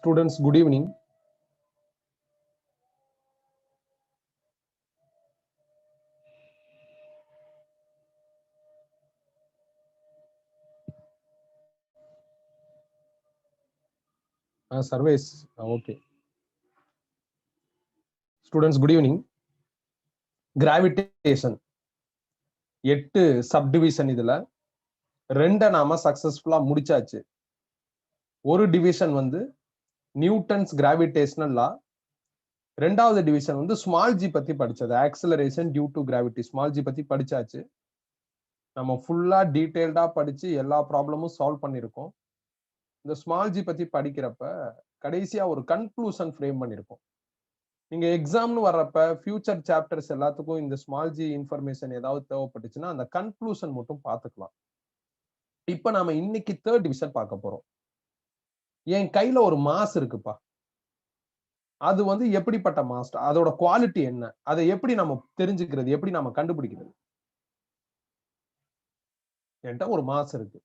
Students, good evening. Surveys, okay. Students, good evening. Gravitation. 8 subdivision இதுல 2 நாம சக்சஸ்ஃபுல்லா முடிச்சாச்சு. ஒரு டிவிஷன் வந்து நியூட்டன்ஸ் கிராவிடேஷனல் லா, ரெண்டாவது டிவிஷன் வந்து ஸ்மால் ஜி பத்தி படிச்சது, acceleration due to gravity. Small G பத்தி படிச்சாச்சு. நம்ம ஃபுல்லா டீடைல்டா படிச்சு எல்லா ப்ராப்ளமும் சால்வ் பண்ணிருக்கோம். இந்த ஸ்மால் ஜி பத்தி படிக்கிறப்ப கடைசியா ஒரு கன்க்ளூஷன் ஃப்ரேம் பண்ணிருக்கோம். நீங்க எக்ஸாம்னு வர்றப்ப ஃபியூச்சர் சாப்டர்ஸ் எல்லாத்துக்கும் இந்த ஸ்மால் ஜி இன்ஃபர்மேஷன் ஏதாவது தேவைப்பட்டுச்சுன்னா அந்த கன்க்ளூஷன் மட்டும் பார்த்துக்கலாம். இப்ப நாம இன்னைக்கு தேர்ட் டிவிஷன் பார்க்க போறோம். என் கையில ஒரு மாஸ் இருக்குப்பா, அது வந்து எப்படிப்பட்ட மாஸ், அதோட குவாலிட்டி என்ன, அதை எப்படி நம்ம தெரிஞ்சுக்கிறது, எப்படி நம்ம கண்டுபிடிக்கிறது? என்கிட்ட ஒரு மாஸ் இருக்கு,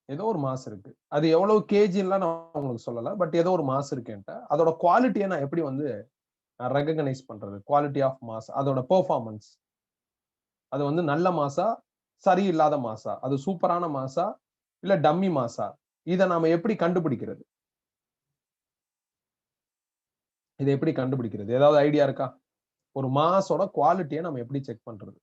ஏதோ ஒரு மாஸ் இருக்கு, அது எவ்வளவு கேஜின்லாம் நான் உங்களுக்கு சொல்லல, பட் ஏதோ ஒரு மாஸ் இருக்கு என்கிட்ட. அதோட குவாலிட்டியை நான் எப்படி வந்து ரெகக்னைஸ் பண்றது? குவாலிட்டி ஆஃப் மாஸ், அதோட பெர்ஃபார்மன்ஸ், அது வந்து நல்ல மாசா சரியில்லாத மாசா, அது சூப்பரான மாசா இல்ல டம்மி மாசா, இதை நாம எப்படி கண்டுபிடிக்கிறது? இதை எப்படி கண்டுபிடிக்கிறது? ஏதாவது ஐடியா இருக்கா? ஒரு மாஸோட குவாலிட்டியை நம்ம எப்படி செக் பண்றது?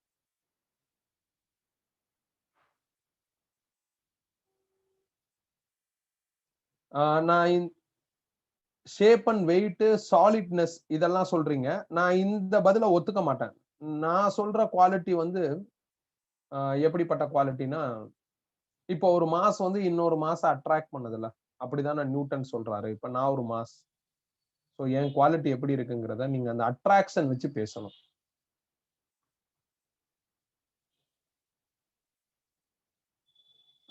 நான் ஷேப் அண்ட் வெயிட், சாலிட்னஸ் இதெல்லாம் சொல்றீங்க. நான் இந்த பதில ஒத்துக்க மாட்டேன். நான் சொல்ற குவாலிட்டி வந்து எப்படிப்பட்ட குவாலிட்டினா, இப்போ ஒரு மாஸ் வந்து இன்னொரு மாஸ் அட்ராக்ட் பண்ணதுல, அப்படிதான் நியூட்டன் சொல்றாரு. இப்ப நான் ஒரு மாஸ், சோ என் குவாலிட்டி எப்படி இருக்குங்கிறத நீங்க அந்த அட்ராக்ஷன் வச்சு பேசணும்.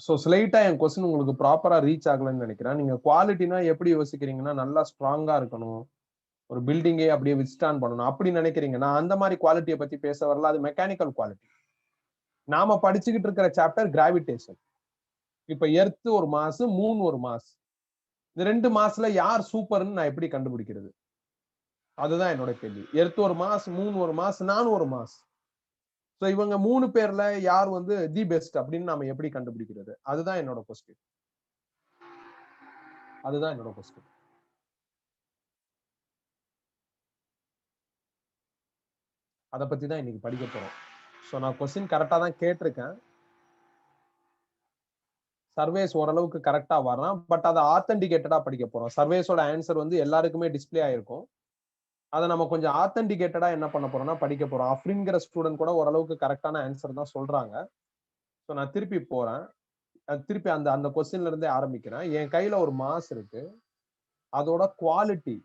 சோ ஸ்லைட்டா என் கொஸ்டின் உங்களுக்கு ப்ராப்பரா ரீச் ஆகலன்னு நினைக்கிறேன். நீங்க குவாலிட்டினா எப்படி யோசிக்கிறீங்கன்னா, நல்லா ஸ்ட்ராங்கா இருக்கணும், ஒரு பில்டிங்கே அப்படியே வித்ஸ்டாண்ட் பண்ணணும் அப்படி நினைக்கிறீங்க. நான் அந்த மாதிரி குவாலிட்டியை பத்தி பேச வரல. அது மெக்கானிக்கல் குவாலிட்டி. நாம படிச்சுக்கிட்டு இருக்கிற சாப்டர் கிராவிடேஷன். இப்ப எர்த் ஒரு மாஸ், மூன் ஒரு மாஸ். இந்த 2 மாஸ்ல யார் சூப்பர்னு நான் எப்படி கண்டுபிடிக்கிறது? அதுதான் என்னோட கேள்வி. எர்த் ஒரு மாஸ், மூன் ஒரு மாஸ், நான் ஒரு மாஸ். சோ இவங்க 3 பேர்ல யார் வந்து தி பெஸ்ட் அப்படின்னு நாம எப்படி கண்டுபிடிக்கிறது? அதுதான் என்னோட கொஸ்டின். அதுதான் என்னோட கொஸ்டின். அதை பத்தி தான் இன்னைக்கு படிக்க போறோம். சோ நான் கொஸ்டின் கரெக்டா தான் கேட்டிருக்கேன். சர்வேஸ் ஓரளவுக்கு கரெக்டா வரலாம், பட் அதை ஆத்தென்டிகேட்டடா படிக்க போறோம். சர்வேஸோட ஆன்சர் வந்து எல்லாருக்குமே டிஸ்பிளே ஆயிருக்கும். அதை நம்ம கொஞ்சம் ஆத்தென்டிகேட்டடா என்ன பண்ண போறோம்னா படிக்க போறோம். அப்படிங்கிற ஸ்டூடெண்ட் கூட ஓரளவுக்கு கரெக்டான ஆன்சர் தான் சொல்றாங்க. ஸோ நான் திருப்பி போறேன். திருப்பி அந்த அந்த கொஸ்டின்ல இருந்தே ஆரம்பிக்கிறேன். என் கையில ஒரு மாஸ் இருக்கு, அதோட குவாலிட்டி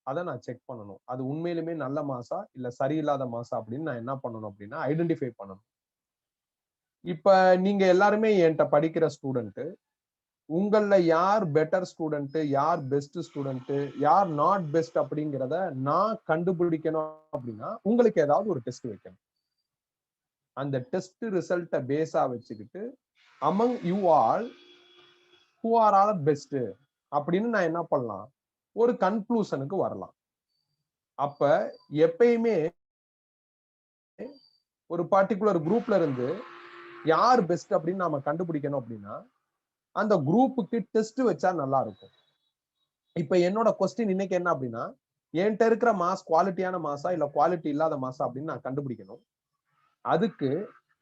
அதை நான் செக் பண்ணணும். அது உண்மையிலுமே நல்ல மாசா இல்ல சரியில்லாத மாசா அப்படின்னு நான் என்ன பண்ணணும் அப்படின்னா ஐடென்டிஃபை பண்ணணும். இப்ப நீங்க எல்லாருமே என்கிட்ட படிக்கிற ஸ்டூடெண்ட், உங்கள யார் பெட்டர் ஸ்டூடெண்ட், யார் பெஸ்ட் ஸ்டூடெண்ட், யார் நாட் பெஸ்ட் அப்படிங்கிறத நான் கண்டுபிடிக்கணும் அப்படின்னா உங்களுக்கு ஏதாவது ஒரு டெஸ்ட் வைக்கணும். அந்த டெஸ்ட் ரிசல்ட்டை பேஸா வச்சுக்கிட்டு among you all who are all best அப்படின்னு நான் என்ன பண்ணலாம், ஒரு கன்க்ளூஷனுக்கு வரலாம். அப்ப எப்பயுமே ஒரு பர்டிகுலர் குரூப்ல இருந்து யார் பெஸ்ட் அப்படின்னு நாம கண்டுபிடிக்கணும் அப்படின்னா அந்த குரூப்புக்கு டெஸ்ட் வச்சா நல்லா இருக்கும். இப்ப என்னோட கொஸ்டின் இன்னைக்கு என்ன அப்படின்னா, என்கிட்ட இருக்கிற மாஸ் குவாலிட்டியான மாசா இல்ல குவாலிட்டி இல்லாத மாசா அப்படின்னு நான் கண்டுபிடிக்கணும். அதுக்கு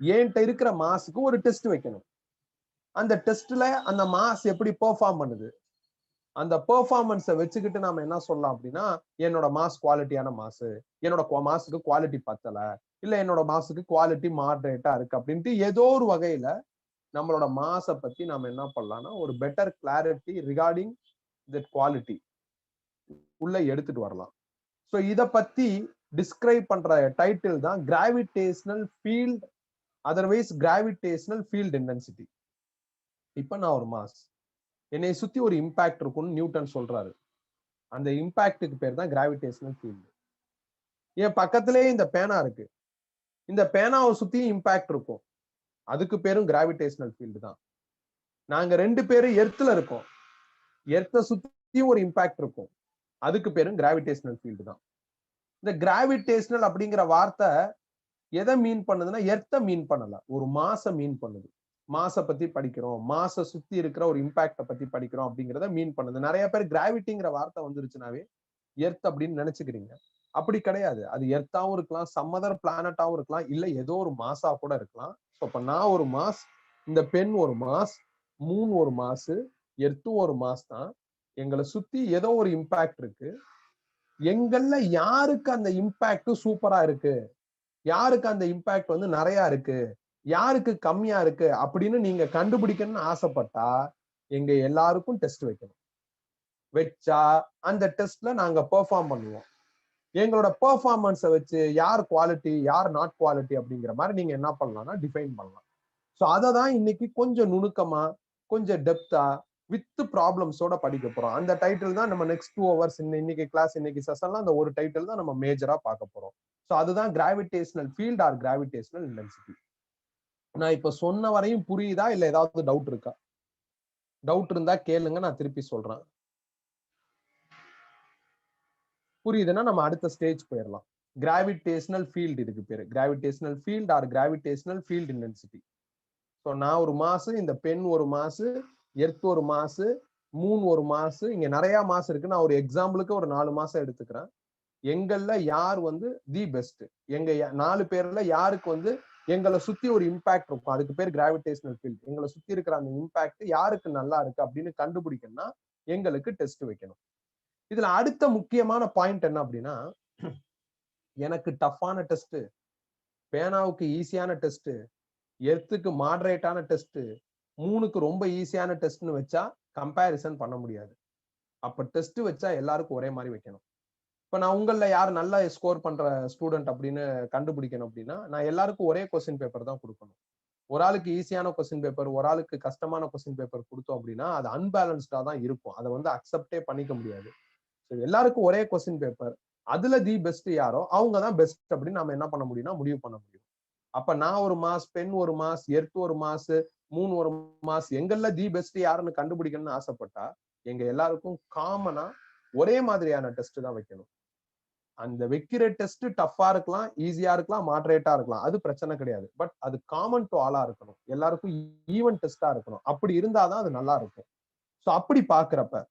என்கிட்ட இருக்கிற மாஸுக்கு ஒரு டெஸ்ட் வைக்கணும். அந்த டெஸ்ட்ல அந்த மாஸ் எப்படி பெர்ஃபார்ம் பண்ணுது, அந்த பெர்ஃபார்மன்ஸை வச்சுக்கிட்டு நாம என்ன சொல்லலாம் அப்படின்னா, என்னோட மாஸ் குவாலிட்டியான மாசு, என்னோட மாஸுக்கு குவாலிட்டி பத்தல, இல்ல என்னோட மாஸுக்கு குவாலிட்டி மாடரேட்டா இருக்கு அப்படின்ட்டு ஏதோ ஒரு வகையில நம்மளோட மாஸை பத்தி நாம என்ன பண்ணலாம்னா ஒரு better clarity regarding that quality உள்ள எடுத்துட்டு வரலாம். சோ இத பத்தி டிஸ்கிரைப் பண்ற டைட்டில் தான் gravitational field, otherwise gravitational field intensity. இப்ப நான் ஒரு மாஸ், என்னை சுத்தி ஒரு இம்பாக்ட் இருக்கும்னு நியூட்டன் சொல்றாரு. அந்த இம்பாக்டுக்கு பேர் தான் கிராவிடேஷனல் ஃபீல்டு. என் பக்கத்திலேயே இந்த பேனா இருக்கு, இந்த பேனாவை சுத்தி இம்பாக்ட் இருக்கும், அதுக்கு பேரும் கிராவிடேஷனல் ஃபீல்டு தான். நாங்க 2 பேரும் எர்த்ல இருக்கோம், எர்த்தை சுத்தி ஒரு இம்பாக்ட் இருக்கும். அதுக்கு பேரும் கிராவிடேஷனல் ஃபீல்டு தான். இந்த கிராவிடேஷனல் அப்படிங்கிற வார்த்தை எதை மீன் பண்ணுதுன்னா எர்த்தை மீன் பண்ணல, ஒரு மாச மீன் பண்ணுது. மாச பத்தி படிக்கிறோம், மாச சுத்தி இருக்கிற ஒரு இம்பாக்ட பத்தி படிக்கிறோம் அப்படிங்கிறத மீன் பண்ணுது. நிறைய பேர் கிராவிட்டிங்கிற வார்த்தை வந்துருச்சுனாவே எர்த் அப்படின்னு நினைச்சுக்கிறீங்க. அப்படி கிடையாது. அது எர்த்தாவும் இருக்கலாம், சம் அதர் பிளானட்டாவும் இருக்கலாம், இல்ல ஏதோ ஒரு மாசா கூட இருக்கலாம். இப்ப நான் ஒரு மாஸ், இந்த பெண் ஒரு மாஸ், மூன் ஒரு மாசு, எர்த்தும் ஒரு மாஸ் தான். எங்களை சுத்தி ஏதோ ஒரு இம்பாக்ட் இருக்கு. எங்கள்ல யாருக்கு அந்த இம்பாக்ட் சூப்பரா இருக்கு, யாருக்கு அந்த இம்பாக்ட் வந்து நிறைய இருக்கு, யாருக்கு கம்மியா இருக்கு அப்படின்னு நீங்க கண்டுபிடிக்கணும்னு ஆசைப்பட்டா எங்க எல்லாருக்கும் டெஸ்ட் வைக்கணும். வச்சா அந்த டெஸ்ட்ல நாங்க பெர்ஃபார்ம் பண்ணுவோம். எங்களோட பெர்ஃபார்மன்ஸை வச்சு யார் குவாலிட்டி யார் நாட் குவாலிட்டி அப்படிங்கிற மாதிரி நீங்க என்ன பண்ணலாம்னா டிஃபைன் பண்ணலாம். ஸோ அதை தான் இன்னைக்கு கொஞ்சம் நுணுக்கமா, கொஞ்சம் டெப்தா, வித் ப்ராப்ளம்ஸோட படிக்க போறோம். அந்த டைட்டில் தான் நம்ம நெக்ஸ்ட் 2 hours இன்னைக்கு கிளாஸ், இன்னைக்கு செஷன்ல அந்த ஒரு டைட்டில் தான் நம்ம மேஜரா பார்க்க போறோம். ஸோ அதுதான் gravitational field or gravitational intensity. நான் இப்ப சொன்ன வரையும் புரியுதா, இல்ல ஏதாவது டவுட் இருக்கா? டவுட் இருந்தா கேளுங்க, நான் திருப்பி சொல்றேன். புரியுதுன்னா நம்ம அடுத்த ஸ்டேஜ் போயிடலாம். கிராவிடேஷனல் ஃபீல்டு இதுக்கு பேரு. Gravitational field or gravitational field intensity. So நான் ஒரு மாசு, இந்த பெண் ஒரு மாசு, எர்த் ஒரு மாசு, மூன் ஒரு மாசு, இங்க நிறைய மாசு இருக்கு. நான் ஒரு எக்ஸாம்பிளுக்கு ஒரு 4 மாசம் எடுத்துக்கிறேன். எங்கள்ல யார் வந்து தி பெஸ்ட், எங்க 4 பேர்ல யாருக்கு வந்து எங்களை சுத்தி ஒரு இம்பாக்ட் இருக்கும், அதுக்கு பேர் கிராவிடேஷனல் ஃபீல்ட். எங்களை சுத்தி இருக்கிற அந்த இம்பாக்ட் யாருக்கு நல்லா இருக்கு அப்படின்னு கண்டுபிடிக்கணும்னா எங்களுக்கு டெஸ்ட் வைக்கணும். இதுல அடுத்த முக்கியமான பாயிண்ட் என்ன அப்படின்னா, எனக்கு டஃப்பான டெஸ்ட், பேனாவுக்கு ஈஸியான டெஸ்ட், எர்த்துக்கு மாடரேட்டான டெஸ்ட், மூணுக்கு ரொம்ப ஈஸியான டெஸ்ட்னு வச்சா கம்பேரிசன் பண்ண முடியாது. அப்ப டெஸ்ட் வச்சா எல்லாருக்கும் ஒரே மாதிரி வைக்கணும். இப்ப நான் உங்கள யார் நல்லா ஸ்கோர் பண்ற ஸ்டூடெண்ட் அப்படின்னு கண்டுபிடிக்கணும் அப்படின்னா, நான் எல்லாருக்கும் ஒரே கொஸ்டின் பேப்பர் தான் கொடுக்கணும். ஒரு ஆளுக்கு ஈஸியான கொஸ்டின் பேப்பர், ஒரு ஆளுக்கு கஷ்டமான கொஸ்டின் பேப்பர் கொடுத்தோம் அப்படின்னா அது அன்பேலன்ஸ்டா தான் இருக்கும். அதை வந்து அக்செப்டே பண்ணிக்க முடியாது. எல்லாருக்கும் ஒரே கொஸ்டின் பேப்பர், அதுல தி பெஸ்ட் யாரோ அவங்க தான் பெஸ்ட் அப்படின்னு நம்ம என்ன பண்ண முடியும்னா முடிவு பண்ண முடியும். அப்ப நான் ஒரு மாஸ், பெண் ஒரு மாஸ், எர்த் ஒரு மாஸ், மூன் ஒரு மாஸ், எங்கள்ல தி பெஸ்ட் யாருன்னு கண்டுபிடிக்கணும்னு ஆசைப்பட்டா எங்க எல்லாருக்கும் காமனா ஒரே மாதிரியான டெஸ்ட் தான் வைக்கணும். அந்த வைக்கிற டெஸ்ட் டஃபா இருக்கலாம், ஈஸியா இருக்கலாம், மாடரேட்டா இருக்கலாம், அது பிரச்சனை கிடையாது. பட் அது காமன் டு ஆலா இருக்கணும், எல்லாருக்கும் ஈவன் டெஸ்டா இருக்கணும். அப்படி இருந்தாதான் அது நல்லா இருக்கும். சோ அப்படி பாக்குறப்ப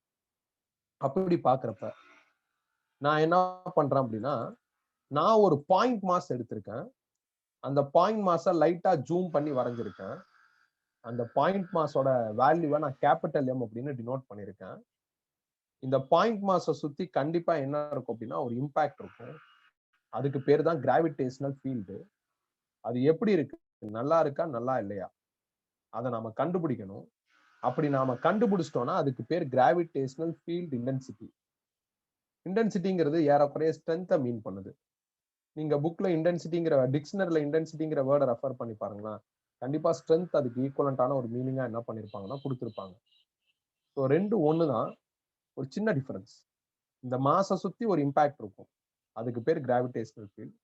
நான் என்ன பண்றேன் அப்படின்னா, நான் ஒரு பாயிண்ட் மாஸ் எடுத்திருக்கேன். அந்த பாயிண்ட் மாஸை லைட்டா ஜூம் பண்ணி வரைஞ்சிருக்கேன். அந்த பாயிண்ட் மாஸோட வேல்யூவை நான் கேபிட்டல் எம் அப்படின்னு டினோட் பண்ணியிருக்கேன். இந்த பாயிண்ட் மாஸை சுத்தி கண்டிப்பா என்ன இருக்கும் அப்படின்னா ஒரு இம்பாக்ட் இருக்கும். அதுக்கு பேர் தான் கிராவிடேஷனல் ஃபீல்டு. அது எப்படி இருக்கு, நல்லா இருக்கா நல்லா இல்லையா, அதை நாம கண்டுபிடிக்கணும். அப்படி நாம கண்டுபிடிச்சிட்டோம்னா அதுக்கு பேர் கிராவிடேஷனல் ஃபீல்ட் இன்டென்சிட்டி. இன்டென்சிட்டிங்கிறது ஏறக்குறைய ஸ்ட்ரென்த்தை மீன் பண்ணுது. நீங்க புக்ல இன்டென்சிட்டிங்கிற டிக்ஷனரியில இன்டென்சிட்டிங்கிற வேர்டை ரெஃபர் பண்ணி பாருங்களேன். கண்டிப்பா ஸ்ட்ரென்த் அதுக்கு ஈக்குவலண்டான ஒரு மீனிங்கா என்ன பண்ணிருப்பாங்கன்னா கொடுத்துருப்பாங்க. ஸோ ரெண்டு ஒண்ணுதான், ஒரு சின்ன டிஃபரன்ஸ். இந்த மாசை சுத்தி ஒரு இம்பாக்ட் இருக்கும், அதுக்கு பேர் கிராவிடேஷனல் ஃபீல்ட்.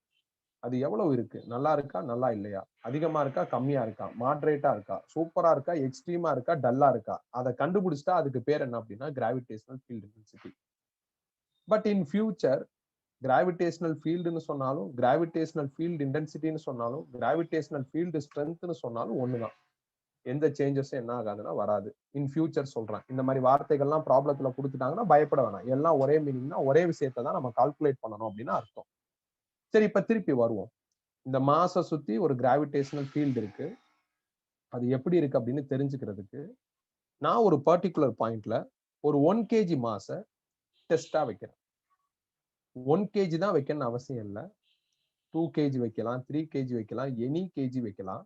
அது எவ்வளவு இருக்கு, நல்லா இருக்கா நல்லா இல்லையா, அதிகமா இருக்கா கம்மியா இருக்கா, மாடரேட்டா இருக்கா, சூப்பரா இருக்கா, எக்ஸ்ட்ரீமா இருக்கா, டல்லா இருக்கா, அதை கண்டுபிடிச்சிட்டா அதுக்கு பேர் என்ன அப்படின்னா gravitational field intensity. But in future gravitational ஃபீல்டுன்னு சொன்னாலும், கிராவிடேஷனல் ஃபீல்டு இன்டென்சிட்டின்னு சொன்னாலும், கிராவிடேஷனல் ஃபீல்டு ஸ்ட்ரென்த்னு சொன்னாலும் ஒண்ணுதான். எந்த சேஞ்சஸும் என்ன ஆகாதுன்னா வராது. இன் ஃபியூச்சர் சொல்றேன். இந்த மாதிரி வார்த்தைகள்லாம் ப்ராப்ளத்துல கொடுத்துட்டாங்கன்னா பயப்பட வேணாம். எல்லாம் ஒரே மீனிங்னா ஒரே விஷயத்தை தான் நம்ம கால்குலேட் பண்ணணும் அப்படின்னு அர்த்தம். சரி, இப்ப திருப்பி வருவோம். இந்த மாசை சுத்தி ஒரு கிராவிடேஷனல் ஃபீல்டு இருக்கு. அது எப்படி இருக்கு அப்படின்னு தெரிஞ்சுக்கிறதுக்கு நான் ஒரு பர்டிகுலர் பாயிண்ட்ல ஒரு 1 kg மாசை டெஸ்டா வைக்கிறேன். 1 kg தான் வைக்கணும்னு அவசியம் இல்லை. 2 kg வைக்கலாம், 3 kg வைக்கலாம், எனி கேஜி வைக்கலாம்.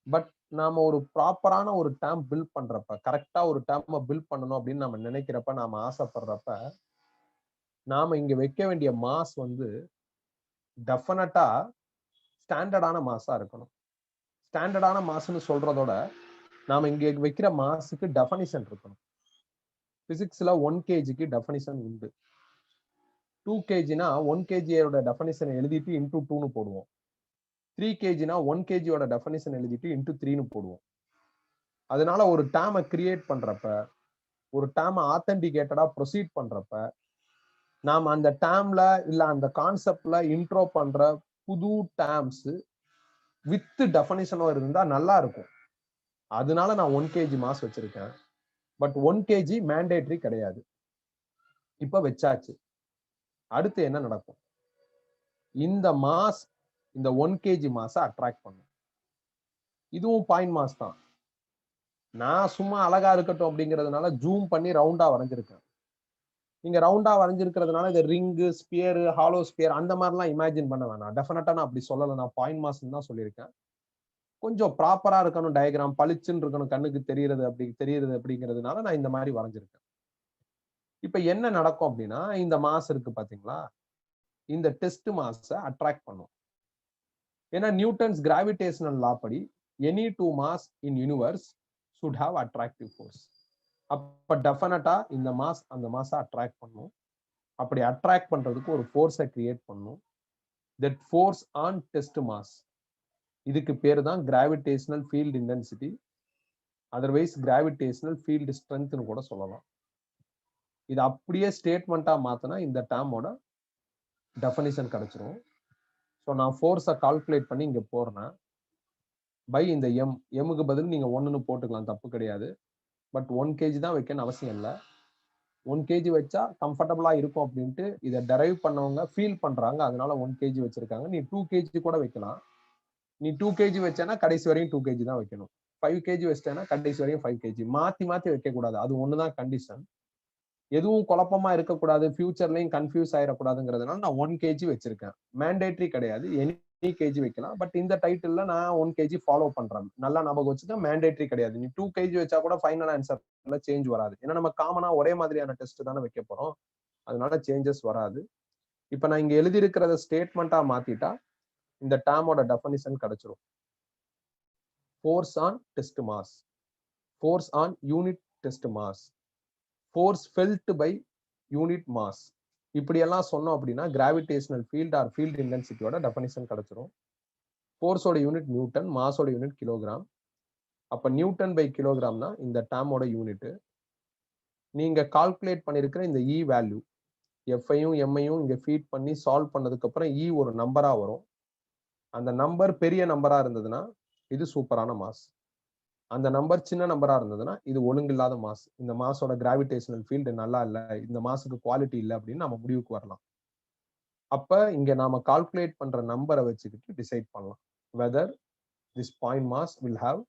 பட் நாம ஒரு ப்ராப்பரான ஒரு டேர்ம் பில்ட் பண்றப்ப, கரெக்டா ஒரு டேர்மை பில்ட் பண்ணணும் அப்படின்னு நம்ம நினைக்கிறப்ப, நாம ஆசைப்படுறப்ப, நாம இங்க வைக்க வேண்டிய மாஸ் வந்து டெஃபினட்டா ஸ்டாண்டர்டான மாஸா இருக்கணும். ஸ்டாண்டர்டான மாஸ்ன்னு சொல்றதோட நாம இங்க வைக்கிற மாஸுக்கு டெஃபனிஷன் இருக்கணும். பிசிக்ஸ்ல 1 kgக்கு டெஃபனிஷன் உண்டு. 2 kgனா 1 kgயோட டெஃபனிஷன் எழுதிட்டு இன்டூ 2ன்னு போடுவோம். 3 kgனா 1 kgயோட டெஃபனிஷன் எழுதிட்டு இன்டூ 3ன்னு போடுவோம். அதனால ஒரு டேர்மை கிரியேட் பண்றப்ப ஒரு டேம் ஆத்தென்டிகேட்டடா ப்ரொசீட் பண்றப்ப நாம அந்த டேம்ல இல்ல அந்த கான்செப்ட்ல இன்ட்ரோ பண்ற புது டேம்ஸ் வித் டெஃபனிஷனோ இருந்தா நல்லா இருக்கும். அதனால நான் 1 kg மாஸ் வச்சிருக்கேன். பட் 1 kg மேண்டேட்டரி கிடையாது. இப்ப வச்சாச்சு. அடுத்து என்ன நடக்கும்? இந்த மாஸ் இந்த 1 kg மாஸை அட்ராக்ட் பண்ணும். இதுவும் பாயிண்ட் மாஸ் தான். நான் சும்மா அழகா இருக்கட்டும் அப்படிங்கிறதுனால ஜூம் பண்ணி ரவுண்டா வரைஞ்சிருக்கேன். நீங்க ரவுண்டா வரைஞ்சிருக்கிறதுனால இந்த ரிங்கு, ஸ்பியர், ஹாலோ ஸ்பியர் அந்த மாதிரிலாம் இமேஜின் பண்ண வேணாம். டெஃபினட்டா நான் அப்படி சொல்லல. நான் பாயிண்ட் மாஸ்ன்னு தான் சொல்லியிருக்கேன். கொஞ்சம் ப்ராப்பரா இருக்கணும் டயக்ராம், பளிச்சுன்னு இருக்கணும், கண்ணுக்கு தெரியுறது அப்படிங்கிறதுனால நான் இந்த மாதிரி வரைஞ்சிருக்கேன். இப்ப என்ன நடக்கும் அப்படின்னா, இந்த மாஸ் இருக்கு பாத்தீங்களா, இந்த டெஸ்ட் மாஸை அட்ராக்ட் பண்ணும். ஏன்னா நியூட்டன்ஸ் கிராவிடேஷனல் லா படி any two mass in universe should have attractive force. அப்ப டெஃபினட்டா இந்த மாஸ் அந்த மாஸை அட்ராக்ட் பண்ணும். அப்படி அட்ராக்ட் பண்றதுக்கு ஒரு ஃபோர்ஸை கிரியேட் பண்ணும். That force on test mass, இதுக்கு பேர் தான் gravitational field intensity, otherwise gravitational field ஸ்ட்ரென்த்னு கூட சொல்லலாம். இது அப்படியே ஸ்டேட்மெண்டா மாத்தினா இந்த டேர்மோட டெஃபினிஷன் கிடைச்சிரும். ஸோ நான் ஃபோர்ஸை கால்குலேட் பண்ணி இங்க போடுறேன். பை இந்த எம்முக்கு பதில் நீங்க 1ன்னு போட்டுக்கலாம், தப்பு கிடையாது. பட் 1 kg தான் வைக்கணும்னு அவசியம் இல்லை. 1 kg வச்சா கம்ஃபர்டபுளா இருக்கும் அப்படின்ட்டு இதை டெரைவ் பண்ணவங்க ஃபீல் பண்றாங்க, அதனால 1 kg வச்சிருக்காங்க. நீ 2 kg கூட வைக்கலாம். நீ 2 kg வச்சேன்னா கடைசி வரையும் 2 kg தான் வைக்கணும். 5 kg வச்சிட்டேன்னா கடைசி வரையும் 5 kg. மாத்தி மாத்தி வைக்க கூடாது. அது ஒண்ணுதான் கண்டிஷன். எதுவும் குழப்பமா இருக்கக்கூடாது, ஃபியூச்சர்லயும் கன்ஃபியூஸ் ஆயிடக்கூடாதுங்கிறதுனால நான் 1 kg வச்சிருக்கேன். மேண்டேட்டரி கிடையாது, எனி kg வைக்கலாம். பட் இந்த டைட்டில்ல நான் 1 kg ஃபாலோ பண்றேன். நல்லா ஞாபகம் வச்சுக்க, மேண்டேட்டரி கிடையாது. நீ 2 kg வச்சா கூட ஃபைனல் ஆன்சர்ல சேஞ்ச் வராது. ஏன்னா நம்ம காமனா ஒரே மாதிரியான டெஸ்ட் தானே வைக்க போறோம், அதனால சேஞ்சஸ் வராது. இப்ப நான் இங்க எழுதி இருக்கிறத ஸ்டேட்மெண்டா மாத்திட்டா இந்த டேர்மோட டெஃபினிஷன் கிடைச்சிரும். Force on test mass, force on unit test mass, force felt by unit mass. இப்படி எல்லாம் சொன்னோம் அப்படின்னா கிராவிடேஷனல் ஃபீல்ட் ஆர் ஃபீல்ட் இன்டென்சிட்டியோட டெஃபினிஷன் கிடைச்சிரும். ஃபோர்ஸோட யூனிட் நியூட்டன், மாஸோட யூனிட் கிலோகிராம். அப்ப நியூட்டன் பை கிலோகிராம்னா இந்த டேர்மோட யூனிட். நீங்க கால்குலேட் பண்ணிருக்கிற இந்த இ வேல்யூ, எஃப்ஐயும் எம்ஐயும் இங்க ஃபீட் பண்ணி சால்வ் பண்ணதுக்கு அப்புறம் இ ஒரு நம்பரா வரும். அந்த நம்பர் பெரிய நம்பரா இருந்ததுன்னா இது சூப்பரான மாஸ். அந்த நம்பர் சின்ன நம்பரா இருந்ததுன்னா இது ஒழுங்கில்லாத மாஸ். இந்த மாஸோட கிராவிடேஷனல் ஃபீல்டு நல்லா இல்லை, இந்த மாஸுக்கு குவாலிட்டி இல்லை அப்படின்னு நம்ம முடிவுக்கு வரலாம். அப்ப இங்க நாம கால்குலேட் பண்ற நம்பரை வச்சுக்கிட்டு டிசைட் பண்ணலாம் whether this point mass will have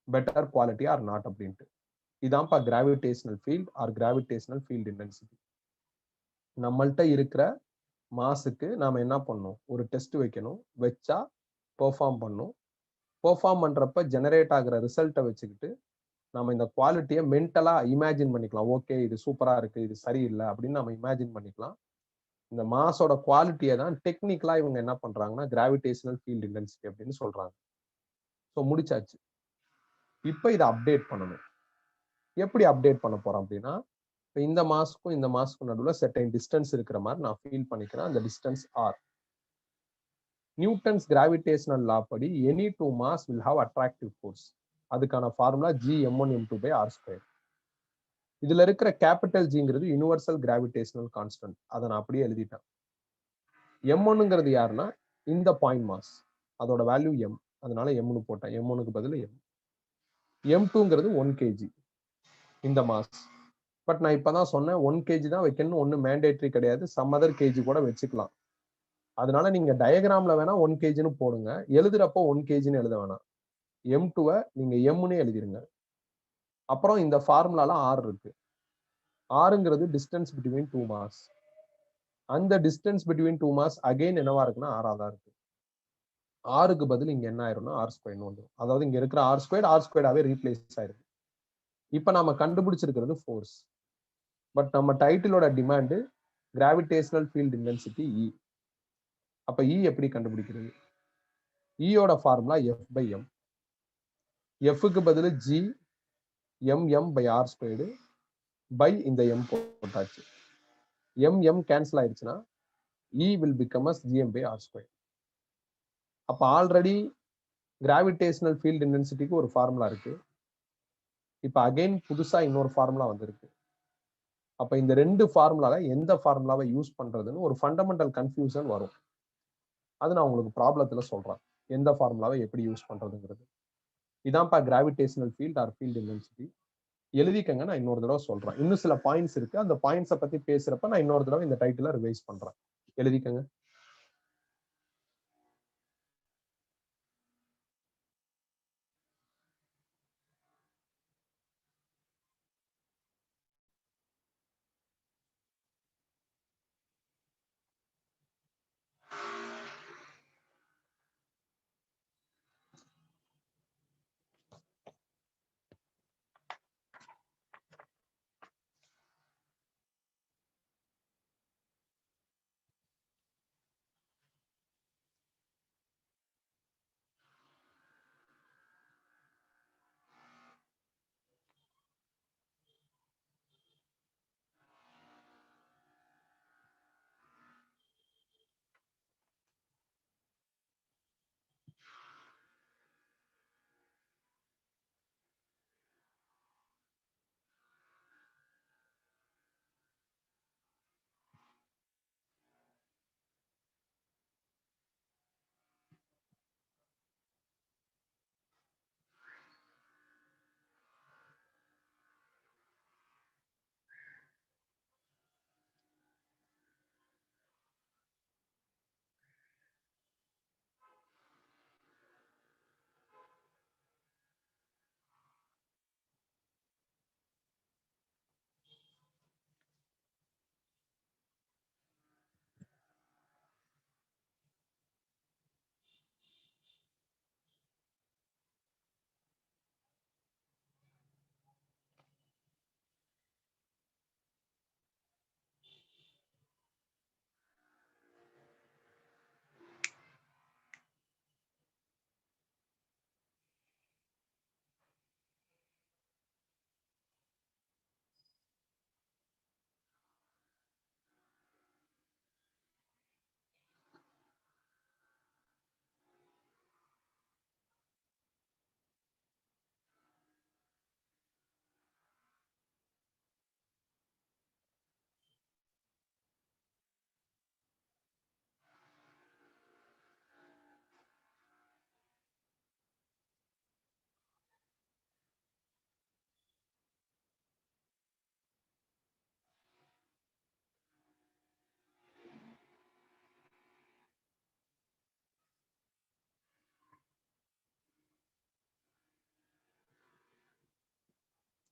better quality or not அப்படின்ட்டு. இதான்ப்பா gravitational field or gravitational field intensity. நம்மள்ட்ட இருக்கிற மாஸுக்கு நாம என்ன பண்ணணும், ஒரு டெஸ்ட் வைக்கணும், வச்சா பெர்ஃபார்ம் பண்ணும். பெர்ஃபார்ம் பண்றப்ப ஜெனரேட் ஆகிற ரிசல்ட்டை வச்சுக்கிட்டு நம்ம இந்த குவாலிட்டியை மென்டலா இமேஜின் பண்ணிக்கலாம். ஓகே இது சூப்பரா இருக்கு, இது சரியில்லை அப்படின்னு நம்ம இமேஜின் பண்ணிக்கலாம். இந்த மாஸோட குவாலிட்டியை தான் டெக்னிக்கலா இவங்க என்ன பண்றாங்கன்னா கிராவிடேஷனல் ஃபீல்ட் இன்டென்சிட்டி அப்படின்னு சொல்றாங்க. ஸோ முடிச்சாச்சு. இப்போ இதை அப்டேட் பண்ணணும். எப்படி அப்டேட் பண்ண போறோம் அப்படின்னா, இப்போ இந்த மாஸ்க்கும் இந்த மாஸ்க்கும் நடுவில் செர்டைன் டிஸ்டன்ஸ் இருக்கிற மாதிரி நான் ஃபீல் பண்ணிக்கிறேன். அந்த distance R. Newton's gravitational law படி any two mass will have attractive force. அதுக்கான ஃபார்முலா G(m1m2/r²). இதுல இருக்கிற கேபிட்டல் ஜிங்கிறது யூனிவர்சல் கிராவிடேஷனல் கான்ஸ்டன்ட். அதை நான் அப்படியே எழுதிட்டேன். M1ங்கிறது யாருன்னா இந்த பாயிண்ட் மாஸ், அதோட வேல்யூ m, அதனால m போட்டேன். M1க்கு பதில் m. M2ங்கிறது 1 kg இந்த மாஸ். பட் நான் இப்பதான் சொன்னேன் 1 kg தான் வைக்கணும், ஒண்ணு மேண்டேட்டரி கிடையாது, சம் அதர் kg கூட வச்சுக்கலாம். அதனால நீங்க டயக்ராம்ல வேணா 1 kgன்னு போடுங்க, எழுதுறப்போ 1 kgன்னு எழுத வேணாம். M2-வை நீங்க m-னே எழுதிருங்க. அப்புறம் இந்த ஃபார்முலால r இருக்கு. rங்கிறது டிஸ்டன்ஸ் பிட்வீன் டூ மாஸ். அந்த distance between two mass again என்னவா இருக்குன்னா r தான் இருக்கு. r-க்கு பதில் இங்க என்ன ஆயிரும்னா r² வந்துடும். அதாவது இங்க இருக்கிற r²ஆவே ரீப்ளேஸ் ஆயிருக்கு. இப்ப நாம கண்டுபிடிச்சிருக்கிறது ஃபோர்ஸ். பட் நம்ம டைட்டிலோட demand gravitational field intensity E. அப்ப E எப்படி கண்டுபிடிக்கிறது? E-யோட ஃபார்முலா F/m. F-க்கு பதில் G(m(m)/r²) பை இந்த m போட்டாச்சு. m கேன்சல் ஆயிடுச்சுன்னா E will become as Gm/r². அப்ப ஆல்ரெடி கிராவிடேஷனல் ஃபீல்ட் இன்டென்சிட்டிக்கு ஒரு ஃபார்முலா இருக்கு. இப்ப அகைன் புதுசா இன்னொரு ஃபார்முலா வந்திருக்கு. அப்ப இந்த ரெண்டு ஃபார்முலால எந்த ஃபார்முலாவை யூஸ் பண்றதுன்னு ஒரு ஃபண்டமெண்டல் கன்ஃபியூஷன் வரும். அது நான் உங்களுக்கு ப்ராப்ளத்துல சொல்றேன், எந்த ஃபார்முலாவை எப்படி யூஸ் பண்றதுங்கிறது. இதான்ப்பா gravitational field or field intensity. எழுதிக்கங்க, நான் இன்னொரு தடவை சொல்றேன். இன்னும் சில பாயிண்ட்ஸ் இருக்கு, அந்த பாயிண்ட்ஸை பத்தி பேசுறப்ப நான் இன்னொரு தடவை இந்த டைட்டில ரிவைஸ் பண்றேன். எழுதிக்கங்க.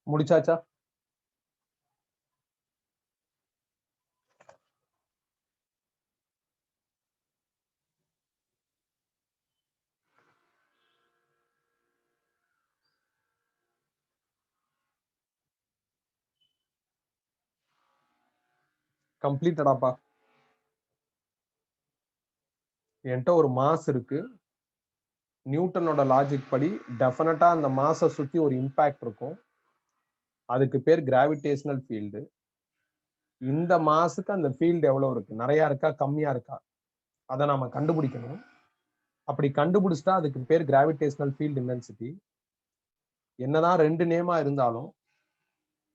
முடிச்சாச்சா? கம்ப்ளீட்டடாப்பா. என்கிட்ட ஒரு மாஸ் இருக்கு. நியூட்டனோட லாஜிக் படி டெஃபினட்டா அந்த மாஸை சுத்தி ஒரு இம்பாக்ட் இருக்கும். அதுக்கு பேர் கிராவிடேஷனல் ஃபீல்டு. இந்த மாஸுக்கு அந்த ஃபீல்டு எவ்வளவு இருக்கு, நிறைய இருக்கா கம்மியா இருக்கா, அதை நாம கண்டுபிடிக்கணும். அப்படி கண்டுபிடிச்சிட்டா அதுக்கு பேர் கிராவிடேஷனல் ஃபீல்ட் இன்டென்சிட்டி. என்னதான் ரெண்டு நேமா இருந்தாலும்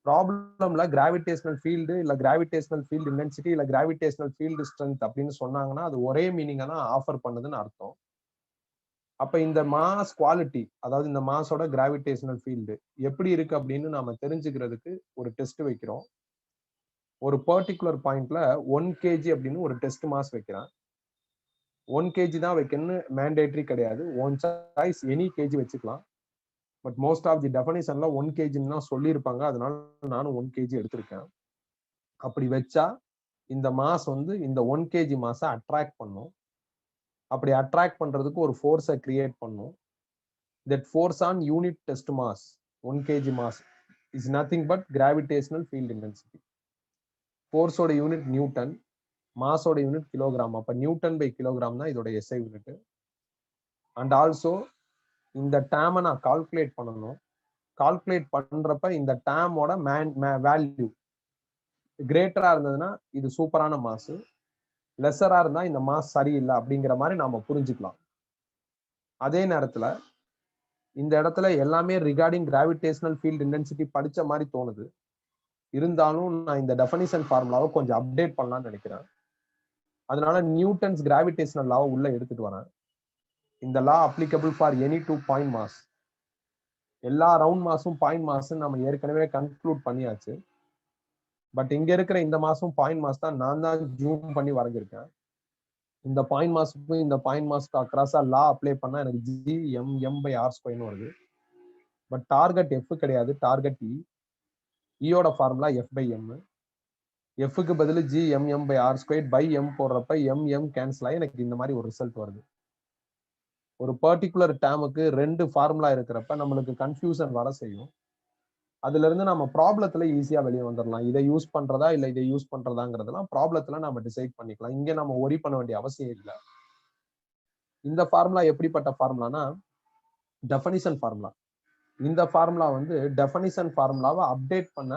ப்ராப்ளம்ல கிராவிடேஷனல் ஃபீல்டு இல்ல கிராவிடேஷனல் ஃபீல்ட் இன்டென்சிட்டி இல்ல கிராவிடேஷனல் ஃபீல்டு ஸ்ட்ரென்த் அப்படின்னு சொன்னாங்கன்னா அது ஒரே மீனிங்கா தான் ஆஃபர் பண்ணுதுன்னு அர்த்தம். அப்ப இந்த மாஸ் குவாலிட்டி, அதாவது இந்த மாஸோட கிராவிடேஷனல் ஃபீல்டு எப்படி இருக்கு அப்படின்னு நாம தெரிஞ்சுக்கிறதுக்கு ஒரு டெஸ்ட் வைக்கிறோம். ஒரு பர்டிகுலர் பாயிண்ட்ல 1 kg அப்படின்னு ஒரு டெஸ்ட் மாஸ் வைக்கிறேன். 1 kg தான் வைக்கணும்னு மேண்டேட்டரி கிடையாது. ஒன் சாய்ஸ் எனி கேஜி வச்சுக்கலாம். பட் மோஸ்ட் ஆஃப் தி டெஃபினிஷன்ல 1 kgன்னு தான் சொல்லியிருப்பாங்க. அதனால நானும் 1 kg எடுத்திருக்கேன். அப்படி வச்சா இந்த மாஸ் வந்து இந்த 1 kg மாஸை அட்ராக்ட் பண்ணும். அப்படி அட்ராக்ட் பண்றதுக்கு ஒரு ஃபோர்ஸை கிரியேட் பண்ணும். That force on unit test mass 1 kg mass is nothing but gravitational field intensity. ஃபோர்ஸோட யூனிட் நியூட்டன், மாஸோட யூனிட் கிலோகிராம். அப்ப நியூட்டன் பை கிலோகிராம் தான் இதோட எஸ்ஐ யூனிட். அண்ட் ஆல்சோ இந்த டேமை நான் கால்குலேட் பண்ணணும். கால்குலேட் பண்றப்ப இந்த டேமோட வேல்யூ கிரேட்டரா இருந்ததுன்னா இது சூப்பரான மாஸ், லெஸரா இருந்தா இந்த மாஸ் சரியில்லை அப்படிங்கிற மாதிரி நாம புரிஞ்சுக்கலாம். அதே நேரத்துல இந்த இடத்துல எல்லாமே ரிகார்டிங் கிராவிடேஷனல் ஃபீல்ட் இன்டென்சிட்டி படிச்ச மாதிரி தோணுது. இருந்தாலும் நான் இந்த டெஃபனிஷன் ஃபார்முலாவை கொஞ்சம் அப்டேட் பண்ணலாம்னு நினைக்கிறேன். அதனால நியூட்டன்ஸ் கிராவிடேஷனல் லாவை உள்ள எடுத்துட்டு வரேன். இந்த law applicable for any 2 point mass. எல்லா ரவுண்ட் மாஸும் பாயிண்ட் மாஸ் நம்ம ஏற்கனவே கன்க்ளூட் பண்ணியாச்சு. பட் இங்க இருக்கிற இந்த மாசம் பாயிண்ட் மாஸ் தான் நான் தான் ஜூம் பண்ணி வரைஞ்சிருக்கேன். இந்த பாயிண்ட் மாஸ்க்கு இந்த பாயிண்ட் மாஸ்க்கு அக்ராஸா லா அப்ளை பண்ணா எனக்கு G(m)/r²ன்னு வருது. பட் டார்கெட் எஃப் கிடையாது, டார்கெட் இ. இயோட ஃபார்முலா F/m. எஃப்க்கு பதில் G(m)/r²/m போடுறப்ப m கேன்சல் ஆகி எனக்கு இந்த மாதிரி ஒரு ரிசல்ட் வருது. ஒரு பர்டிகுலர் டேமுக்கு 2 ஃபார்முலா இருக்கிறப்ப நம்மளுக்கு கன்ஃபியூஷன் வர செய்யும். அதுல இருந்து நம்ம ப்ராப்ளத்துல ஈஸியா வெளியே வந்துடலாம். இதை யூஸ் பண்றதா இல்ல இதை யூஸ் பண்றதாங்கிறதெல்லாம் ப்ராப்ளத்துல நம்ம டிசைட் பண்ணிக்கலாம். இங்க நம்ம ஒரி பண்ண வேண்டிய அவசியம் இல்லை. இந்த ஃபார்முலா எப்படிப்பட்ட ஃபார்முலானா டெஃபனிஷன் ஃபார்முலா. இந்த ஃபார்முலா வந்து டெஃபனிஷன் ஃபார்முலாவை அப்டேட் பண்ண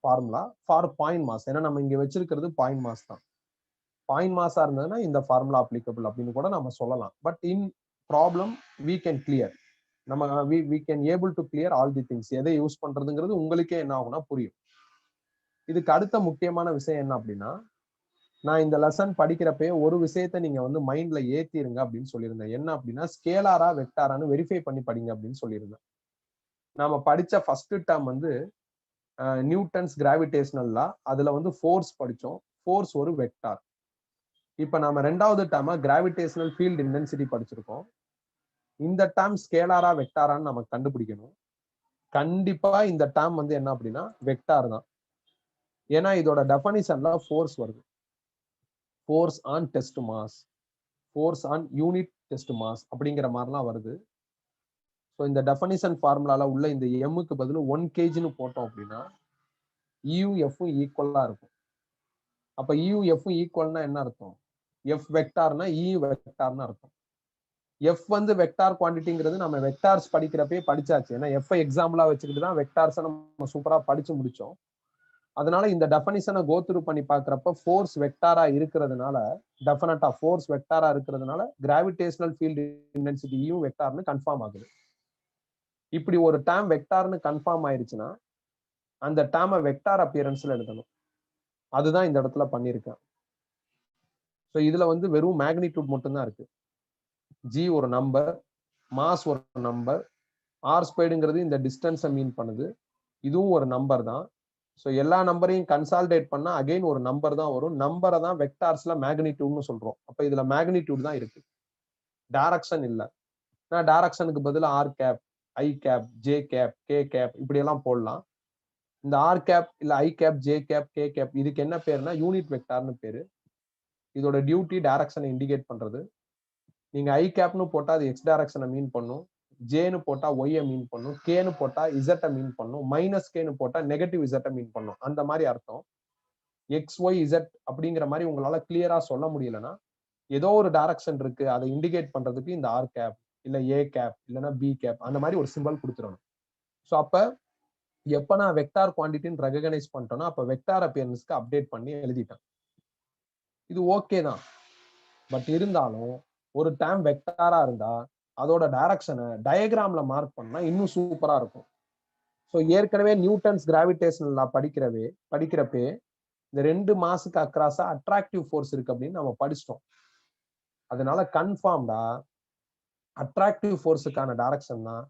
ஃபார்முலா ஃபார் பாயிண்ட் மாஸ். ஏன்னா நம்ம இங்க வச்சிருக்கிறது பாயிண்ட் மாஸ் தான். பாயிண்ட் மாஸா இருந்ததுன்னா இந்த ஃபார்முலா அப்ளிகபிள் அப்படின்னு கூட நம்ம சொல்லலாம். But in problem we can clear. நம்ம we can able to clear all the things. எதை யூஸ் பண்றதுங்கிறது உங்களுக்கே என்ன ஆகும்னா புரியும். இதுக்கு அடுத்த முக்கியமான விஷயம் என்ன அப்படின்னா, நான் இந்த லெசன் படிக்கிறப்பே ஒரு விஷயத்த நீங்க வந்து மைண்ட்ல ஏத்திருங்க அப்படின்னு சொல்லியிருந்தேன். என்ன அப்படின்னா, ஸ்கேலாரா வெக்டாரான்னு வெரிஃபை பண்ணி படிங்க அப்படின்னு சொல்லியிருந்தேன். நாம படிச்ச ஃபர்ஸ்ட் டேர்ம் வந்து நியூட்டன்ஸ் கிராவிடேஷனல் லா. அதுல வந்து ஃபோர்ஸ் படிச்சோம். ஃபோர்ஸ் ஒரு வெக்டார். இப்ப நாம ரெண்டாவது டேர்மா கிராவிடேஷனல் ஃபீல்ட் இன்டென்சிட்டி படிச்சிருக்கோம். இந்த டேர்ம் ஸ்கேலாரா வெக்டாரான்னு நம்ம கண்டுபிடிக்கணும். கண்டிப்பா இந்த டேர்ம் வந்து என்ன அப்படின்னா வெக்டார் தான். ஏன்னா இதோட டெஃபனிஷன்ல ஃபோர்ஸ் வருது. Force on test mass, force on unit test mass அப்படிங்கிற மாதிரிலாம் வருது. ஸோ இந்த டெஃபனிஷன் ஃபார்முலால உள்ள இந்த எம்முக்கு பதில் 1 kgன்னு போட்டோம் அப்படின்னா இயூஎஃப்பும் ஈக்குவலா இருக்கும். அப்ப இயூஎஃப்பும் ஈக்குவல்னா என்ன அர்த்தம்? எஃப் வெக்டார்னா இ வெக்டார்னு அர்த்தம். எஃப் வந்து வெக்டார் குவான்டிட்டிங்கிறது நம்ம வெக்டார்ஸ் படிக்கிறப்பே படிச்சாச்சு. ஏன்னா எஃப் எக்ஸாம்பிளா வச்சுக்கிட்டு தான் வெக்டார்ஸை நம்ம சூப்பரா படிச்சு முடிச்சோம். அதனால இந்த டெஃபனிஷனை கோத்ரூ பண்ணி பாக்குறப்ப ஃபோர்ஸ் வெக்டாரா இருக்கிறதுனால டெஃபினட்டா ஃபோர்ஸ் வெக்டாரா இருக்கிறதுனால கிராவிடேஷனல் ஃபீல்ட் இன்டென்சிட்டியும் வெக்டார்னு கன்ஃபார்ம் ஆகுது. இப்படி ஒரு டேர்ம் வெக்டார்னு கன்ஃபார்ம் ஆயிருச்சுன்னா அந்த டேர்மை வெக்டார் அப்பியரன்ஸ்ல எழுதணும். அதுதான் இந்த இடத்துல பண்ணியிருக்கேன். ஸோ இதுல வந்து வெறும் மேக்னிடியூட் மட்டும்தான் இருக்கு. ஜி ஒரு நம்பர், மாஸ் ஒரு நம்பர், r² இந்த டிஸ்டன்ஸை மீன் பண்ணுது. இதுவும் ஒரு நம்பர் தான். ஸோ எல்லா நம்பரையும் கன்சால்டேட் பண்ணா அகைன் ஒரு நம்பர் தான் வரும். நம்பரை தான் வெக்டார்ஸ்ல மேக்னிடியூட்னு சொல்றோம். அப்ப இதுல மேக்னிடியூட் தான் இருக்கு, டைரக்ஷன் இல்ல. நான் டைரக்ஷனுக்கு பதில் r cap, i cap, j cap, k cap இப்படி எல்லாம் போடலாம். இந்த r கேப் இல்ல i cap, j cap, k cap இதுக்கு என்ன பேருனா யூனிட் வெக்டார்னு பேரு. இதோட டியூட்டி டைரக்ஷனை இண்டிகேட் பண்றது. நீங்க i கேப்னு போட்டா அது x டைரக்ஷனை மீன் பண்ணும், ஜேன்னு போட்டா ஒய்யை மீன் பண்ணும், கேன்னு போட்டா இசட்டை மீன் பண்ணும், மைனஸ் கேன்னு போட்டா நெகட்டிவ் இசட்டை மீன் பண்ணும். அந்த மாதிரி அர்த்தம். எக்ஸ் ஒய் இசட் அப்படிங்கிற மாதிரி உங்களால கிளியரா சொல்ல முடியலன்னா ஏதோ ஒரு டைரக்ஷன் இருக்கு, அதை இண்டிகேட் பண்றதுக்கு இந்த ஆர் கேப் இல்ல ஏ கேப் இல்லைன்னா பி கேப் அந்த மாதிரி ஒரு சிம்பிள் கொடுத்துடணும். ஸோ அப்ப எப்ப நான் வெக்டார் குவான்டிட்டின்னு ரெகனைஸ் பண்ணிட்டோம்னா அப்ப வெக்டார் அப்பியரன்ஸ்க்கு அப்டேட் பண்ணி எழுதிட்டேன். இது ஓகே தான். பட் இருந்தாலும் ஒரு டேர்ம் வெக்டாரா இருந்தா அதோட டைரக்ஷனை டயகிராம்ல மார்க் பண்ணா இன்னும் சூப்பரா இருக்கும். ஸோ ஏற்கனவே நியூட்டன்ஸ் கிராவிடேஷனல் லா படிக்கிறப்பே இந்த 2 மாஸுக்கு அக்ராஸா அட்ராக்டிவ் ஃபோர்ஸ் இருக்கு அப்படின்னு நம்ம படிச்சிட்டோம். அதனால கன்ஃபார்ம்டா அட்ராக்டிவ் ஃபோர்ஸுக்கான டைரக்ஷன் தான்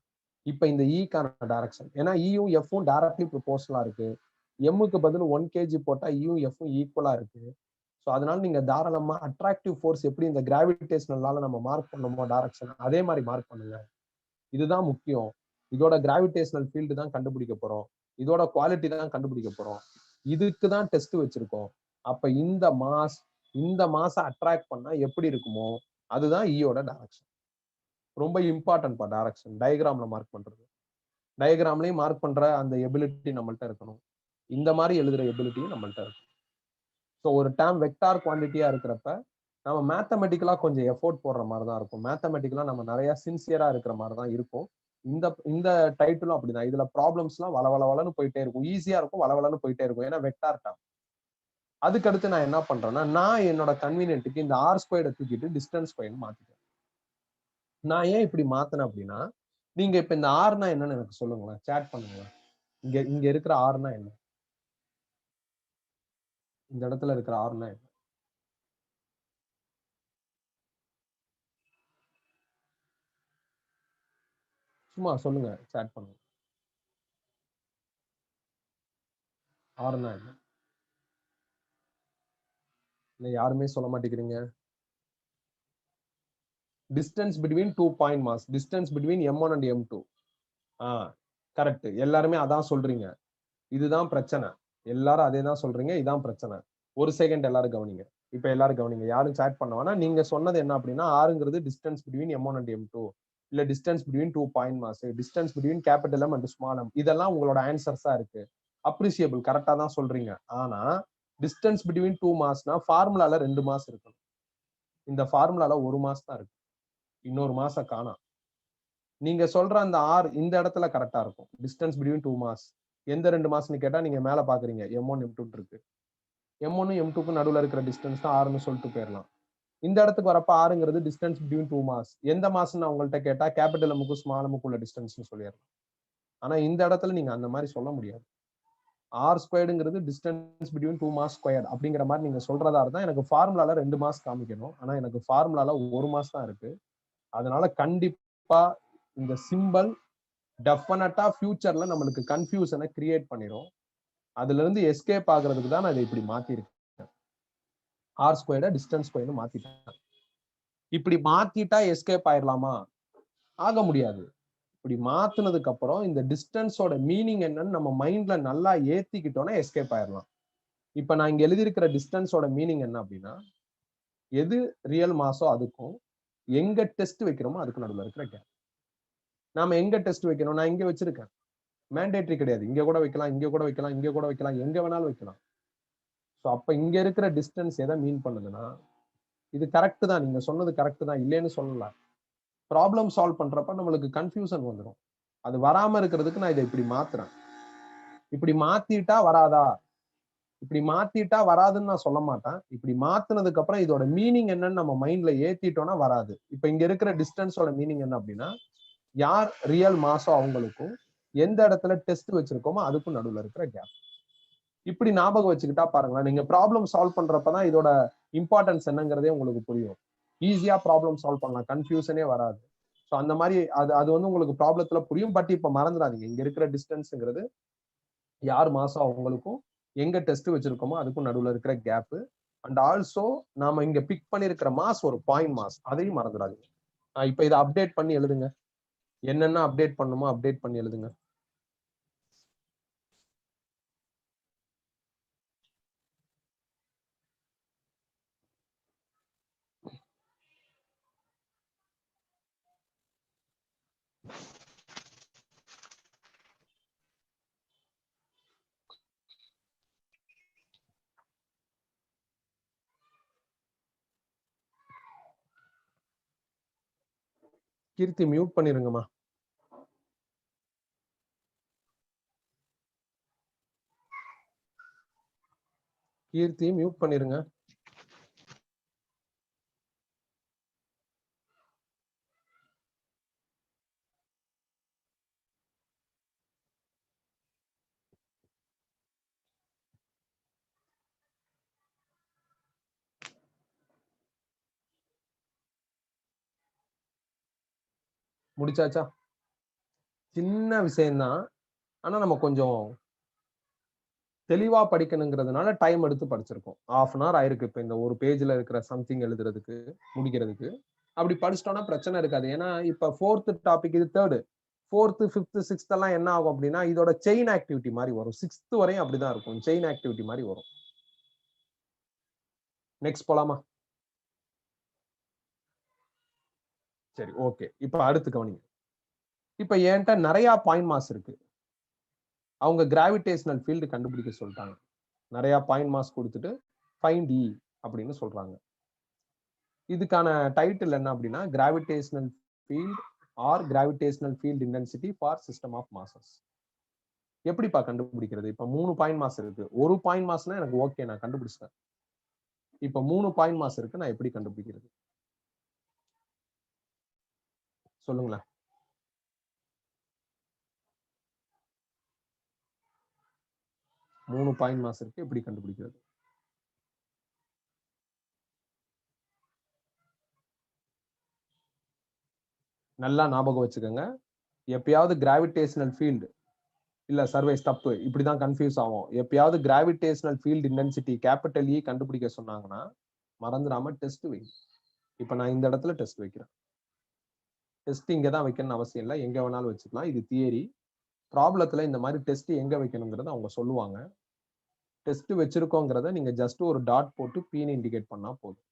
இப்ப இந்த ஈக்கான டைரக்ஷன். ஏன்னா இயும் எஃப்பும் டைரக்ட்லி ப்ரொபோஷனலா இருக்கு. எம்முக்கு பதில் 1 kg போட்டா இயும் எஃப்பும் ஈக்குவலா இருக்கு. ஸோ அதனால நீங்க தாராளமா அட்ராக்டிவ் ஃபோர்ஸ் எப்படி இந்த கிராவிடேஷனலால நம்ம மார்க் பண்ணணுமோ டைரக்ஷன் அதே மாதிரி மார்க் பண்ணுங்க. இதுதான் முக்கியம். இதோட கிராவிடேஷனல் ஃபீல்டு தான் கண்டுபிடிக்க போறோம், இதோட குவாலிட்டி தான் கண்டுபிடிக்க போறோம், இதுக்கு தான் டெஸ்ட் வச்சிருக்கோம். அப்ப இந்த மாச அட்ராக்ட் பண்ணா எப்படி இருக்குமோ அதுதான் ஈயோட டைரக்ஷன். ரொம்ப இம்பார்ட்டன்ட் பா டைரக்ஷன் டயகிராம்ல மார்க் பண்றது. டயகிராம்லயும் மார்க் பண்ற அந்த எபிலிட்டி நம்மள்ட்ட இருக்கணும், இந்த மாதிரி எழுதுற எபிலிட்டியும் நம்மள்ட்ட இருக்கும். ஸோ ஒரு டேர்ம் வெக்டார் குவான்டிட்டியா இருக்கிறப்ப நம்ம மேத்தமெட்டிக்கலா கொஞ்சம் எஃபோர்ட் போடுற மாதிரி தான் இருக்கும். மேத்தமெட்டிக்கலா நம்ம நிறைய சின்சியரா இருக்கிற மாதிரி தான் இருக்கும். இந்த டைட்டிலும் அப்படிதான். இதுல ப்ராப்ளம்ஸ் எல்லாம் வளவளன்னு போயிட்டே இருக்கும், ஈஸியா இருக்கும், வளவளன்னு போயிட்டே இருக்கும். ஏன்னா வெக்டார் டேர்ம். அதுக்கடுத்து நான் என்ன பண்றேன்னா நான் என்னோட கன்வீனியன்ட்டுக்கு இந்த r² தூக்கிட்டு டிஸ்டன்ஸ் ஸ்கொயர்னு மாத்திட்டேன். நான் ஏன் இப்படி மாத்தினேன் அப்படின்னா நீங்க இப்ப இந்த ஆர்னா என்னன்னு எனக்கு சொல்லுங்களேன், சேட் பண்ணுங்க. இங்க இருக்கிற ஆர்னா என்ன? இந்த இடத்துல இருக்கிற ஆர்னா சும்மா சொல்லுங்க, சாட் பண்ணுங்க. ஆர்னா என்ன? இல்லை யாருமே சொல்ல மாட்டேங்கிறீங்க. Distance between 2 point mass, distance between M1 and M2. Correct. எல்லாருமே அதான் சொல்றீங்க. இதுதான் பிரச்சனை. எல்லாரும் அதே தான் சொல்றீங்க. இதான் பிரச்சனை. ஒரு செகண்ட் எல்லாரும் கவனிங்க. இப்ப எல்லாரும் கவனிங்க. யாரும் சாட் பண்ண வேணா. நீங்க சொன்னது என்ன அப்படின்னா ஆறுங்கிறது distance between M1 and M2, இல்ல distance between 2 point mass, distance between capital M and small m. இதெல்லாம் உங்களோட ஆன்சர்ஸா இருக்கு. அப்ரிசியபிள், கரெக்டா தான் சொல்றீங்க. ஆனா டிஸ்டன்ஸ் பிட்வீன் 2 மாஸ்னா ஃபார்முலால 2 மாஸ் இருக்கணும். இந்த ஃபார்முலால 1 மாஸ் தான் இருக்கு. இன்னொரு மாச காணோம். நீங்க சொல்ற அந்த ஆர் இந்த இடத்துல கரெக்டா இருக்கும். Distance between 2 mass. எந்த 2 மாஸ்ன்னு கேட்டா நீங்க மேல பாக்குறீங்க M1 M2 இருக்கு. M1 M2க்கு நடுவுல இருக்கிற டிஸ்டன்ஸ் தான் ஆர்னு சொல்லிட்டு போயிடலாம். இந்த இடத்துக்கு வரப்ப ஆறுங்கிறது டிஸ்டன்ஸ் பிட்வீன் 2 மாஸ். எந்த மாஸ்ன்னு உங்கள்ட்ட கேட்டா கேபிட்டல் எம்முக்கும் ஸ்மால் எம்முக்கும் உள்ள டிஸ்டன்ஸ்னு சொல்லிடலாம். ஆனா இந்த இடத்துல நீங்க அந்த மாதிரி சொல்ல முடியாது. ஆர் ஸ்கொயர்டுங்கிறது டிஸ்டன்ஸ் பிட்வீன் 2 மாஸ் ஸ்கொயர் அப்படிங்கிற மாதிரி நீங்க சொல்றதா இருந்தா எனக்கு ஃபார்முலால 2 மாஸ் காமிக்கணும். ஆனா எனக்கு ஃபார்முலால 1 மாஸ் தான் இருக்கு. அதனால கண்டிப்பா இந்த சிம்பல் டெஃபினட்டா ஃபியூச்சர்ல நம்மளுக்கு கன்ஃபியூஷனை கிரியேட் பண்ணிடும். அதுல இருந்து எஸ்கேப் ஆகுறதுக்கு தான் நான் இதை இப்படி மாத்திருக்கேன். ஆர் ஸ்கொயர்டை டிஸ்டன்ஸ் ஸ்கொயர்னு மாத்திட்டேன். இப்படி மாத்திட்டா எஸ்கேப் ஆயிடலாமா? ஆக முடியாது. இப்படி மாத்துனதுக்கு அப்புறம் இந்த டிஸ்டன்ஸோட மீனிங் என்னன்னு நம்ம மைண்ட்ல நல்லா ஏத்திக்கிட்டோம்னா எஸ்கேப் ஆயிடலாம். இப்ப நான் இங்க எழுதியிருக்கிற டிஸ்டன்ஸோட மீனிங் என்ன அப்படின்னா, எது ரியல் மாசோ அதுக்கும் எங்க டெஸ்ட் வைக்கிறோமோ அதுக்கு நடுவில் இருக்கிற கேப். நாம எங்க டெஸ்ட் வைக்கணும்? நான் இங்க வச்சிருக்கேன். மேண்டேட்டரி கிடையாது. இங்க கூட வைக்கலாம், இங்க கூட வைக்கலாம், இங்க கூட வைக்கலாம், எங்க வேணாலும் வைக்கலாம். ஸோ அப்ப இங்க இருக்கிற டிஸ்டன்ஸ் எதை மீன் பண்ணுதுன்னா, இது கரெக்ட் தான், நீங்க சொன்னது கரெக்ட் தான், இல்லைன்னு சொல்லல. ப்ராப்ளம் சால்வ் பண்றப்ப நம்மளுக்கு கன்ஃபியூஷன் வந்துடும். அது வராம இருக்கிறதுக்கு நான் இதை இப்படி மாத்துறேன். இப்படி மாத்திட்டா வராதா? இப்படி மாத்திட்டா வராதுன்னு நான் சொல்ல மாட்டேன். இப்படி மாத்தினதுக்கு அப்புறம் இதோட மீனிங் என்னன்னு நம்ம மைண்ட்ல ஏத்திட்டோம்னா வராது. இப்ப இங்க இருக்கிற டிஸ்டன்ஸோட மீனிங் என்ன அப்படின்னா, யார் ரியல் மாசோ அவங்களுக்கும் எந்த இடத்துல டெஸ்ட் வச்சிருக்கோமோ அதுக்கும் நடுவில் இருக்கிற கேப். இப்படி ஞாபகம் வச்சுக்கிட்டா பாருங்களேன், நீங்க ப்ராப்ளம் சால்வ் பண்றப்பதான் இதோட இம்பார்ட்டன்ஸ் என்னங்கிறதே உங்களுக்கு புரியும். ஈஸியா ப்ராப்ளம் சால்வ் பண்ணலாம், கன்ஃபியூஷனே வராது. ஸோ அந்த மாதிரி அது வந்து உங்களுக்கு ப்ராப்ளத்துல புரியும். பட் இப்ப மறந்துடாதீங்க, இங்க இருக்கிற டிஸ்டன்ஸ்ங்கிறது யார் மாசம் அவங்களுக்கும் எங்க டெஸ்ட் வச்சிருக்கோமோ அதுக்கும் நடுவில் இருக்கிற கேப். அண்ட் ஆல்சோ நாம இங்க பிக் பண்ணிருக்கிற மாஸ் ஒரு பாயிண்ட் மாஸ், அதையும் மறந்துடாதீங்க. இப்ப இதை அப்டேட் பண்ணி எழுதுங்க. என்னென்ன அப்டேட் பண்ணுமோ அப்டேட் பண்ணி எழுதுங்க. கீர்த்தி மியூட் பண்ணிருங்கம்மா. கீர்த்தி மியூட் பண்ணிருங்க. முடிச்சாச்சா? சின்ன விஷயம்தான், ஆனா நம்ம கொஞ்சம் தெளிவா படிக்கணுங்கிறதுனால டைம் எடுத்து படிச்சிருக்கோம். 1/2 hour ஆயிருக்கு இப்ப இந்த ஒரு பேஜ்ல இருக்கிற சம்திங் எழுதுறதுக்கு, முடிக்கிறதுக்கு. அப்படி படிச்சிட்டோம்னா பிரச்சனை இருக்காது. ஏன்னா இப்ப 4th டாபிக், இது 3rd, 4th, 5th, 6th எல்லாம் என்ன ஆகும் அப்படின்னா இதோட செயின் ஆக்டிவிட்டி மாதிரி வரும். 6th வரையும் அப்படிதான் இருக்கும், செயின் ஆக்டிவிட்டி மாதிரி வரும். நெக்ஸ்ட் போலாமா? சரி, ஓகே. இப்ப அடுத்து கவனிங்க. இப்ப என்கிட்ட நிறைய பாயிண்ட் மாஸ் இருக்கு. அவங்க கிராவிடேஷனல் ஃபீல்டு கண்டுபிடிக்க சொல்லிட்டாங்க. நிறைய பாயிண்ட் மாஸ் கொடுத்துட்டு ஃபைண்ட் இ அப்படின்னு சொல்றாங்க. இதுக்கான டைட்டில் என்ன அப்படின்னா, gravitational field or gravitational field intensity for system of masses. எப்படிப்பா கண்டுபிடிக்கிறது? இப்ப 3 பாயிண்ட் மாஸ் இருக்கு. ஒரு பாயிண்ட் மாஸ்னா எனக்கு ஓகே, நான் கண்டுபிடிச்சிட்டேன். இப்ப 3 பாயிண்ட் மாஸ் இருக்கு, நான் எப்படி கண்டுபிடிக்கிறது சொல்லுங்களேன். 3 பாயிண்ட் மாஸ் இருக்கு, எப்படி கண்டுபிடிக்கிறது? நல்லா ஞாபகம் வச்சுக்கோங்க. எப்பயாவது கிராவிடேஷனல் ஃபீல்டு இல்ல சர்வேஸ் தப்பு, இப்படிதான் கன்ஃபியூஸ் ஆகும். எப்பயாவது கிராவிடேஷனல் ஃபீல்டு இன்டென்சிட்டி கேபிட்டல் இ கண்டுபிடிக்க சொன்னாங்கன்னா மறந்துடாம டெஸ்ட் வை. இப்ப நான் இந்த இடத்துல டெஸ்ட் வைக்கிறேன். டெஸ்ட் இங்க தான் வைக்கணும்னு அவசியம் இல்லை, எங்க வேணாலும் வச்சுக்கலாம். இது தியரி. ப்ராப்ளத்துல இந்த மாதிரி டெஸ்ட் எங்க வைக்கணுங்கிறத அவங்க சொல்லுவாங்க. டெஸ்ட் வச்சிருக்கோங்கிறத நீங்க ஜஸ்ட் ஒரு டாட் போட்டு பீன்னு இண்டிகேட் பண்ணா போதும்.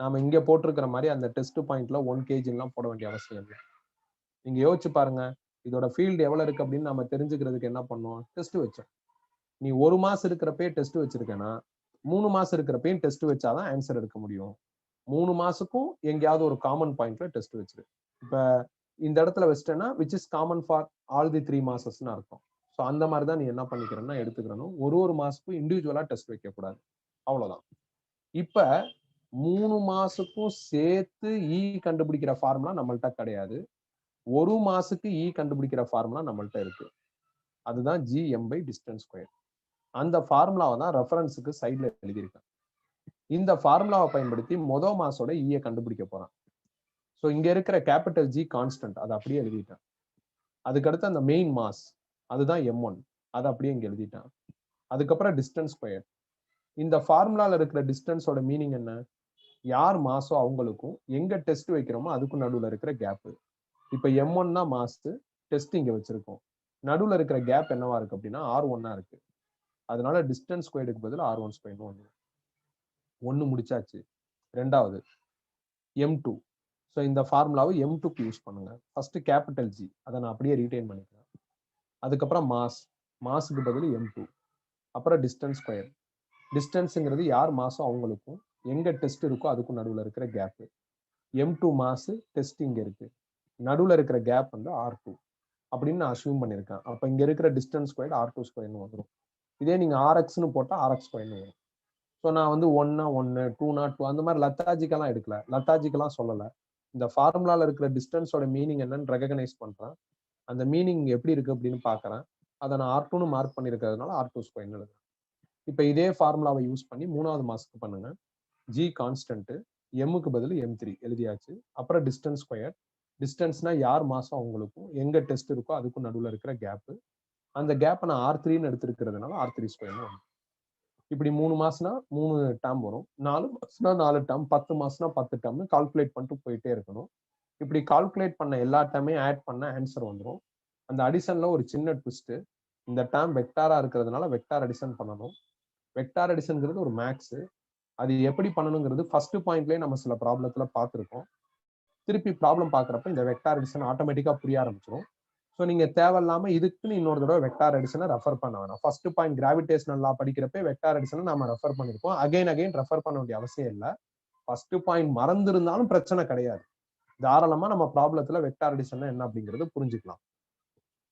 நாம இங்க போட்டிருக்கிற மாதிரி அந்த டெஸ்ட் பாயிண்ட்ல 1 kg போட வேண்டிய அவசியம் இல்லை. நீங்க யோசிச்சு பாருங்க, இதோட ஃபீல்டு எவ்வளவு இருக்கு அப்படின்னு நம்ம தெரிஞ்சுக்கிறதுக்கு என்ன பண்ணுவோம்? டெஸ்ட் வச்சோம். நீ 1 மாசம் இருக்கிறப்பே டெஸ்ட் வச்சிருக்கேன்னா 3 மாசம் இருக்கிறப்பையும் டெஸ்ட் வச்சாதான் ஆன்சர் எடுக்க முடியும். 3 மாசத்துக்கும் எங்கேயாவது ஒரு காமன் பாயிண்ட்ல டெஸ்ட் வச்சிரு. இப்ப இந்த இடத்துல வச்சிட்டேன்னா which is common for all the 3 மாசஸ்ன்னு அர்த்தம். ஸோ அந்த மாதிரி தான் நீ என்ன பண்ணிக்கிறேன்னா எடுத்துக்கிறணும். ஒரு மாசத்துக்கும் இண்டிவிஜுவலா டெஸ்ட் வைக்க கூடாது. அவ்வளவுதான். இப்ப 3 மாசத்துக்கும் சேர்த்து இ கண்டுபிடிக்கிற ஃபார்முலா நம்மள்ட்ட கிடையாது. 1 மாசத்துக்கு இ கண்டுபிடிக்கிற ஃபார்முலா நம்மள்ட்ட இருக்கு. அதுதான் ஜிஎம் பை டிஸ்டன்ஸ் ஸ்கொயர். அந்த ஃபார்முலாவை தான் ரெஃபரன்ஸுக்கு சைட்ல எழுதியிருக்கேன். இந்த ஃபார்முலாவை பயன்படுத்தி மொதல் மாசோட ஈயை கண்டுபிடிக்க போறான். ஸோ இங்க இருக்கிற கேபிட்டல் ஜி கான்ஸ்டன்ட், அதை அப்படியே எழுதிட்டேன். அதுக்கடுத்து அந்த மெயின் மாஸ், அதுதான் M1, அதை அப்படியே இங்க எழுதிட்டேன். அதுக்கப்புறம் டிஸ்டன்ஸ் ஸ்கொயர். இந்த ஃபார்முலால இருக்கிற டிஸ்டன்ஸோட மீனிங் என்ன? யார் மாசோ அவங்களுக்கும் எங்க டெஸ்ட் வைக்கிறோமோ அதுக்கும் நடுவுல இருக்கிற கேப். இப்ப M1 தான் மாஸ், டெஸ்ட் இங்க வச்சிருக்கோம். நடுவுல இருக்கிற கேப் என்னவா இருக்கு அப்படின்னா R1 இருக்கு. அதனால டிஸ்டன்ஸ் ஸ்கொயருக்கு பதில் R1 ஸ்கொயர் ஒன்னு முடிச்சாச்சு. ரெண்டாவது M2. ஸோ இந்த ஃபார்முலாவை M2க்கு யூஸ் பண்ணுங்க. ஃபர்ஸ்ட் கேபிட்டல் ஜி, அதை நான் அப்படியே ரீடைன் பண்ணிக்கிறேன். அதுக்கப்புறம் மாஸுக்கு பதில் M2. அப்புறம் டிஸ்டன்ஸ் ஸ்கொயர். டிஸ்டன்ஸுங்கிறது யார் மாசம் அவங்களுக்கும் எங்க டெஸ்ட் இருக்கோ அதுக்கும் நடுவில் இருக்கிற கேப். M2 மாசு, டெஸ்ட் இங்க இருக்கு, நடுவில் இருக்கிற கேப் வந்து R2 அப்படின்னு நான் அசியூம் பண்ணியிருக்கேன். அப்ப இங்க இருக்கிற டிஸ்டன்ஸ் ஸ்கொயர் R2 ஸ்கொயர்னு வந்துடும். இதே நீங்க RXன்னு போட்டா RX ஸ்கொயர்னு வரும். ஸோ நான் வந்து 1 2 2 அந்த மாதிரி லத்தாஜிக்கெல்லாம் எடுக்கல, லத்தாஜிக்கெல்லாம் சொல்லலை. இந்த ஃபார்முலால இருக்கிற டிஸ்டன்ஸோட மீனிங் என்னன்னு ரெகனைஸ் பண்றேன். அந்த மீனிங் எப்படி இருக்கு அப்படின்னு பாக்குறேன். அதை நான் R2ன்னு மார்க் பண்ணிருக்கிறதுனால R2 ஸ்கொயர்னு எழுதுறேன். இப்ப இதே ஃபார்முலாவை யூஸ் பண்ணி 3வது மாசத்துக்கு பண்ணுங்க. ஜி கான்ஸ்டன்ட், எம்முக்கு பதில் M3 எழுதியாச்சு. அப்புறம் டிஸ்டன்ஸ் ஸ்கொயர். டிஸ்டன்ஸ்னா யார் மாசம் அவங்களுக்கும் எங்க டெஸ்ட் இருக்கோ அதுக்கும் நடுவில் இருக்கிற கேப். அந்த கேப்பை நான் R3ன்னு எடுத்திருக்கிறதுனால R3 ஸ்கொயர்னு வரும். இப்படி 3 மாசம்னா 3 டேர்ம் வரும், 4 மாசம்னா 4 டேர்ம், 10 மாசம்னா 10 டேர்ம்னு கால்குலேட் பண்ணிட்டு போயிட்டே இருக்கணும். இப்படி கால்குலேட் பண்ண எல்லா டேர்மையும் ஆட் பண்ண ஆன்சர் வந்துடும். அந்த அடிஷன்ல ஒரு சின்ன ட்விஸ்ட், இந்த டேர்ம் வெக்டாரா இருக்கிறதுனால வெக்டார் அடிஷன் பண்ணணும். வெக்டார் அடிஷன்ங்கிறது ஒரு மேக்ஸ். அது எப்படி பண்ணணுங்கிறது ஃபர்ஸ்ட் பாயிண்ட்லயே நம்ம சில ப்ராப்ளத்துல பார்த்துருக்கோம். திருப்பி ப்ராப்ளம் பார்க்குறப்ப இந்த வெக்டார் அடிஷன் ஆட்டோமேட்டிக்கா புரிய ஆரம்பிச்சிடும். ஸோ நீங்க தேவையில்லாம இதுக்குன்னு இன்னொரு தடவை வெக்டார் அடிஷனை ரெஃபர் பண்ண வேணாம். ஃபர்ஸ்ட் பாயிண்ட் கிராவிடேஷனல் லா படிக்கிறப்ப வெக்டார் அடிஷனை நாம ரெஃபர் பண்ணிருக்கோம். அகைன் ரெஃபர் பண்ண வேண்டிய அவசியம் இல்லை. ஃபர்ஸ்ட் பாயிண்ட் மறந்துருந்தாலும் பிரச்சனை கிடையாது. தாராளமா நம்ம ப்ராப்ளத்துல வெக்டார் அடிஷன் என்ன அப்படிங்கிறது புரிஞ்சுக்கலாம்.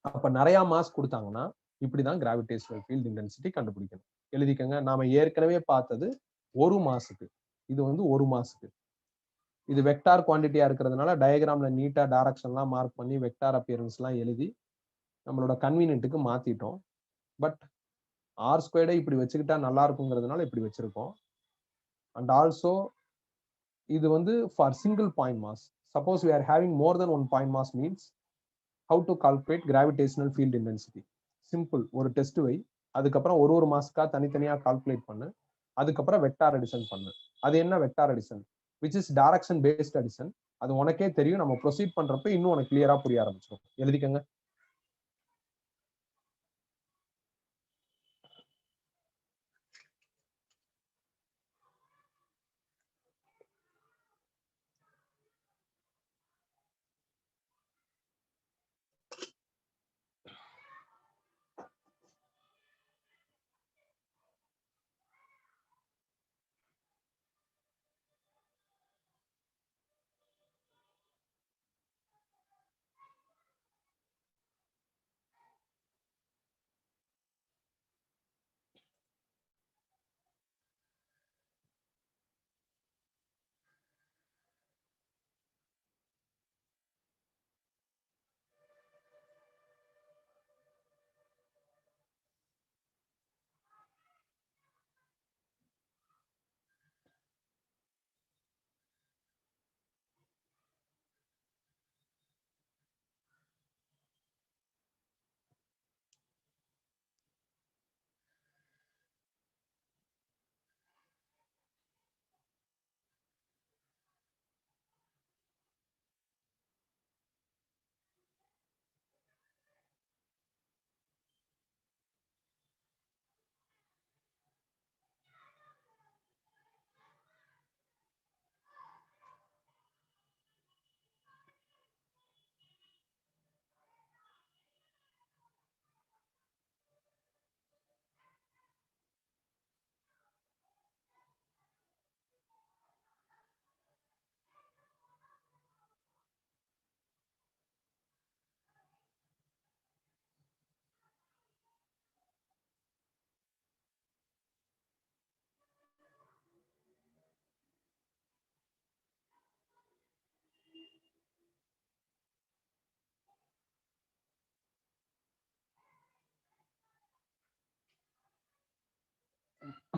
அப்ப நிறைய மாஸ் கொடுத்தாங்கன்னா இப்படிதான் கிராவிடேஷனல் ஃபீல்ட் இன்டென்சிட்டி கண்டுபிடிக்கணும். எழுதிக்கங்க. நாம ஏற்கனவே பார்த்தது 1 மாசுக்கு, இது வந்து 1 மாசுக்கு. இது வெக்டார் குவான்டிட்டியா இருக்கிறதுனால டயக்ராம்ல நீட்டா டைரக்ஷன்லாம் மார்க் பண்ணி வெக்டார் அப்பியரன்ஸ்லாம் எழுதி நம்மளோட கன்வீனியன்ட்டுக்கு மாத்திட்டோம். பட் ஆர் ஸ்கொயர்டை இப்படி வச்சுக்கிட்டா நல்லா இருக்குங்கிறதுனால இப்படி வச்சிருக்கோம். அண்ட் ஆல்சோ இது வந்து for single point mass. Suppose we are having more than one point mass means how to calculate gravitational field intensity. Simple. ஒரு டெஸ்ட் வை, அதுக்கப்புறம் ஒரு மாஸ்க்கா தனித்தனியா கால்குலேட் பண்ணு, அதுக்கப்புறம் வெக்டார் அடிஷன் பண்ணு. அது என்ன vector addition? Which is direction based addition. அது உனக்கே தெரியும். நம்ம ப்ரொசீட் பண்றப்ப இன்னும் உனக்கு கிளியரா புரிய ஆரம்பிச்சிடும். எழுதிக்கங்க.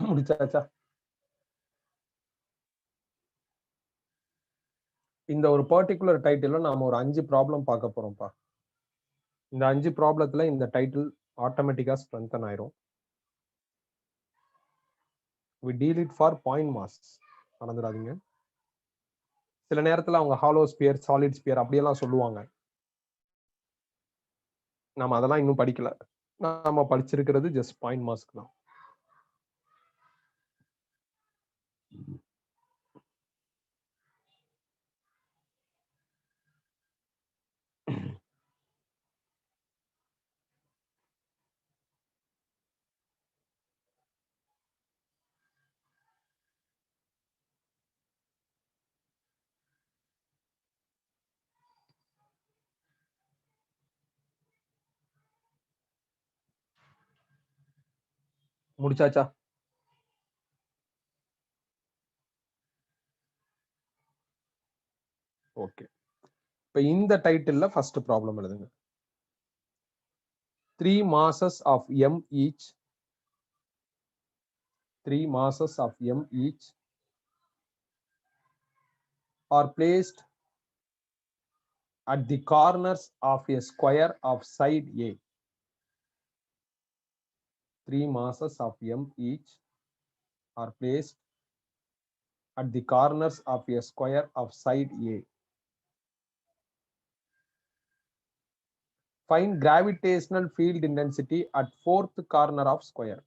முடிச்சாச்சா? இந்த ஒரு பர்டிகுலர் டைட்டில்ல நாம ஒரு 5 ப்ராப்ளம் பார்க்க போறோம்ப்பா. இந்த 5 ப்ராப்ளத்துல இந்த டைட்டில் ஆட்டோமேட்டிக்கா ஸ்ட்ரெங்தன் ஆயிரும். we deal it for point mass. மறந்துடாதீங்க. சில நேரத்துல அவங்க ஹாலோ ஸ்பியர், சாலிட் ஸ்பியர் அப்படியெல்லாம் சொல்லுவாங்க. நாம அதெல்லாம் இன்னும் படிக்கல. நாம படிச்சிருக்கிறது ஜஸ்ட் பாயிண்ட் மாஸ்க்கு தான். முடிச்சாச்சா? ஓகே. இப்ப இந்த டைட்டில்ல ஃபர்ஸ்ட் ப்ராப்ளம் எழுதுங்க. 3 masses of m each 3 masses of m each are placed at the corners of a square of side A. 3 masses of m each are placed at the corners of a square of side A. Find gravitational field intensity at fourth corner of square.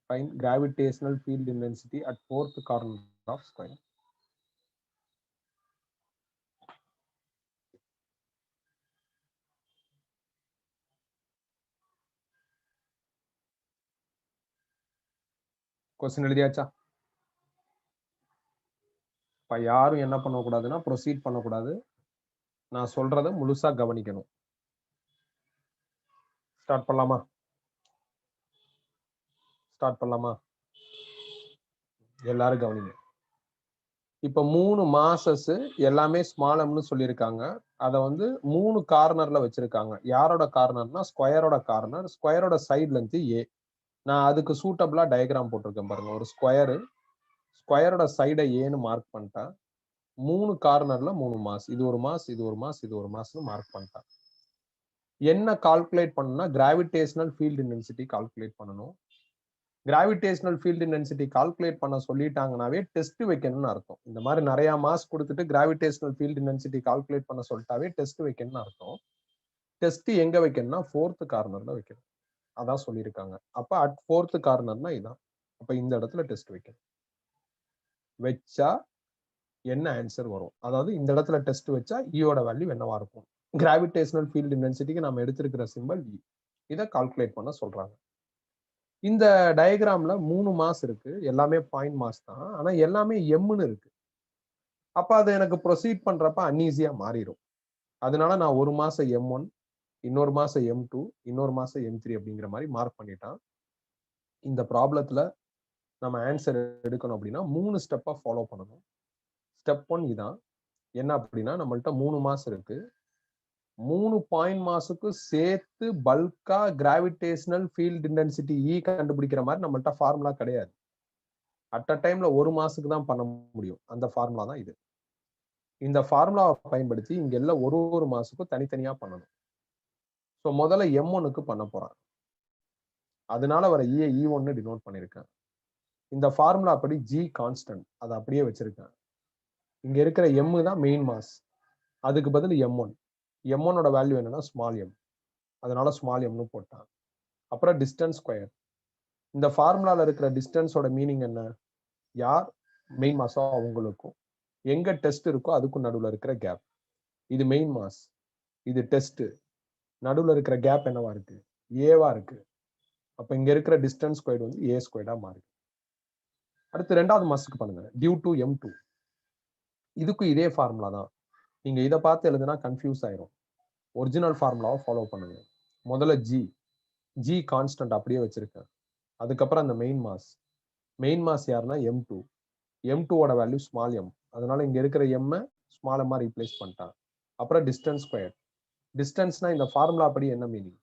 Find gravitational field intensity at fourth corner of square. Question எழுதியாச்சா? இப்ப யாரும் என்ன பண்ணக்கூடாதுன்னா proceed பண்ணக்கூடாது. நான் சொல்றதை முழுசா கவனிக்கணும். Start பண்ணலாமா? எல்லாரும் கவனிங்க. இப்ப 3 மாசஸ் எல்லாமே ஸ்மால் எம்னு சொல்லியிருக்காங்க. அதை வந்து 3 கார்னர்ல வச்சிருக்காங்க. யாரோட கார்னர்னா ஸ்கொயரோட கார்னர். ஸ்கொயரோட சைடு லென்த் ஏ. நான் அதுக்கு சூட்டபிளா டயக்ராம் போட்டிருக்கேன் பாருங்க. ஒரு ஸ்கொயரோட சைடை ஏன்னு மார்க் பண்ணிட்டேன். 3 கார்னர்ல 3 மாஸ். இது ஒரு மாஸ், இது ஒரு மாஸ், இது ஒரு மாஸ்னு மார்க் பண்ணிட்டேன். என்ன கால்குலேட் பண்ணணும்னா கிராவிடேஷனல் ஃபீல்ட் இன்டென்சிட்டி கால்குலேட் பண்ணணும். கிராவிடேஷனல் ஃபீல்ட் இன்டென்சிட்டி கால்குலேட் பண்ண சொல்லிட்டாங்கனாவே டெஸ்ட் வைக்கணும்னு அர்த்தம். இந்த மாதிரி நிறைய மாஸ் கொடுத்துட்டு கிராவிடேஷனல் ஃபீல்ட் இன்டென்சிட்டி கால்குலேட் பண்ண சொல்லிட்டாவே டெஸ்ட் வைக்கணும்னு அர்த்தம். டெஸ்ட் எங்க வைக்கணும்னா ஃபோர்த் கார்னர்ல வைக்கணும். அதான் சொல்லியிருக்காங்க. அப்ப அட் ஃபோர்த் கார்னர்னா இதான். அப்ப இந்த இடத்துல டெஸ்ட் வைக்கணும். வச்சா என்ன ஆன்சர் வரும்? அதாவது இந்த இடத்துல டெஸ்ட் வச்சா ஈயோட வேல்யூ என்னவா இருக்கும்? கிராவிடேஷனல் ஃபீல்ட் இன்டென்சிட்டிக்கு நம்ம எடுத்திருக்கிற சிம்பல் இ. இதை கால்குலேட் பண்ண சொல்றாங்க. இந்த டயக்ராம்ல 3 மாஸ் இருக்கு. எல்லாமே பாயிண்ட் மாஸ் தான். ஆனா எல்லாமே எம்னு இருக்கு. அப்ப அது எனக்கு ப்ரொசீட் பண்றப்ப அன்ஈஸியா மாறிடும். அதனால நான் ஒரு மாசம் M1, இன்னொரு மாசம் M2, இன்னொரு மாசம் M3 அப்படிங்கிற மாதிரி மார்க் பண்ணிட்டான். இந்த ப்ராப்ளத்துல நம்ம ஆன்சர் எடுக்கணும் அப்படின்னா 3 ஸ்டெப்பா ஃபாலோ பண்ணணும். ஸ்டெப் 1 இதான். என்ன அப்படின்னா நம்மள்ட்ட 3 மாஸ் இருக்கு. 3 பாயிண்ட் மாஸுக்கு சேர்த்து பல்கா கிராவிடேஷனல் ஃபீல்ட் இன்டென்சிட்டி இ கண்டுபிடிக்கிற மாதிரி நம்மள்ட்ட ஃபார்முலா கிடையாது. அட் அ டைம்ல ஒரு மாசுக்கு தான் பண்ண முடியும். அந்த ஃபார்முலா தான் இது. இந்த ஃபார்முலாவை பயன்படுத்தி இங்க எல்லாம் ஒரு மாசுக்கும் தனித்தனியா பண்ணணும். ஸோ முதல்ல M1க்கு பண்ண போறேன். அதனால வர E1 டினோட் பண்ணிருக்கேன். இந்த ஃபார்முலா படி G கான்ஸ்டன்ட், அதை அப்படியே வச்சிருக்கேன். இங்க இருக்கிற M தான் மெயின் மாஸ். அதுக்கு பதில் M1. M1ஓட வேல்யூ என்னன்னா ஸ்மால் எம். அதனால ஸ்மால் எம்னு போட்டான். அப்புறம் டிஸ்டன்ஸ் ஸ்கொயர். இந்த ஃபார்முலால இருக்கிற டிஸ்டன்ஸோட மீனிங் என்ன? யார் மெயின் மாஸோ அவங்களுக்கும் எங்க டெஸ்ட் இருக்கோ அதுக்கும் நடுவுல இருக்கிற கேப். இது மெயின் மாஸ், இது டெஸ்ட். நடுவுல இருக்கிற கேப் என்னவா இருக்கு? ஏவா இருக்கு. அப்ப இங்க இருக்கிற டிஸ்டன்ஸ் ஸ்கொயர் வந்து ஏ ஸ்கொயர்டா மாறுது. அடுத்து ரெண்டாவது மாஸுக்கு பண்ணுங்க. Due to M2. இதுக்கும் இதே ஃபார்முலா தான். நீங்க இதை பார்த்து எழுதுனா கன்ஃபியூஸ் ஆயிரும். ஒரிஜினல் ஃபார்முலாவை ஃபாலோ பண்ணுங்க. முதல்ல ஜி கான்ஸ்டன்ட் அப்படியே வச்சிருக்கேன். அதுக்கப்புறம் அந்த மெயின் மாஸ் யாருன்னா M2. M2ஓட வேல்யூ ஸ்மால் எம். அதனால இங்க இருக்கிற எம் ஸ்மால் எம்மா ரீப்ளேஸ் பண்ணிட்டான். அப்புறம் டிஸ்டன்ஸ் ஸ்கொயர். டிஸ்டன்ஸ்னா இந்த ஃபார்முலா படி என்ன மீனிங்?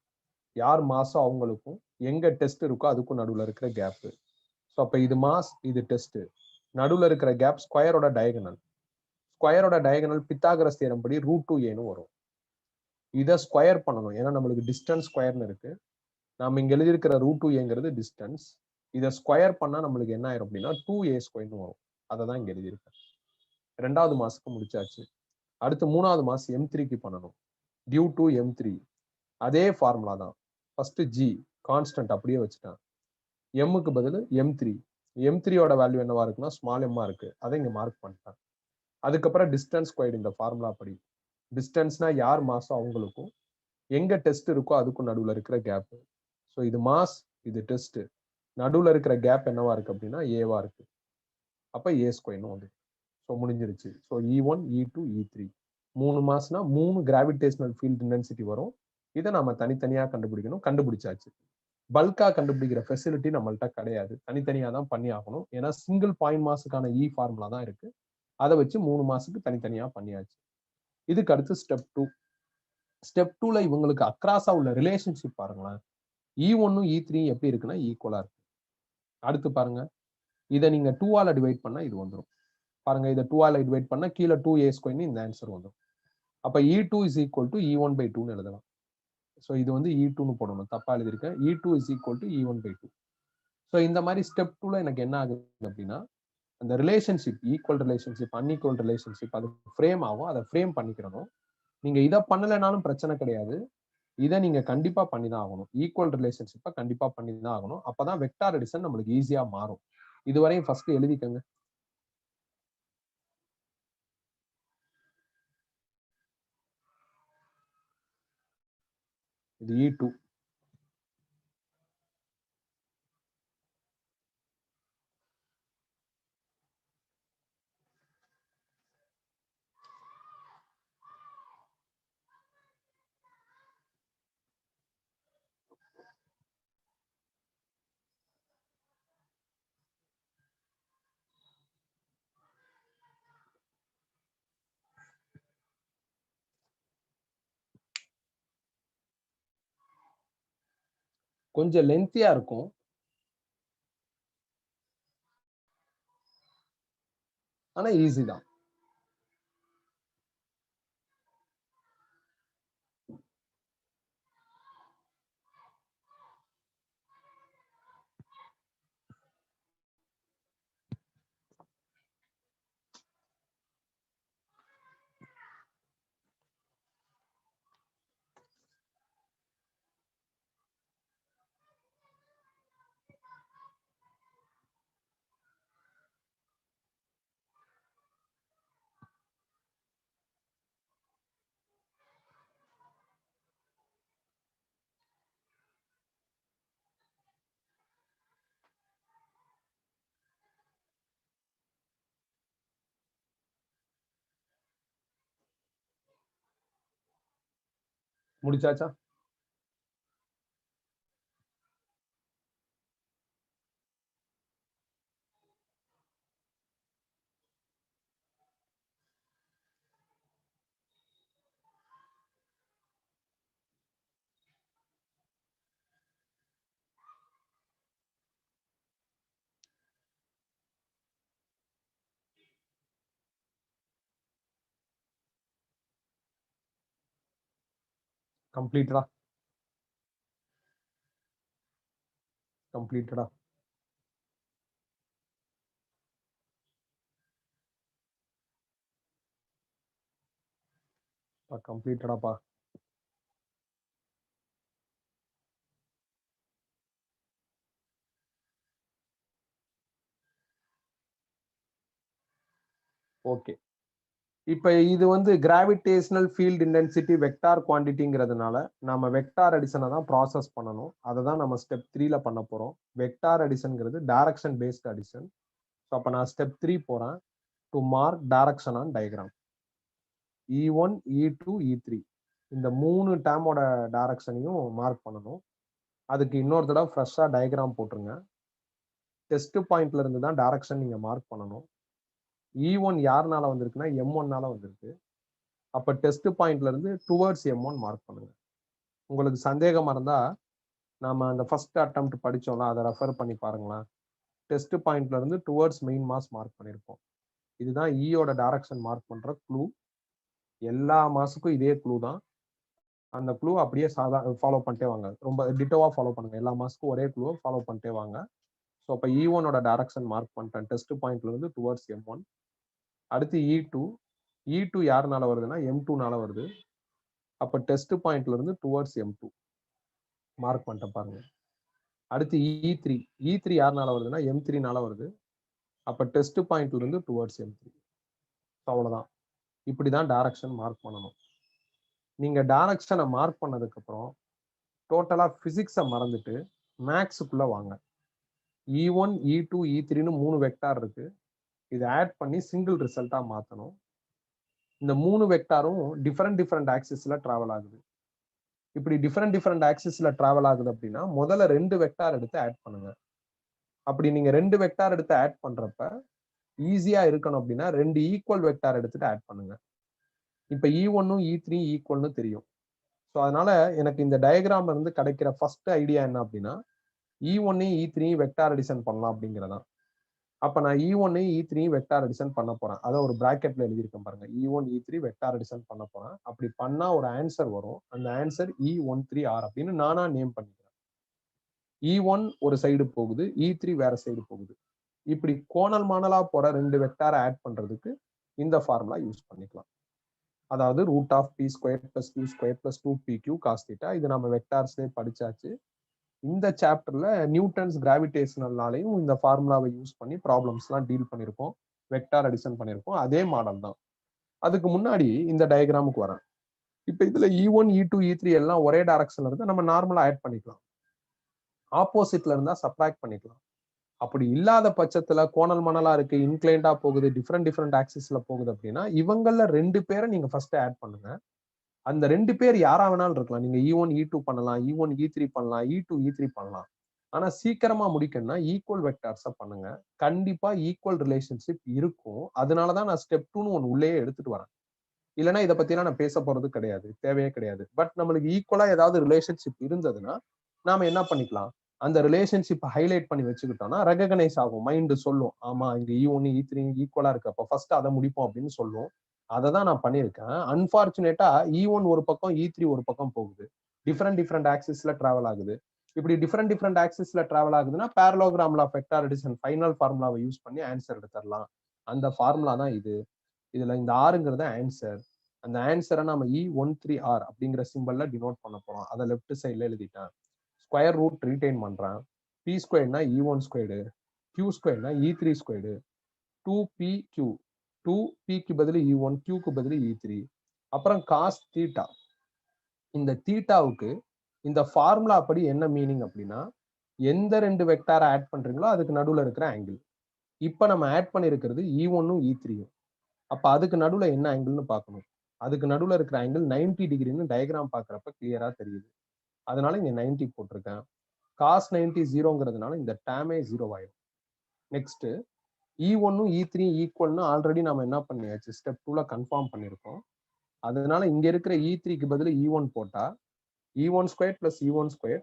யார் மாசம் அவங்களுக்கும் எங்க டெஸ்ட் இருக்கோ அதுக்கும் நடுவுல இருக்கிற கேப். ஸோ அப்ப இது மாஸ், இது டெஸ்ட். நடுவுல இருக்கிற கேப் ஸ்கொயரோட டயகனல். ஸ்கொயரோட டயகனல் பித்தாகரஸ் தியரம் படி √2a வரும். இதை ஸ்கொயர் பண்ணணும். ஏன்னா நம்மளுக்கு டிஸ்டன்ஸ் ஸ்கொயர்னு இருக்கு. நம்ம இங்க எழுதியிருக்கிற √2a டிஸ்டன்ஸ். இதை ஸ்கொயர் பண்ணா நம்மளுக்கு என்ன ஆயிரும் அப்படின்னா 2a² வரும். அதை தான் இங்க எழுதியிருக்கேன். 2வது மாசத்துக்கு முடிச்சாச்சு. அடுத்து 3வது மாசம் M3க்கு பண்ணணும். டியூ டு M3 அதே ஃபார்முலா தான். ஃபர்ஸ்ட் G கான்ஸ்டன்ட் அப்படியே வச்சுட்டேன். எம்முக்கு பதில் M3. M3யோட வேல்யூ என்னவா இருக்குன்னா ஸ்மால் எம்மா இருக்கு. அதை இங்க மார்க் பண்ணிட்டேன். அதுக்கப்புறம் டிஸ்டன்ஸ் ஸ்கொயர்டு இந்த ஃபார்முலா படி. டிஸ்டன்ஸ்னா யார் மாசம் அவங்களுக்கும் எங்க டெஸ்ட் இருக்கோ அதுக்கும் நடுவுல இருக்கிற கேப். ஸோ இது மாஸ், இது டெஸ்ட். நடுவுல இருக்கிற கேப் என்னவா இருக்கு அப்படின்னா ஏவா இருக்கு. அப்ப A² வந்து. ஸோ முடிஞ்சிருச்சு. So E1, E2, E3 3 மாஸ்னா 3 gravitational field intensity வரும். இதை நம்ம தனித்தனியா கண்டுபிடிக்கணும். கண்டுபிடிச்சாச்சு. பல்கா கண்டுபிடிக்கிற ஃபெசிலிட்டி நம்மள்ட்ட கிடையாது. தனித்தனியா தான் பண்ணி ஆகணும். ஏன்னா சிங்கிள் பாயிண்ட் மாஸுக்கான இ ஃபார்முலா தான் இருக்கு. அதை வச்சு 3 மாசத்துக்கு தனித்தனியா பண்ணியாச்சு. இதுக்கு அடுத்து ஸ்டெப் 2. ஸ்டெப் 2ல இவங்களுக்கு அக்ராஸா உள்ள ரிலேஷன்ஷிப் பாருங்களேன். E1ம் E3 எப்படி இருக்குன்னா ஈக்குவலா இருக்கு. அடுத்து பாருங்க, இதை நீங்க 2ஆல டிவைட் பண்ணா இது வந்துடும். பாருங்க, இதை 2ஆல டிவைட் பண்ணா கீழே 2a² இந்த ஆன்சர் வந்துடும். அப்ப E2 is equal to E1/2 எழுதலாம். ஸோ இது வந்து E2ன்னு போடணும். தப்பா எழுதியிருக்கேன். E2 is equal to E1/2. So இந்த மாதிரி ஸ்டெப் 2ல எனக்கு என்ன ஆகுது அப்படின்னா அந்த relationship, equal relationship, unequal relationship அது ஃப்ரேம் ஆகும். அதை ஃப்ரேம் பண்ணிக்கிறணும். நீங்க இதை பண்ணலைனாலும் பிரச்சனை கிடையாது. இதை நீங்க கண்டிப்பா பண்ணி தான் ஆகணும். ஈக்குவல் ரிலேஷன்ஷிப்பை கண்டிப்பா பண்ணி தான் ஆகணும். அப்பதான் வெக்டார் அடிஷன் நம்மளுக்கு ஈஸியா மாறும். இதுவரையும் ஃபர்ஸ்ட் எழுதிக்கங்க. இது E2. கொஞ்சம் லென்த்தியா இருக்கும். ஆனா ஈஸி தான். முடிச்சாச்சா? கம்ப்ளீட்டடா? கம்ப்ளீட்டடா? கம்ப்ளீட்டடாப்பா. ஓகே. இப்ப இது வந்து கிராவிடேஷனல் ஃபீல்ட் இன்டென்சிட்டி வெக்டார் குவான்டிட்டிங்கிறதுனால நம்ம வெக்டார் அடிஷனை தான் ப்ராசஸ் பண்ணணும். அதை தான் நம்ம ஸ்டெப் 3ல பண்ண போறோம். வெக்டார் அடிஷன்ங்கிறது டைரக்ஷன் பேஸ்ட் அடிஷன். ஸோ அப்ப நான் ஸ்டெப் 3 போறேன். To mark direction on diagram. E1, E2, E3 இந்த 3 டேமோட டைரக்ஷனையும் மார்க் பண்ணணும். அதுக்கு இன்னொரு தடவை ஃப்ரெஷ்ஷா டயக்ராம் போட்டுருங்க. டெஸ்ட் பாயிண்ட்ல இருந்து தான் டைரக்ஷன் நீங்க மார்க் பண்ணணும். E1 யாருனால வந்திருக்குன்னா M1னால வந்திருக்கு. அப்ப டெஸ்ட் பாயிண்ட்ல இருந்து டுவர்ட்ஸ் M1 மார்க் பண்ணுங்க. உங்களுக்கு சந்தேகமா இருந்தா நாம அந்த ஃபர்ஸ்ட் அட்டெம்ப்ட் படிச்சோம்ல, அதை ரெஃபர் பண்ணி பாருங்களேன். டெஸ்ட் பாயிண்ட்ல இருந்து டுவர்ட்ஸ் மெயின் மாஸ் மார்க் பண்ணியிருப்போம். இதுதான் ஈயோட டைரக்ஷன் மார்க் பண்ற க்ளூ. எல்லா மாஸுக்கும் இதே க்ளூ தான். அந்த க்ளூ அப்படியே ஃபாலோ பண்ணிட்டே வாங்க. ரொம்ப டிட்டோவா ஃபாலோ பண்ணுங்க. எல்லா மாஸ்க்கும் ஒரே க்ளூ ஃபாலோ பண்ணிட்டே வாங்க. ஸோ அப்போ E1ஓட டைரக்ஷன் மார்க் பண்ணிட்டேன். டெஸ்ட் பாயிண்ட்ல இருந்து டுவர்ட்ஸ் M1. அடுத்து E2. E2 யாருனால வருதுன்னா M2னால வருது. அப்போ டெஸ்ட் பாயிண்ட்ல இருந்து டுவர்ட்ஸ் M2 மார்க் பண்ணிட்டேன் பாருங்க. அடுத்து E3. E3 யாருனால வருதுன்னா M3னால வருது. அப்போ டெஸ்ட் பாயிண்ட்ல இருந்து டுவர்ட்ஸ் M3. அவ்வளவுதான். இப்படிதான் டைரக்ஷன் மார்க் பண்ணணும். நீங்க டைரக்ஷனை மார்க் பண்ணதுக்கு அப்புறம் டோட்டலா பிசிக்ஸை மறந்துட்டு மேக்ஸுக்குள்ள வாங்க. E1, E2, E3ன்னு 3 வெக்டார் இருக்கு. இதை ஆட் பண்ணி சிங்கிள் ரிசல்ட்டா மாத்தணும். இந்த 3 வெக்டாரும் டிஃபரெண்ட் ஆக்சிஸ்ல டிராவல் ஆகுது. இப்படி டிஃபரெண்ட் ஆக்சிஸ்ல டிராவல் ஆகுது அப்படின்னா முதல்ல 2 வெக்டார் எடுத்து ஆட் பண்ணுங்க. அப்படி நீங்க 2 வெக்டார் எடுத்து ஆட் பண்றப்ப ஈஸியா இருக்கணும் அப்படின்னா 2 ஈக்குவல் வெக்டார் எடுத்துட்டு ஆட் பண்ணுங்க. இப்ப E1ம் E3 ஈக்குவல்னு தெரியும். ஸோ அதனால எனக்கு இந்த டயக்ராம்ல இருந்து கிடைக்கிற ஃபர்ஸ்ட் ஐடியா என்ன அப்படின்னா E1ஐயும் E3 வெக்டார் அடிஷன் பண்ணலாம் அப்படிங்கிறதான். அப்ப நான் E1 E3 வெக்டார் அடிஷன் பண்ண போறேன். அதை ஒரு பிராக்கெட்ல எழுதியிருக்கேன் பாருங்க. E1 E3 வெக்டார் அடிஷன் பண்ண போறேன். அப்படி பண்ணா ஒரு ஆன்சர் வரும். அந்த ஆன்சர் E13R அப்படின்னு நானா நேம் பண்ணிக்கிறேன். E1 ஒரு சைடு போகுது, E3 வேற சைடு போகுது. இப்படி கோணல் மாணலா போற 2 வெக்டாரை ஆட் பண்றதுக்கு இந்த ஃபார்முலா யூஸ் பண்ணிக்கலாம். அதாவது √of p² + q² + 2pq cos θ. இது நம்ம வெக்டார்ஸ்லேயே படிச்சாச்சு. இந்த சாப்டர்ல நியூட்டன்ஸ் கிராவிடேஷனல்னாலையும் இந்த ஃபார்முலாவை யூஸ் பண்ணி ப்ராப்ளம்ஸ்லாம் டீல் பண்ணியிருக்கோம். வெக்டார் அடிஷன் பண்ணியிருக்கோம். அதே மாடல் தான். அதுக்கு முன்னாடி இந்த டயக்ராமுக்கு வரேன். இப்போ இதுல E1, E2, E3 எல்லாம் ஒரே டைரக்ஷன்ல இருந்தா நம்ம நார்மலா ஆட் பண்ணிக்கலாம். ஆப்போசிட்ல இருந்தா சப்ட்ராக்ட் பண்ணிக்கலாம். அப்படி இல்லாத பட்சத்துல கோணல் மணலா இருக்கு, இன்க்ளைண்டா போகுது, டிஃப்ரெண்ட் ஆக்சிஸ்ல போகுது அப்படின்னா இவங்கள 2 பேரை நீங்க ஃபர்ஸ்ட் ஆட் பண்ணுங்க. அந்த 2 பேர் யாரா வேணாலும் இருக்கலாம். நீங்க E1, E2 பண்ணலாம், E1, E3 பண்ணலாம், E2, E3 பண்ணலாம். ஆனா சீக்கிரமா முடிக்கணும்னா ஈக்குவல் வெக்டார்ஸா பண்ணுங்க. கண்டிப்பா ஈக்குவல் ரிலேஷன்ஷிப் இருக்கும். அதனாலதான் நான் ஸ்டெப் 2ன்னு ஒன்று உள்ளே எடுத்துட்டு வரேன். இல்லைன்னா இதை பத்திலாம் நான் பேச போறது கிடையாது, தேவையே கிடையாது. பட் நம்மளுக்கு ஈக்குவலா ஏதாவது ரிலேஷன்ஷிப் இருந்ததுன்னா நாம என்ன பண்ணிக்கலாம், அந்த ரிலேஷன்ஷிப் ஹைலைட் பண்ணி வச்சுக்கிட்டோம்னா ரெகனைஸ் ஆகும். மைண்ட் சொல்லும், ஆமா இங்க E1, E3 ஈக்குவலா இருக்கு, அப்ப ஃபர்ஸ்ட் அதை முடிப்போம் அப்படின்னு சொல்லும். அதை தான் நான் பண்ணியிருக்கேன். அன்பார்ச்சுனேட்டா E1 ஒரு பக்கம், E3 ஒரு பக்கம் போகுது. டிஃப்ரெண்ட் ஆக்சிஸ்ல டிராவல் ஆகுது. இப்படி டிஃப்ரெண்ட் ஆக்சிஸ்ல டிராவல் ஆகுதுன்னா parallelogram of vector addition final ஃபார்முலாவை யூஸ் பண்ணி ஆன்சர் எடுத்துடலாம். அந்த ஃபார்முலா தான் இது. இதுல இந்த ஆறுங்கிறத ஆன்சர். அந்த ஆன்சரை நம்ம E13R அப்படிங்கிற சிம்பிள்ல டினோட் பண்ண போறோம். அதை லெஃப்ட் சைட்ல எழுதிட்டேன். ஸ்கொயர் ரூட் ரீடைன் பண்றேன். p²னா E1², q²னா E3², 2pq, 2pக்கு பதில் E1, qக்கு பதில் E3. அப்புறம் cos θ. இந்த தீட்டாவுக்கு இந்த ஃபார்முலா படி என்ன மீனிங் அப்படின்னா எந்த 2 வெக்டாரை ஆட் பண்றீங்களோ அதுக்கு நடுவுல இருக்கிற ஆங்கிள். இப்ப நம்ம ஆட் பண்ணிருக்கிறது E1ம் E3யும். அப்ப அதுக்கு நடுவுல என்ன ஆங்கிள்னு பார்க்கணும். அதுக்கு நடுவுல இருக்கிற ஆங்கிள் 90 டிகிரின்னு டயக்ராம் பாக்குறப்ப கிளியரா தெரியுது. அதனால இங்க 90 போட்டிருக்கேன். cos 90 0ங்கிறதுனால இந்த டேமே 0 ஆயிடும். நெக்ஸ்ட் E1ம் E3 ஈக்குவல்னு ஆல்ரெடி நம்ம என்ன பண்ணியாச்சு, ஸ்டெப் 2ல கன்ஃபார்ம் பண்ணிருக்கோம். அதனால இங்க இருக்கிற E3க்கு பதில் E1 போட்டா E1² + E1²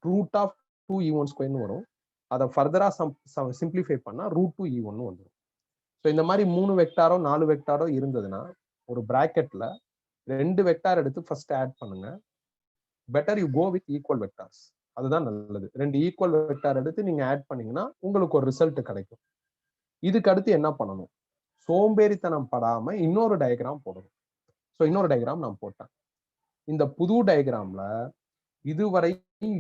√of 2E1² வரும். அதை ஃபர்தரா சிம்பிளிஃபை பண்ணா √2 E1 வந்துடும். ஸோ இந்த மாதிரி 3 வெக்டாரோ 4 வெக்டாரோ இருந்ததுன்னா ஒரு பிராக்கெட்ல 2 வெக்டார் எடுத்து ஃபர்ஸ்ட் ஆட் பண்ணுங்க. Better you go with equal vectors. அதுதான் நல்லது. 2 ஈக்குவல் வெக்டார் எடுத்து நீங்க ஆட் பண்ணீங்கன்னா உங்களுக்கு ஒரு ரிசல்ட் கிடைக்கும். இதுக்கு அடுத்து என்ன பண்ணணும், சோம்பேறித்தனம் படாம இன்னொரு டயக்ராம் போடணும். ஸோ இன்னொரு டயக்ராம் நான் போட்டேன். இந்த புது டயக்ராம்ல இதுவரை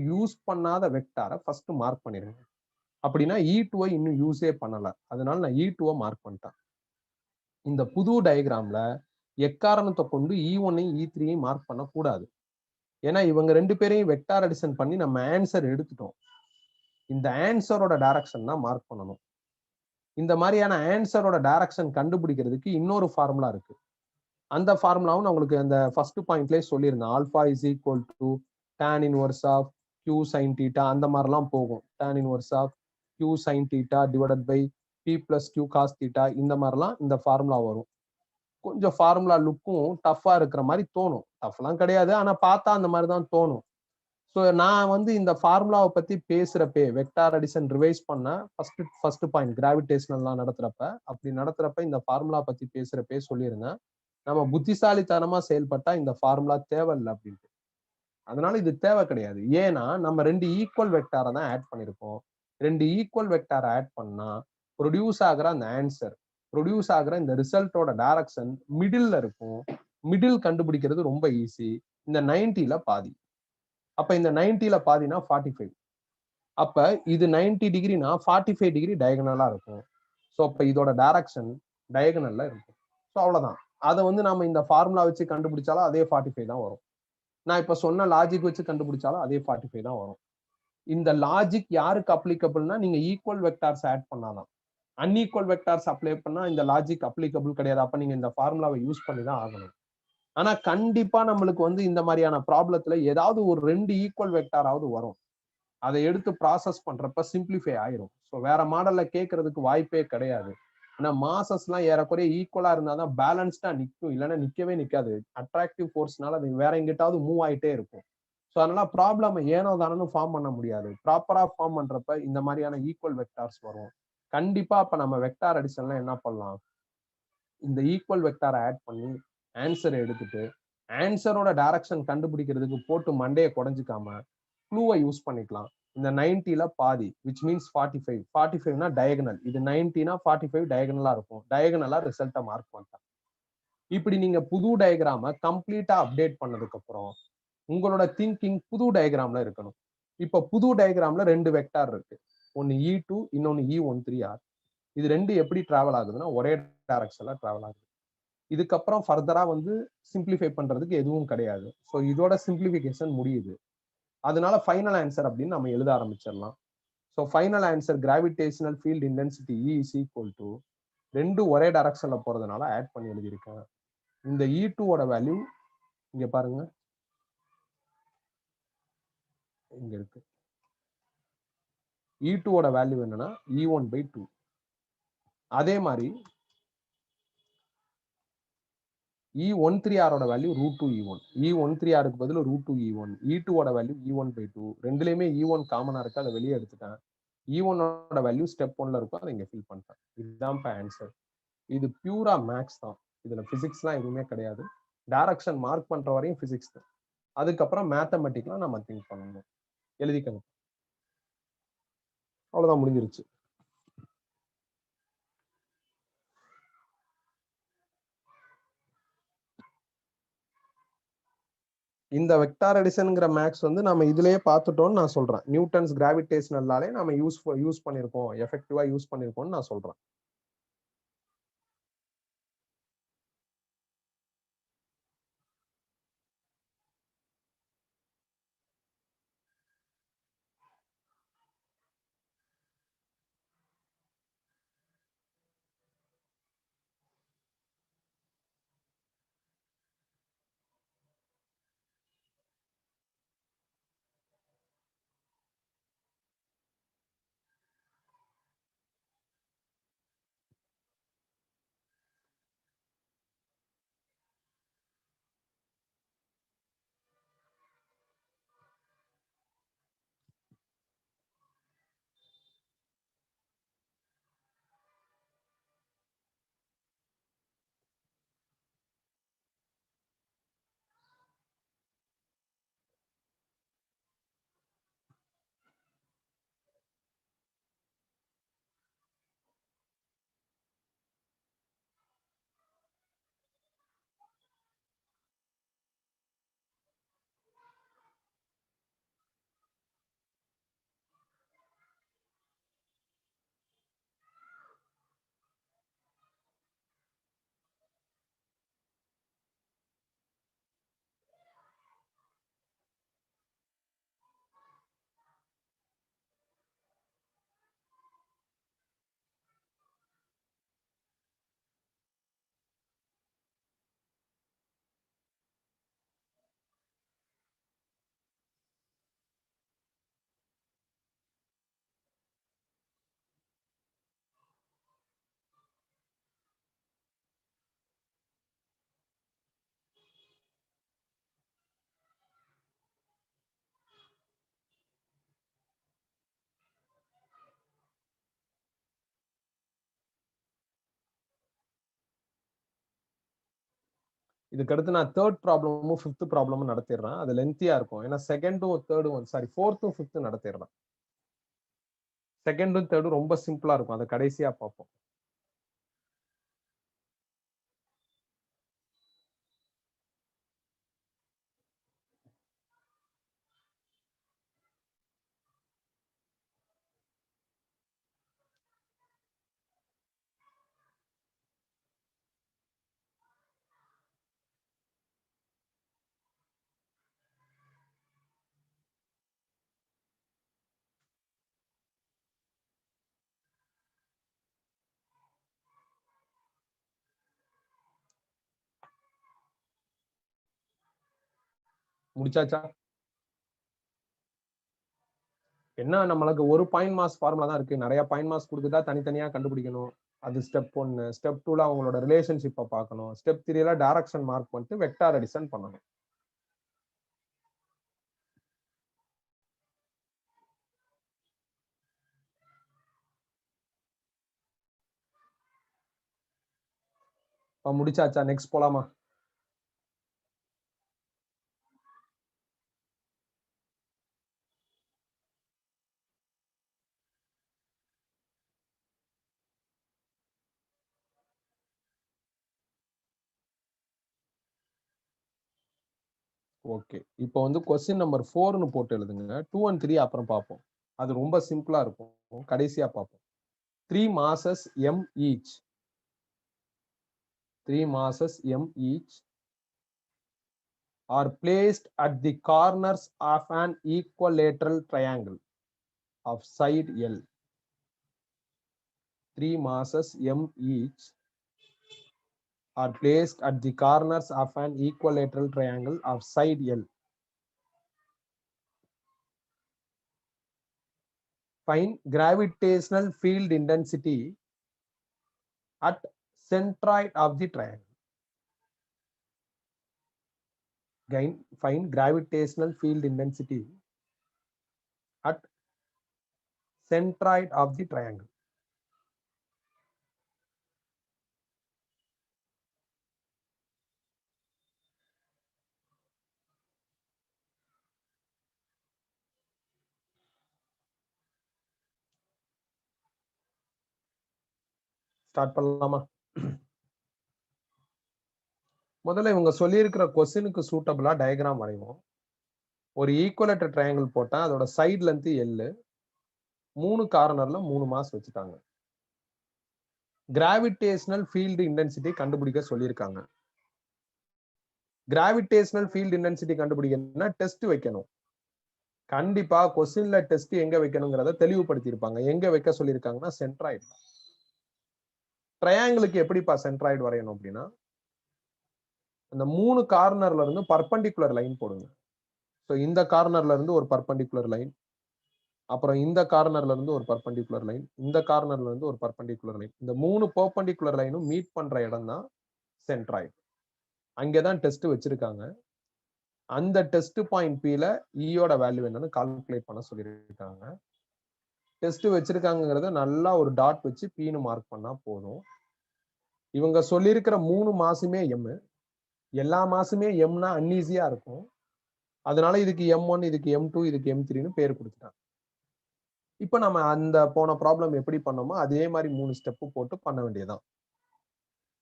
யூஸ் பண்ணாத வெக்டாரை ஃபர்ஸ்ட் மார்க் பண்ணிருங்க. அப்படின்னா E2 இன்னும் யூஸே பண்ணல, அதனால நான் E2 மார்க் பண்ணிட்டேன். இந்த புது டயக்ராம்ல எக்காரணத்தை கொண்டு E1ஐயும் E3ஐயும் மார்க் பண்ணக்கூடாது. ஏன்னா இவங்க 2 பேரையும் வெக்டார் அடிஷன் பண்ணி நம்ம ஆன்சர் எடுத்துட்டோம். இந்த ஆன்சரோட டைரக்ஷன் தான் மார்க் பண்ணணும். இந்த மாதிரியான ஆன்சரோட டைரக்ஷன் கண்டுபிடிக்கிறதுக்கு இன்னொரு ஃபார்முலா இருக்கு. அந்த ஃபார்முலாவும் நான் உங்களுக்கு அந்த ஃபர்ஸ்ட் பாயிண்ட்லயே சொல்லியிருந்தேன். Alpha is equal to tan inverse of q sin θ. அந்த மாதிரிலாம் போகும். tan inverse of q sin θ divided by p plus q cos θ. இந்த மாதிரிலாம் இந்த ஃபார்முலா வரும். கொஞ்சம் ஃபார்முலா லுக்கும் டஃபா இருக்கிற மாதிரி தோணும். டஃப்லாம் கிடையாது, ஆனா பார்த்தா அந்த மாதிரி தான் தோணும். ஸோ நான் வந்து இந்த ஃபார்முலாவை பத்தி பேசுறப்பே வெக்டார் அடிஷன் ரிவைஸ் பண்ண ஃபர்ஸ்ட் பாயிண்ட் கிராவிடேஷனல்லாம் நடத்துறப்ப அப்படி நடத்துறப்ப இந்த ஃபார்முலா பத்தி பேசுறப்பே சொல்லியிருந்தேன் நம்ம புத்திசாலித்தனமா செயல்பட்டா இந்த ஃபார்முலா தேவையில்லை அப்படின்ட்டு. அதனால இது தேவை கிடையாது. ஏன்னா நம்ம 2 ஈக்குவல் வெக்டாரை தான் ஆட் பண்ணிருக்கோம். 2 ஈக்குவல் வெக்டாரை ஆட் பண்ணா ப்ரொடியூஸ் ஆகிற அந்த ஆன்சர், ப்ரொடியூஸ் ஆகிற இந்த ரிசல்ட்டோட டைரக்ஷன் மிடில்ல இருக்கும். மிடில் கண்டுபிடிக்கிறது ரொம்ப ஈஸி. இந்த 90ல பாதி. அப்ப இந்த 90ல பாதினா 45. அப்ப இது 90 டிகிரினா 45 டிகிரி டயகனலா இருக்கும். ஸோ அப்ப இதோட டைரக்ஷன் டயகனல்ல இருக்கும். ஸோ அவ்வளவுதான். அதை வந்து நம்ம இந்த ஃபார்முலா வச்சு கண்டுபிடிச்சாலும் அதே 45 தான் வரும். நான் இப்ப சொன்ன லாஜிக் வச்சு கண்டுபிடிச்சாலும் அதே 45 தான் வரும். இந்த லாஜிக் யாருக்கு அப்ளிகபிள்னா நீங்க ஈக்குவல் வெக்டார்ஸ் ஆட் பண்ணாதான். அன்ஈக்குவல் வெக்டார்ஸ் அப்ளை பண்ணா இந்த லாஜிக் அப்ளிகபிள் கிடையாது. அப்ப நீங்க இந்த ஃபார்முலாவை யூஸ் பண்ணி தான் ஆகணும். ஆனா கண்டிப்பா நம்மளுக்கு வந்து இந்த மாதிரியான ப்ராப்ளத்துல ஏதாவது ஒரு 2 ஈக்குவல் வெக்டாராவது வரும். அதை எடுத்து ப்ராசஸ் பண்றப்ப சிம்பிளிஃபை ஆயிரும். ஸோ வேற மாடல்ல கேட்கறதுக்கு வாய்ப்பே கிடையாது. ஏன்னா மாசஸ் எல்லாம் ஏறக்குறைய ஈக்குவலா இருந்தாதான் பேலன்ஸ்டா நிற்கும். இல்லைன்னா நிக்கவே நிக்காது. அட்ராக்டிவ் ஃபோர்ஸ்னால அது வேற எங்கிட்டாவது மூவ் ஆயிட்டே இருக்கும். ஸோ அதனால ப்ராப்ளம் ஏனோ தானு ஃபார்ம் பண்ண முடியாது. ப்ராப்பரா ஃபார்ம் பண்றப்ப இந்த மாதிரியான ஈக்குவல் வெக்டார்ஸ் வரும். கண்டிப்பா அப்ப நம்ம வெக்டார் அடிஷன்ல என்ன பண்ணலாம், இந்த ஈக்குவல் வெக்டாரை ஆட் பண்ணி ஆன்சரை எடுத்துட்டு ஆன்சரோட டைரக்ஷன் கண்டுபிடிக்கிறதுக்கு போட்டு மண்டையை குறைஞ்சிக்காம க்ளூவை யூஸ் பண்ணிக்கலாம். இந்த 90ல பாதி விச் மீன்ஸ் 45. 45னா டயகனல். இது 90னா 45 டயகனலா இருக்கும். டயகனலா ரிசல்ட்டை மார்க் பண்ணிட்டேன். இப்படி நீங்க புது டயக்ராம கம்ப்ளீட்டா அப்டேட் பண்ணதுக்கு அப்புறம் உங்களோட திங்கிங் புது டயக்ராம்ல இருக்கணும். இப்ப புது டயக்ராம்ல 2 வெக்டார் இருக்கு. ஒன்னு E2, இன்னொன்னு E13R. இது 2 எப்படி டிராவல் ஆகுதுன்னா ஒரே டைரக்ஷன்ல டிராவல் ஆகுது. இதுக்கப்புறம் ஃபர்தரா வந்து சிம்பிளிஃபை பண்றதுக்கு எதுவும் கிடையாது. ஸோ இதோட சிம்பிளிஃபிகேஷன் முடியுது. அதனால ஃபைனல் ஆன்சர் அப்படின்னு நம்ம எழுத ஆரம்பிச்சிடலாம். So final answer gravitational field intensity E is equal to 2 ஒரே டைரக்ஷன்ல போறதுனால ஆட் பண்ணி எழுதியிருக்கேன். இந்த E2 ஓட வேல்யூ இங்க பாருங்க, இங்க இருக்கு. E2 ஓட வேல்யூ என்னன்னா E1/2. அதே மாதிரி E13R ஓட வேல்யூ √2E1. E13Rக்கு பதில் √2E1. E2 ஓட வேல்யூ E1/2. ரெண்டுலயுமே E1 காமனா இருக்கு, அதை வெளியே எடுத்துட்டேன். E1 ஓட வேல்யூ ஸ்டெப் 1ல இருக்கும், அதை இங்க ஃபில் பண்ணிட்டேன். இதுதான் ஆன்சர். இது பியூரா மேக்ஸ் தான். இதுல பிசிக்ஸ்லாம் எதுவுமே கிடையாது. டைரக்ஷன் மார்க் பண்ற வரையும் பிசிக்ஸ் தான். அதுக்கப்புறம் மேத்தமெட்டிக்லாம் நம்ம திங்க் பண்ணணும். எழுதிக்கணும். அவ்வளவுதான், முடிஞ்சிருச்சு. இந்த வெக்டார் அடிஷன்ங்கிற மேக்ஸ் வந்து நம்ம இதுலயே பார்த்துட்டோம்னு நான் சொல்றேன். நியூட்டன்ஸ் கிராவிடேஷனல்லாலே நம்ம யூஸ் பண்ணிருக்கோம், எஃபெக்டிவா யூஸ் பண்ணிருக்கோம்னு நான் சொல்றேன். இதுக்கு அடுத்து நான் தேர்ட் ப்ராப்ளமும் ஃபிஃப்த் ப்ராப்ளமும் நடத்திடுறேன். அது லென்த்தியா இருக்கும். ஏன்னா செகண்டும் தேர்டும் சாரி ஃபோர்த்தும் ஃபிஃப்த்தும் நடத்திடுறேன். செகண்டும் தேர்டும் ரொம்ப சிம்பிளா இருக்கும். அதை கடைசியா பார்ப்போம். முடிச்சாச்சா? என்ன நம்மளுக்கு ஒரு பாயிண்ட் மாஸ் ஃபார்முலா தான் இருக்கு. நிறைய பாயிண்ட் மாஸ் கொடுத்துட்டா தனித்தனியா கண்டுபிடிக்கணும். அது ஸ்டெப் 1. ஸ்டெப் 2ல அவங்களோட ரிலேஷன்ஷிப்பை பார்க்கணும். ஸ்டெப் 3ல டைரக்ஷன் மார்க் பண்ணிட்டு வெக்டார் அடிஷன் பண்ணணும். முடிச்சாச்சா? நெக்ஸ்ட் போலாமா? ஓகே. இப்போ வந்து கொஸ்டின் நம்பர் 4ன்னு போட்டு எழுதுங்க. 2 and 3 அப்புறம் பார்ப்போம். அது ரொம்ப சிம்பிளா இருக்கும். கடைசியா பார்ப்போம். 3 masses m each. 3 masses m each are placed at the corners of an equilateral triangle of side L. 3 masses m each are placed at the corners of an equilateral triangle of side L. Find gravitational field intensity at centroid of the triangle. Find gravitational field intensity at centroid of the triangle. Start பண்ணலாமா? முதல்ல இவங்க சொல்லியிருக்கிற கொஸ்டினுக்கு சூட்டபிளா diagram வரைவோம். ஒரு equilateral triangle போட்டா அதோட side length L, 3 கார்னர்ல 3 மாஸ் வச்சுட்டாங்க. கிராவிடேஷனல் ஃபீல்டு இன்டென்சிட்டி கண்டுபிடிக்க சொல்லியிருக்காங்க. கிராவிடேஷனல் ஃபீல்டு இன்டென்சிட்டி கண்டுபிடிக்கணும்னா டெஸ்ட் வைக்கணும். கண்டிப்பா கொஸ்டின்ல டெஸ்ட் எங்க வைக்கணுங்கிறத தெளிவுபடுத்தியிருப்பாங்க. எங்க வைக்க சொல்லியிருக்காங்கன்னா சென்ட்ராய்டு. ட்ரையாங்கிளுக்கு எப்படிப்பா சென்ட்ராய்டு வரையணும் அப்படின்னா, அந்த 3 கார்னர்ல இருந்து பர்பெண்டிகுலர் லைன் போடுங்க. ஸோ இந்த கார்னர்ல இருந்து ஒரு பர்பெண்டிகுலர் லைன், அப்புறம் இந்த கார்னர்ல இருந்து ஒரு பர்பெண்டிகுலர் லைன், இந்த கார்னர்ல இருந்து ஒரு பர்பெண்டிகுலர் லைன். இந்த 3 பெர்பெண்டிகுலர் லைனும் மீட் பண்ற இடம் தான் சென்ட்ராய்டு. அங்கேதான் டெஸ்ட் வச்சிருக்காங்க. அந்த டெஸ்ட் பாயிண்ட் Pல ஈயோட வேல்யூ என்னன்னு கால்குலேட் பண்ண சொல்லியிருக்காங்க. டெஸ்ட் வச்சிருக்காங்கிறத நல்லா ஒரு டாட் வச்சு Pன்னு மார்க் பண்ணா போதும். இவங்க சொல்லியிருக்கிற 3 மாசுமே M. எல்லா மாசுமே Mனா அன்ஈஸியா இருக்கும். அதனால இதுக்கு M1, இதுக்கு M2, இதுக்கு M3ன்னு பேர் கொடுத்துட்டாங்க. இப்ப நம்ம அந்த போன ப்ராப்ளம் எப்படி பண்ணோமோ அதே மாதிரி 3 ஸ்டெப் போட்டு பண்ண வேண்டியதுதான்.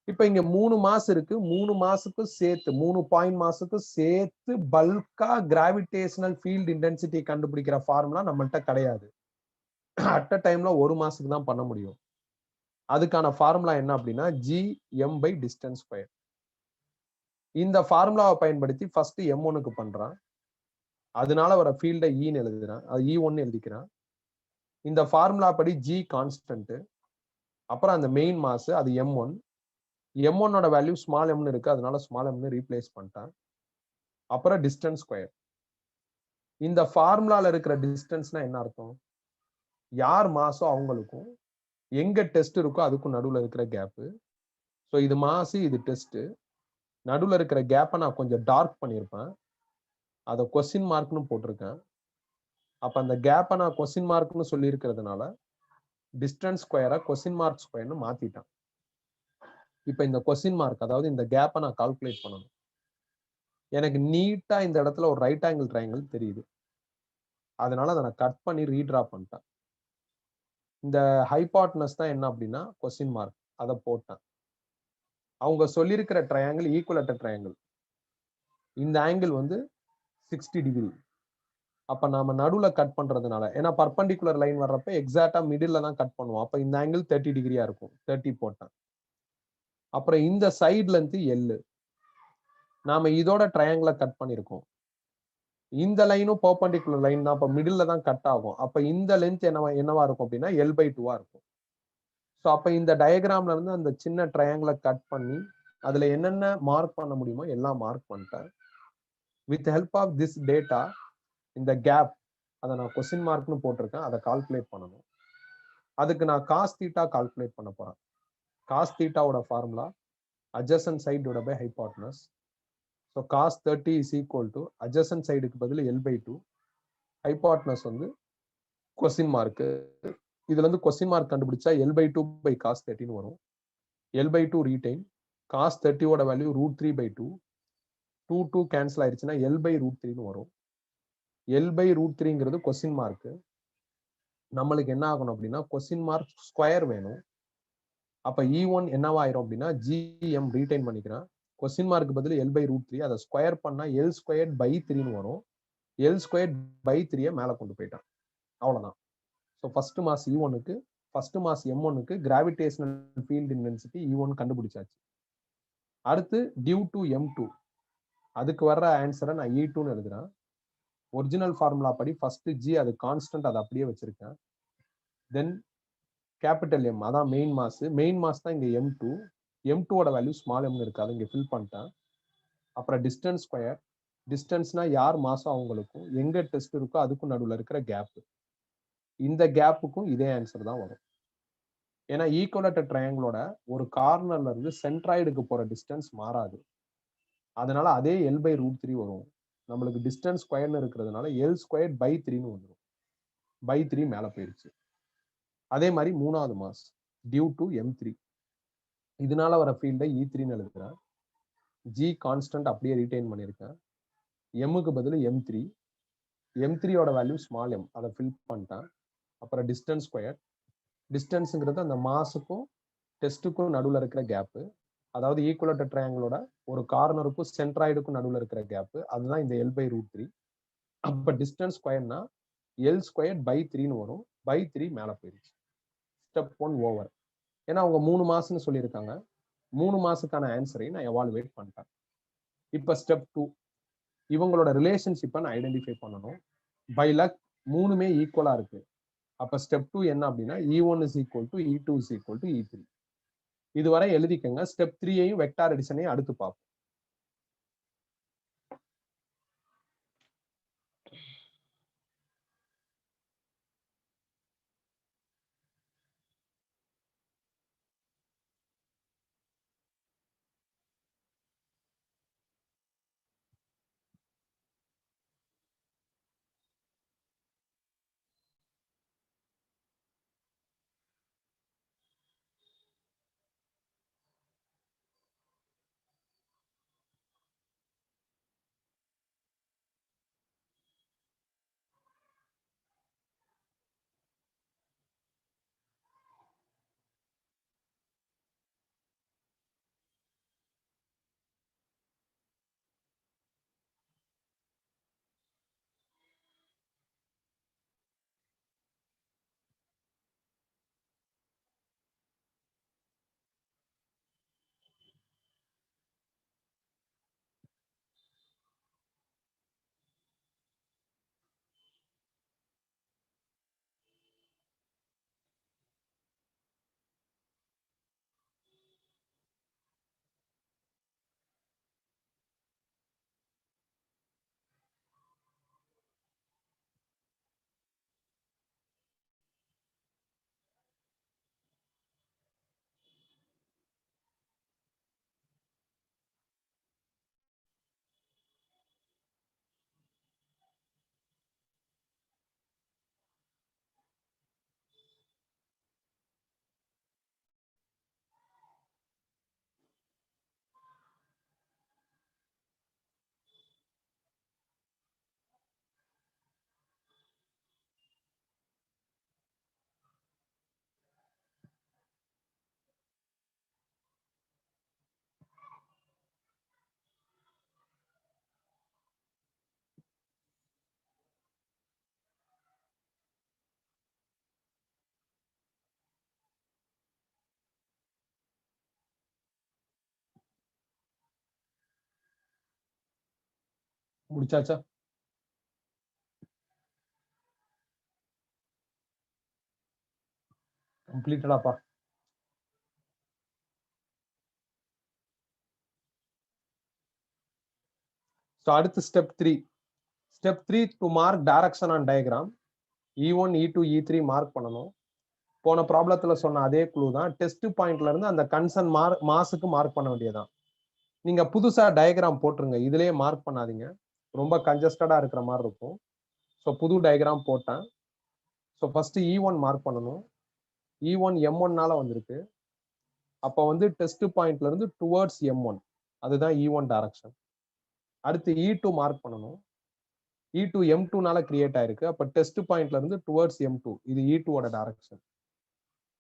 இப்ப இங்க 3 மாஸ் இருக்கு. 3 மாசுக்கு சேர்த்து 3 பாயிண்ட் மாசுக்கு சேர்த்து பல்கா கிராவிடேஷனல் ஃபீல்ட் இன்டென்சிட்டி கண்டுபிடிக்கிற ஃபார்முலா நம்மள்ட்ட கிடையாது. அட் அ டைம்ல ஒரு மாசுக்கு தான் பண்ண முடியும். அதுக்கான ஃபார்முலா என்ன அப்படின்னா gm by distance square. இந்த ஃபார்முலாவை பயன்படுத்தி ஃபர்ஸ்ட் M1க்கு பண்றான். அதனால வர ஃபீல்டை ஈன்னு எழுதுறான். அது E1 எழுதிக்கிறான். இந்த ஃபார்முலா படி G கான்ஸ்டன்ட், அப்புறம் அந்த மெயின் மாஸ் அது M1. M1ஓட வேல்யூ ஸ்மால் எம்னு இருக்கு, அதனால ஸ்மால் எம்னு ரீப்ளேஸ் பண்ணிட்டான். அப்புறம் டிஸ்டன்ஸ் ஸ்கொயர். இந்த ஃபார்முலால இருக்கிற டிஸ்டன்ஸ்னா என்ன அர்த்தம்? யார் மாசோ அவங்களுக்கும் எங்க டெஸ்ட் இருக்கோ அதுக்கும் நடுவுல இருக்கிற கேப். ஸோ இது மாசு, இது டெஸ்ட். நடுவுல இருக்கிற கேப்பை நான் கொஞ்சம் டார்க் பண்ணியிருப்பேன். அதை கொஸ்டின் மார்க்னு போட்டிருக்கேன். அப்ப அந்த கேப்பை நான் கொஸ்டின் மார்க்னு சொல்லி இருக்கிறதுனால டிஸ்டன்ஸ் ஸ்கொயரை கொஸ்டின் மார்க் ஸ்கொயர்னு மாத்திட்டேன். இப்ப இந்த கொஸ்டின் மார்க், அதாவது இந்த கேப்பை நான் கால்குலேட் பண்ணணும். எனக்கு நீட்டா இந்த இடத்துல ஒரு ரைட் ஆங்கிள் ட்ரையாங்கிள் தெரியுது. அதனால அதை நான் கட் பண்ணி ரீட்ரா பண்ணிட்டேன். இந்த ஹைபாட்னஸ் தான் என்ன அப்படின்னா கொஸ்டின் மார்க். அதை போட்டேன். அவங்க சொல்லியிருக்கிற ட்ரையாங்கிள் ஈக்குவலேட்டர் ட்ரையாங்கிள். இந்த ஆங்கிள் வந்து 60 டிகிரி. அப்ப நாம நடுவுல கட் பண்றதுனால, ஏன்னா பர்பண்டிகுலர் லைன் வர்றப்ப எக்ஸாக்டா மிடில்ல தான் கட் பண்ணுவோம். அப்ப இந்த ஆங்கிள் 30 டிகிரியா இருக்கும். 30 போட்டேன். அப்புறம் இந்த சைடு லென்த் L. நாம இதோட ட்ரையாங்கிள கட் பண்ணிருக்கோம். இந்த லைனும் பெர்பெண்டிகுலர் லைன் தான். அப்ப மிடில்ல தான் கட் ஆகும். அப்ப இந்த லென்த் என்னவா இருக்கும் அப்படின்னா L/2 இருக்கும். சோ அப்ப இந்த டயகிராம்ல இருந்து அந்த சின்ன ட்ரையாங்கிள கட் பண்ணி அதுல என்னென்ன மார்க் பண்ண முடியுமோ எல்லாம் மார்க் பண்ணிட்டேன். With help of this data இந்த கேப் அதை நான் கொஸ்டின் மார்க்னு போட்டிருக்கேன். அதை கால்குலேட் பண்ணணும். அதுக்கு நான் காஸ் தீட்டா கால்குலேட் பண்ண போறேன். காஸ் தீட்டாவோட formula adjacent side divided by hypotenuse. So cos 30 is equal to adjacent sideக்கு பதில் L/2, hypotenuse வந்து கொஸ்டின் மார்க். இதுல இருந்து கொஸ்டின் மார்க் கண்டுபிடிச்சா L/2 by cos 30 வரும். L/2 retain, cos 30 ஓட வேல்யூ √3/2, 2 கேன்சல் ஆயிடுச்சுன்னா L/√3 வரும். L/√3ங்கிறது கொஸ்டின் மார்க். நம்மளுக்கு என்ன ஆகணும் அப்படின்னா கொஸ்டின் மார்க் ஸ்கொயர் வேணும். அப்ப E1 என்னவாயிரும் அப்படின்னா GM ரீடைன் பண்ணிக்கிறேன். கொஸ்டின் மார்க் பதில் L/√3, அதை ஸ்கொயர் பண்ணா L²/3 வரும். L²/3 மேல கொண்டு போயிட்டேன். அவ்வளவுதான். ஸோ ஃபர்ஸ்ட் மாஸ் E1க்கு, ஃபர்ஸ்ட் மாஸ் M1க்கு கிராவிடேஷனல் ஃபீல்ட் இன்டென்சிட்டி E1 கண்டுபிடிச்சாச்சு. அடுத்து டியூ டு M2, அதுக்கு வர்ற ஆன்சரை நான் E2ன்னு எழுதுறேன். ஒரிஜினல் ஃபார்முலா படி ஃபர்ஸ்ட் G அது கான்ஸ்டன்ட், அதை அப்படியே வச்சிருக்கேன். தென் கேபிட்டல் M, அதான் மெயின் மாஸ். மெயின் மாஸ் தான் இங்க M2. M2ஓட வேல்யூ ஸ்மால் எம்னு இருக்கு, அதை இங்க ஃபில் பண்ணிட்டேன். அப்புறம் டிஸ்டன்ஸ் ஸ்கொயர். டிஸ்டன்ஸ்னா யார் மாசம் அவங்களுக்கும் எங்க டெஸ்ட் இருக்கோ அதுக்கும் நடுவில் இருக்கிற கேப். இந்த கேப்புக்கும் இதே ஆன்சர் தான் வரும். ஏன்னா ஈக்குவலேட்டர் ட்ரையாங்கிளோட ஒரு கார்னர்ல இருந்து சென்ட்ராய்டுக்கு போற டிஸ்டன்ஸ் மாறாது. அதனால அதே L/√3 வரும். நம்மளுக்கு டிஸ்டன்ஸ் ஸ்கொயர்னு இருக்கிறதுனால L²/3ன்னு வந்துடும். பை 3 மேல போயிருச்சு. அதே மாதிரி மூணாவது மாஸ் டியூ டு M3, இதனால வர ஃபீல்டை E3ன்னு எழுதுறேன். G கான்ஸ்டன்ட் அப்படியே ரீடைன் பண்ணியிருக்கேன். எம்முக்கு பதில் M3. M3ஓட வேல்யூ ஸ்மால் எம், அதை ஃபில் பண்ணிட்டேன். அப்புறம் டிஸ்டன்ஸ் ஸ்கொயர். டிஸ்டன்ஸுங்கிறது அந்த மாஸுக்கும் டெஸ்ட்டுக்கும் நடுவில் இருக்கிற கேப்பு. அதாவது ஈக்குவலேட்டர் ட்ரையாங்கிளோட ஒரு கார்னருக்கும் சென்ட்ராய்டுக்கும் நடுவில் இருக்கிற கேப்பு. அதுதான் இந்த L/√3. அப்ப டிஸ்டன்ஸ் ஸ்கொயர்னா L²/3ன்னு வரும். பை 3 மேல போயிருச்சு. Step 1 over. ஏன்னா அவங்க 3 மாசம்னு சொல்லியிருக்காங்க. 3 மாசத்துக்கான ஆன்சரையும் நான் எவாலுவேட் பண்ணிட்டேன். இப்ப ஸ்டெப் 2, இவங்களோட ரிலேஷன்ஷிப்பை நான் ஐடென்டிஃபை பண்ணணும். பை லக் 3மே ஈக்குவலா இருக்கு. அப்ப ஸ்டெப் 2 என்ன அப்படின்னா E1 is equal to E2 is equal to E3. இதுவரை எழுதிக்கங்க. ஸ்டெப் 3யையும் வெக்டார் அடிஷனையும் அடுத்து பார்ப்போம். முடிச்சாச்சா? கம்ப்ளீட்டடாப்பா. ஸோ அடுத்து step 3. Step 3 to mark direction on diagram. E1, E2, E3 mark பண்ணணும். போன ப்ராப்ளத்துல சொன்ன அதே க்ளூ தான். டெஸ்ட் பாயிண்ட்ல இருந்து அந்த கன்சர்ன் மாஸுக்கு மார்க் பண்ண வேண்டியதான். நீங்க புதுசா டயக்ராம் போட்டுருங்க. இதுலயே மார்க் பண்ணாதீங்க. ரொம்ப கன்ஜஸ்டடா இருக்கிற மாதிரி இருக்கும். ஸோ புது டயக்ராம் போட்டேன். ஸோ ஃபர்ஸ்ட் E1 மார்க் பண்ணணும். E1 M1னால வந்திருக்கு. அப்போ வந்து டெஸ்ட் பாயிண்ட்ல இருந்து டுவர்ட்ஸ் M1. அதுதான் E1 டைரக்ஷன். அடுத்து E2 மார்க் பண்ணணும். E2 M2னால கிரியேட் ஆயிருக்கு. அப்ப டெஸ்ட் பாயிண்ட்ல இருந்து டுவர்ட்ஸ் M2. இது E2 ஓட டைரக்ஷன்.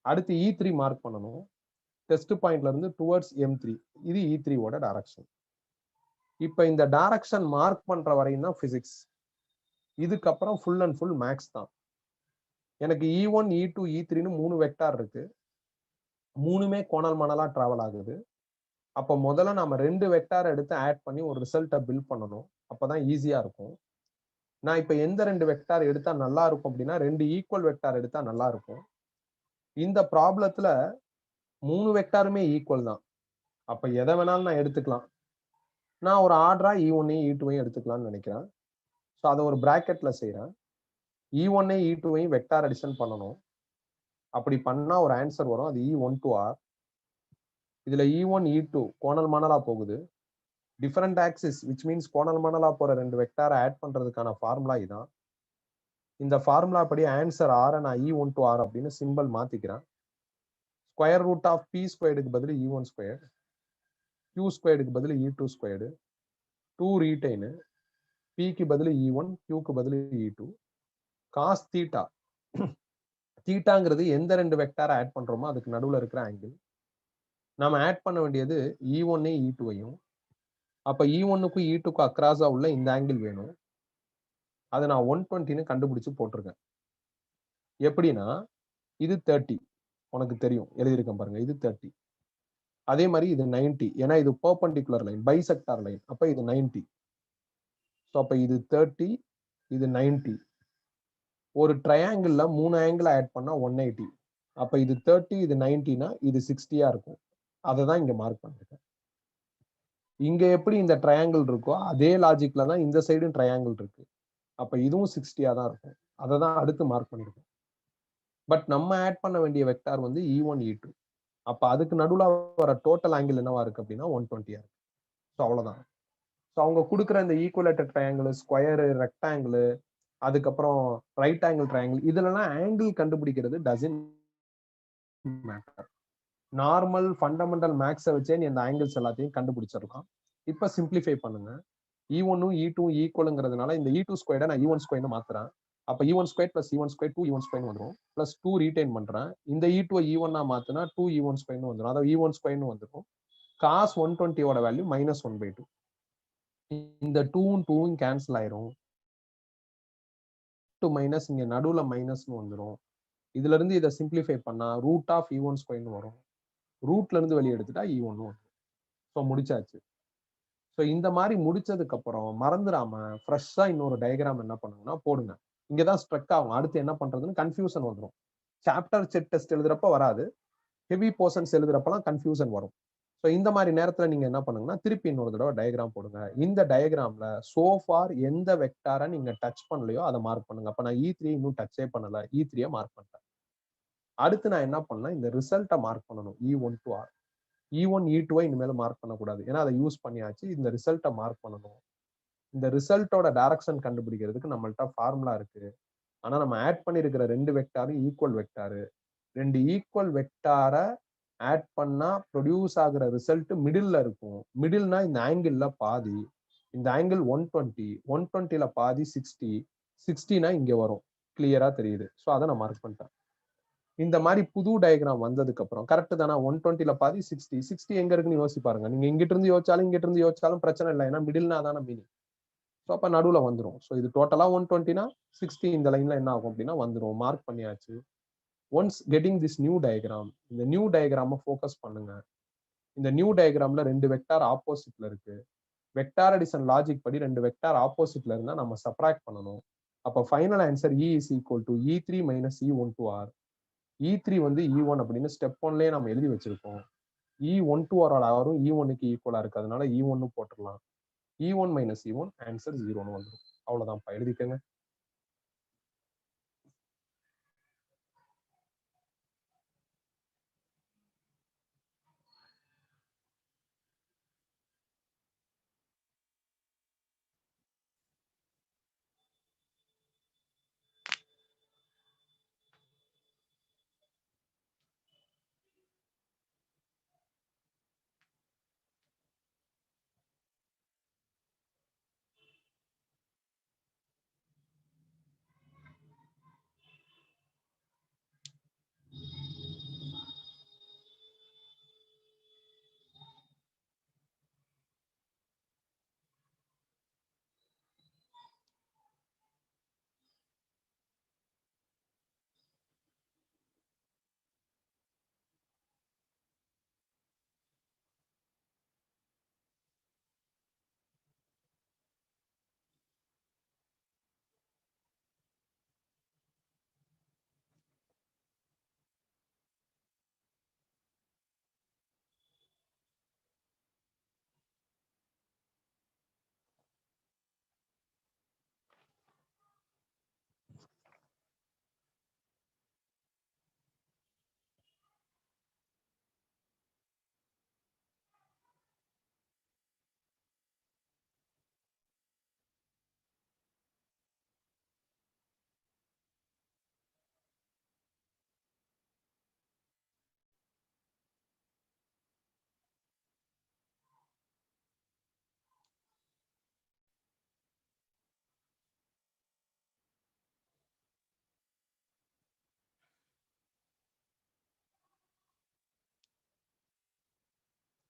அடுத்து E3 மார்க் பண்ணணும். டெஸ்ட் பாயிண்ட்ல இருந்து டுவர்ட்ஸ் M3. இது E3 ஓட டைரக்ஷன். இப்ப இந்த டைரக்ஷன் மார்க் பண்ற வரையும் தான் பிசிக்ஸ். இதுக்கப்புறம் ஃபுல் அண்ட் ஃபுல் மேக்ஸ் தான். எனக்கு E1, E2, E3ன்னு 3 வெக்டார் இருக்கு. மூணுமே கோணல் மணலா டிராவல் ஆகுது. அப்ப முதல்ல நாம 2 வெக்டார் எடுத்து ஆட் பண்ணி ஒரு ரிசல்ட்டை பில்ட் பண்ணணும். அப்பதான் ஈஸியா இருக்கும். நான் இப்ப எந்த 2 வெக்டார் எடுத்தா நல்லா இருக்கும் அப்படின்னா 2 ஈக்குவல் வெக்டார் எடுத்தா நல்லா இருக்கும். இந்த ப்ராப்ளத்துல 3 வெக்டாருமே ஈக்குவல் தான். அப்ப எதை வேணாலும் நான் எடுத்துக்கலாம். நான் ஒரு ஆர்டரா E1ஐயும் E2ஐயும் எடுத்துக்கலாம்னு நினைக்கிறேன். ஸோ அதை ஒரு பிராக்கெட்ல செய்யறேன். E1ஐயும் E2ஐயும் வெக்டார் அடிஷன் பண்ணணும். அப்படி பண்ணா ஒரு ஆன்சர் வரும். அது E1 to R. இதுல E1, E2 கோணல் மணலா போகுது. டிஃபரண்ட் ஆக்சிஸ் விச் மீன்ஸ் கோணல் மணலா போற 2 வெக்டாரை ஆட் பண்றதுக்கான ஃபார்முலா இதான். இந்த ஃபார்முலா படி ஆன்சர் R நான் E1 to R அப்படின்னு சிம்பிள் மாத்திக்கிறேன். ஸ்கொயர் ரூட் ஆஃப் P ஸ்கொயர்டுக்கு பதில் E1 ஸ்கொயர், Q ஸ்கொயர்டுக்கு பதில் E2 ஸ்கொயர்டு, 2 ரீடைனு, Pக்கு பதில் E1, Qக்கு பதில் E2, காஸ் தீட்டா. தீட்டாங்கிறது எந்த 2 வெக்டாரை ஆட் பண்றோமோ அதுக்கு நடுவுல இருக்கிற ஆங்கிள். நாம ஆட் பண்ண வேண்டியது E1ஐயும் E2ஐயும். அப்ப E1க்கும் E2க்கும் அக்ராஸா உள்ள இந்த ஆங்கிள் வேணும். அதை நான் 120ன்னு கண்டுபிடிச்சு போட்டிருக்கேன். எப்படின்னா இது 30. உனக்கு தெரியும், எழுதியிருக்கேன் பாருங்க. இது 30. அதே மாதிரி இது 90. ஏன்னா இது பெர்பெண்டிகுலர் லைன், பைசெக்டார் லைன். அப்ப இது 90. ஸோ அப்ப இது 30, இது 90. ஒரு ட்ரையாங்கிள்ல 3 ஆங்கிள் ஆட் பண்ணா 180. அப்ப இது 30, இது 90னா இது 60யா இருக்கும். அதை தான் இங்க மார்க் பண்ணிருக்கேன். இங்க எப்படி இந்த ட்ரையாங்கிள் இருக்கோ அதே லாஜிக்ல தான் இந்த சைடும் ட்ரையாங்கிள் இருக்கு. அப்ப இதுவும் 60யா தான் இருக்கும். அதை தான் அடுத்து மார்க் பண்ணிருக்கோம். பட் நம்ம ஆட் பண்ண வேண்டிய வெக்டார் வந்து E1, E2. அப்ப அதுக்கு நடுவுல வர டோட்டல் ஆங்கிள் என்னவா இருக்கு அப்படின்னா 120 இருக்கு. ஸோ அவ்வளவுதான். ஸோ அவங்க கொடுக்குற இந்த ஈக்குவலேட்டர் ட்ரையாங்கிள், ஸ்கொயரு, ரெக்டாங்கிள், அதுக்கப்புறம் ரைட் ஆங்கிள் ட்ரையாங்கிள், இதுலலாம் ஆங்கிள் கண்டுபிடிக்கிறது டசன்ட் மேட்டர். நார்மல் ஃபண்டமெண்டல் மேக்ஸை வச்சே நீ அந்த ஆங்கிள்ஸ் எல்லாத்தையும் கண்டுபிடிச்சிடலாம். இப்ப சிம்பிளிஃபை பண்ணுங்க. E1ம் E2ம் ஈக்குவலுங்கிறதுனால இந்த E2 ஸ்கொயர்டை நான் E1 ஸ்கொயர்னு மாத்துறேன். அப்ப E1 square plus E1 square 2 E1 ஸ்கொயர்னு வந்துடும். பிளஸ் 2 ரீடைன் பண்றேன். இந்த E2 E1 மாத்தினா 2 E1 ஸ்கொயர்னு வந்துடும். அதாவது E1 ஸ்கொயர்னு வந்துடும். Cos 120 value -1/2. இந்த 2ம் 2ம் கேன்சல் ஆயிரும். மைனஸ் இங்க நடுவுல மைனஸ்னு வந்துடும். இதுல இருந்து இதை சிம்பிளிஃபை பண்ணா ரூட் ஆஃப் E1 ஸ்கொயர்னு வரும். ரூட்ல இருந்து வெளியே எடுத்துட்டா E1 வரும். ஸோ முடிச்சாச்சு. ஸோ இந்த மாதிரி முடிச்சதுக்கு அப்புறம் மறந்துடாம ஃப்ரெஷ்ஷா இன்னொரு டயக்ராம் என்ன பண்ணுங்கன்னா போடுங்க. இங்கதான் ஸ்ட்ரக் ஆகும். அடுத்து என்ன பண்றதுன்னு கன்ஃபியூஷன் வந்துடும். சாப்டர் செட் டெஸ்ட் எழுதுறப்ப வராது. ஹெவி போர்ஷன்ஸ் எழுதுறப்பெல்லாம் கன்ஃபியூஷன் வரும். ஸோ இந்த மாதிரி நேரத்துல நீங்க என்ன பண்ணுங்கன்னா திருப்பி இன்னொரு தடவை டயக்ராம் போடுங்க. இந்த டயக்ராம்ல சோஃபார் எந்த வெக்டாரை நீங்க டச் பண்ணலையோ அதை மார்க் பண்ணுங்க. அப்ப நான் E3 இன்னும் டச்சே பண்ணல, E3 மார்க் பண்ணிட்டேன். அடுத்து நான் என்ன பண்ணேன், இந்த ரிசல்ட்டை மார்க் பண்ணணும். E1 to R. E1, E2 இனிமேல் மார்க் பண்ணக்கூடாது. ஏன்னா அதை யூஸ் பண்ணியாச்சு. இந்த ரிசல்ட்டை மார்க் பண்ணணும். இந்த ரிசல்ட்டோட டைரக்ஷன் கண்டுபிடிக்கிறதுக்கு நம்மள்ட்ட ஃபார்முலா இருக்கு. ஆனா நம்ம ஆட் பண்ணிருக்கிற 2 வெக்டாரும் ஈக்குவல் வெக்டாரு. 2 ஈக்குவல் வெக்டாரை ஆட் பண்ணா ப்ரொடியூஸ் ஆகுற ரிசல்ட் மிடில்ல இருக்கும். மிடில்னா இந்த ஆங்கிள் பாதி. இந்த ஆங்கிள் 120, 120ல பாதி 60, 60னா இங்க வரும். கிளியரா தெரியுது. ஸோ அதை நான் மார்க் பண்ணிட்டேன். இந்த மாதிரி புது டயக்ராம் வந்ததுக்கு அப்புறம் கரெக்ட் தானே, 120ல பாதி 60, 60 எங்க இருக்குன்னு யோசி பாருங்க. நீங்க இங்கிட்டு இருந்து யோசிச்சாலும் இங்கிட்டு இருந்து யோசிச்சாலும் பிரச்சனை இல்லை. ஏன்னா மிடில்னா தானே மீனிங். ஸோ அப்ப நடுவுல வந்துடும். ஸோ இது டோட்டலா 120னா 60 இந்த லைன்ல என்ன ஆகும் அப்படின்னா வந்துடும். மார்க் பண்ணியாச்சு. Once getting this new diagram, இந்த நியூ டயக்ராம ஃபோக்கஸ் பண்ணுங்க. இந்த நியூ டயக்ராம்ல 2 வெக்டார் ஆப்போசிட்ல இருக்கு. வெக்டார் அடிஷன் லாஜிக் படி ரெண்டு வெக்டார் ஆப்போசிட்ல இருந்தா நம்ம சப்ராக்ட் பண்ணணும். அப்ப final answer E is equal to E3 minus E1 to R. E3 வந்து E1 அப்படின்னு ஸ்டெப் 1லயே நம்ம எழுதி வச்சிருக்கோம். E1 to R ஆரும் E1க்கு ஈக்குவலா இருக்கு, அதனால E1 போட்டுடலாம். E1 minus E1 ஆன்சர் 0ன்னு வந்துடும். அவ்வளவுதான்ப்பா, எழுதிக்கங்க.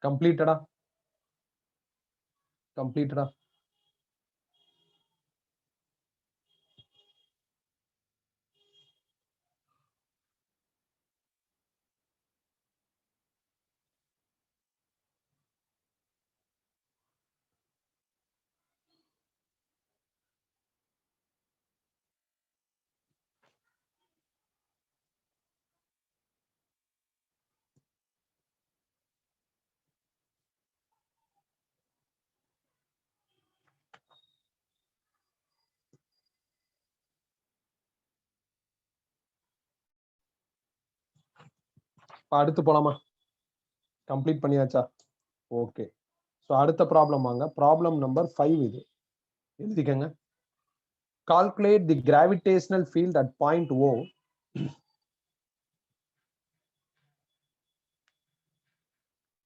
கம்ப்ளீட்டடா கம்ப்ளீட்டடா அடுத்து போலாமா? கம்ப்ளீட் பண்ணியாச்சா? ஓகே. ஸோ அடுத்த ப்ராப்ளம் வாங்க. ப்ராப்ளம் நம்பர் 5 இது. எழுதிக்கங்க. Calculate the gravitational field at point O.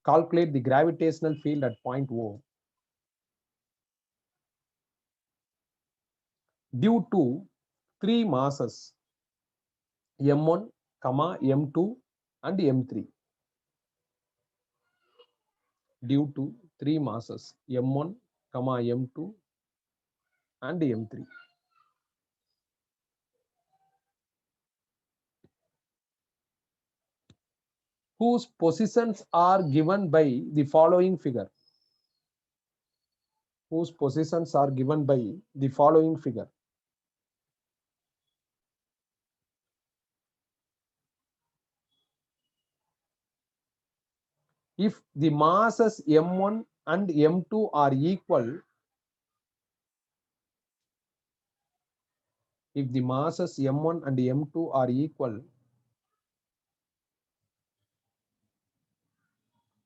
Calculate the gravitational field at point O due to three masses M1, M2 and M3. Due to three masses M1, M2 and M3. Whose positions are given by the following figure. Whose positions are given by the following figure. If the masses M1 and M2 are equal, if the masses M1 and M2 are equal,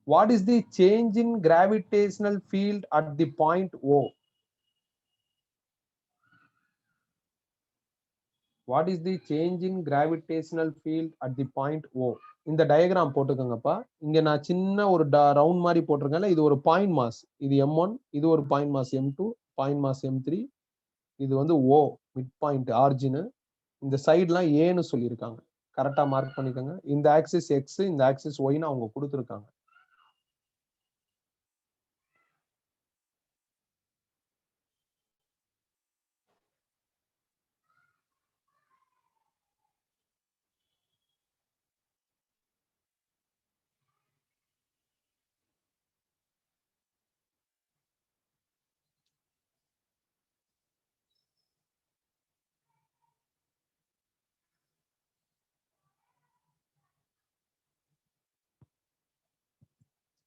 what is the change in gravitational field at the point O? What is the change in gravitational field at the point O? இந்த diagram போட்டுக்கோங்கப்பா. இங்க நான் சின்ன ஒரு round மாதிரி போட்டிருக்கேன்ல, இது ஒரு point mass. இது M1, இது ஒரு point mass M2, point mass M3. இது வந்து O, மிட் பாயிண்ட் ஆர்ஜின். இந்த சைடுலாம் ஏன்னு சொல்லியிருக்காங்க. கரெக்டா மார்க் பண்ணிக்கோங்க. இந்த ஆக்சிஸ் X, இந்த ஆக்சிஸ் Yன்னு அவங்க கொடுத்துருக்காங்க.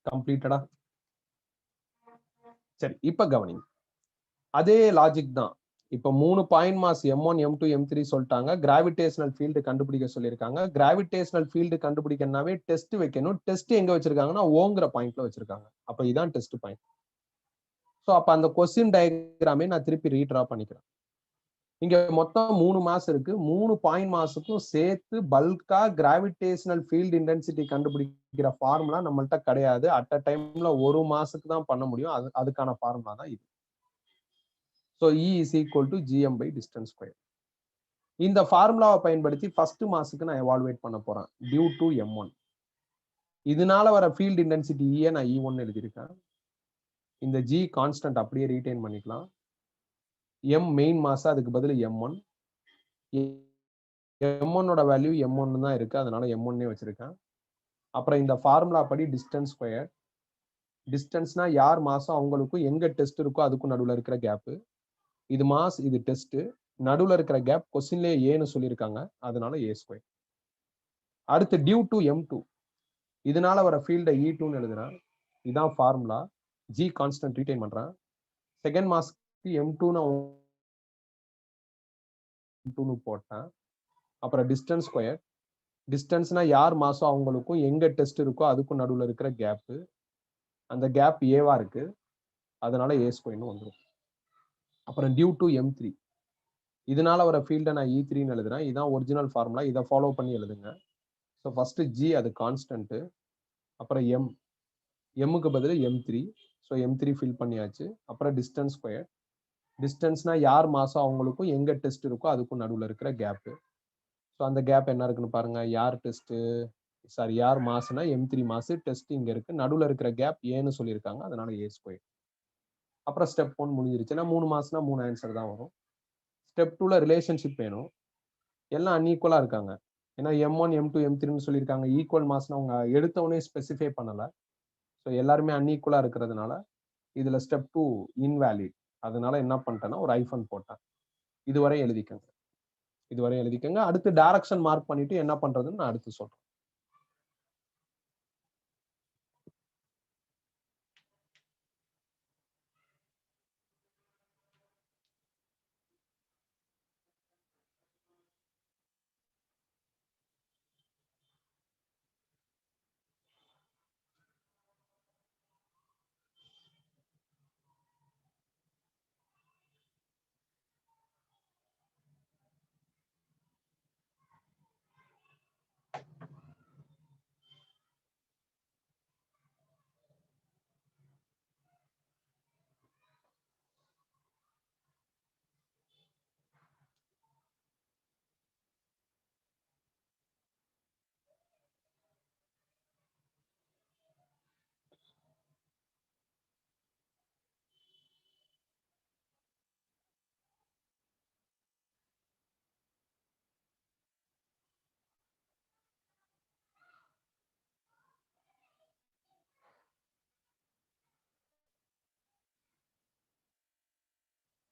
கம்ப்ளீட்டடா. சரி, இப்ப கவனிங்க. அதே லாஜிக் தான். இப்ப 3 point mass M1, M2, M3 சொல்லிட்டாங்க. கிராவிடேஷனல் ஃபீல்டு கண்டுபிடிக்க சொல்லியிருக்காங்க. கிராவிடேஷனல் ஃபீல்டு கண்டுபிடிக்கனாவே டெஸ்ட் வைக்கணும். டெஸ்ட் எங்க வச்சிருக்காங்கன்னா ஓங்கிற பாயிண்ட்ல வச்சிருக்காங்க. அப்ப இதான் டெஸ்ட் பாயிண்ட். சோ அப்ப அந்த கொஸ்டின் டயகிராமே நான் திருப்பி ரீட்ரா பண்ணிக்கிறேன். இங்க மொத்தம் 3 மாஸ் இருக்கு. 3 பாயிண்ட் மாஸுக்கும் சேர்த்து பல்கா கிராவிடேஷனல் ஃபீல்டு இன்டென்சிட்டி கண்டுபிடிக்கிற ஃபார்முலா நம்மள்ட்ட கிடையாது. அட் அ டைம்ல ஒரு மாஸுக்கு தான் பண்ண முடியும். அதுக்கான ஃபார்முலா தான் இது. So E is equal to gm by distance square. இந்த ஃபார்முலாவை பயன்படுத்தி ஃபர்ஸ்ட் மாஸுக்கு நான் எவாலுவேட் பண்ண போறேன். Due to M1. இதனால வர ஃபீல்ட் இன்டென்சிட்டி E நான் E1 எழுதியிருக்கேன். இந்த G கான்ஸ்டன்ட் அப்படியே ரீடைன் பண்ணிக்கலாம். M மெயின் மாஸ், அதுக்கு பதில் M1. M1 ஓட வேல்யூ M1 தான் இருக்கு, அதனால M1 வச்சிருக்கேன். அப்புறம் இந்த ஃபார்முலா படி டிஸ்டன்ஸ் ஸ்கொயர். டிஸ்டன்ஸ்னா யார் மாசம் அவங்களுக்கும் எங்க டெஸ்ட் இருக்கோ அதுக்கும் நடுவுல இருக்கிற கேப். இது மாஸ், இது டெஸ்ட். நடுவுல இருக்கிற கேப் கொஸ்டின்லயே ஏன்னு சொல்லியிருக்காங்க, அதனால A ஸ்கொயர். அடுத்து டியூ டு M2. இதனால வர ஃபீல்ட E2ன்னு எழுதுறேன். இதான் ஃபார்முலா. G கான்ஸ்டன்ட் ரீடைன் பண்றேன். செகண்ட் மாஸ்க்கு M2 போட்டேன். அப்புறம் டிஸ்டன்ஸ் ஸ்கொயர். டிஸ்டன்ஸ்னா யார் மாசம் அவங்களுக்கும் எங்க டெஸ்ட் இருக்கோ அதுக்கும் நடுவுல இருக்கிற கேப். அந்த கேப் ஏவா இருக்கு, அதனால A ஸ்கொயர்னு வந்துடும். அப்புறம் டியூ டு M3. இதனால வர ஃபீல்ட நான் E3ன்னு எழுதுறேன். இதான் ஒரிஜினல் ஃபார்முலா. இதை ஃபாலோ பண்ணி எழுதுங்க. ஸோ ஃபர்ஸ்ட் G அது கான்ஸ்டன்ட். அப்புறம் M, எம்முக்கு பதில் M3. ஸோ M3 ஃபில் பண்ணியாச்சு. அப்புறம் டிஸ்டன்ஸ் ஸ்கொயர். டிஸ்டன்ஸ்னா யார் மாசம் அவங்களுக்கும் எங்க டெஸ்ட் இருக்கோ அதுக்கும் நடுவுல இருக்கிற கேப். ஸோ அந்த கேப் என்ன இருக்குன்னு பாருங்க. யார் டெஸ்ட், சாரி யார் மாசுனா M3 மாசு, டெஸ்ட் இங்க இருக்கு, நடுவுல இருக்கிற கேப் ஏன்னு சொல்லியிருக்காங்க, அதனால A ஸ்கொயர். அப்புறம் ஸ்டெப் 1 முடிஞ்சிருச்சுன்னா 3 மாசம்னா 3 ஆன்சர் தான் வரும். ஸ்டெப் 2ல ரிலேஷன்ஷிப் வேணும். எல்லாம் அன்ஈக்குவலா இருக்காங்க. ஏன்னா M1, M2, M3ன்னு சொல்லியிருக்காங்க. ஈக்குவல் மாஸ்னா அவங்க எடுத்த உடனே ஸ்பெசிஃபை பண்ணல. ஸோ எல்லாருமே அன்ஈக்குவலா இருக்கிறதுனால இதுல ஸ்டெப் 2 இன்வேலிட். அதனால என்ன பண்ணிட்டேன்னா ஒரு ஐஃபன் போட்டேன். இதுவரை எழுதிக்கங்க. இதுவரை எழுதிக்கங்க. அடுத்து டைரக்ஷன் மார்க் பண்ணிட்டு என்ன பண்றதுன்னு நான் அடுத்து சொல்றேன்.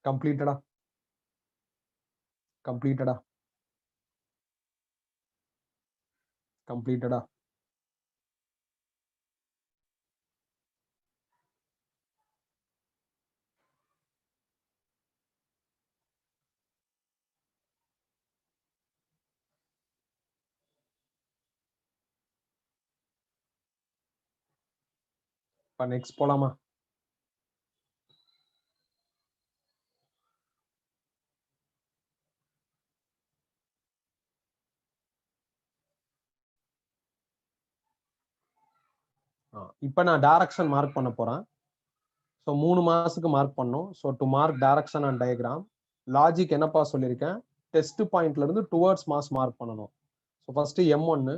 கம்ப்ளீட்டடா. கம்ப்ளீட்டடா. கம்ப்ளீட்டடா. இப்ப நெக்ஸ்ட் போலாமா? இப்ப நான் டைரக்ஷன் மார்க் பண்ண போறேன். ஸோ 3 மாசத்துக்கு மார்க் பண்ணோம். So to mark direction and diagram. Logic என்னப்பா சொல்லியிருக்கேன், டெஸ்ட் பாயிண்ட்ல இருந்து டுவர்ட்ஸ் மாஸ் மார்க் பண்ணணும். ஸோ ஃபர்ஸ்ட் M1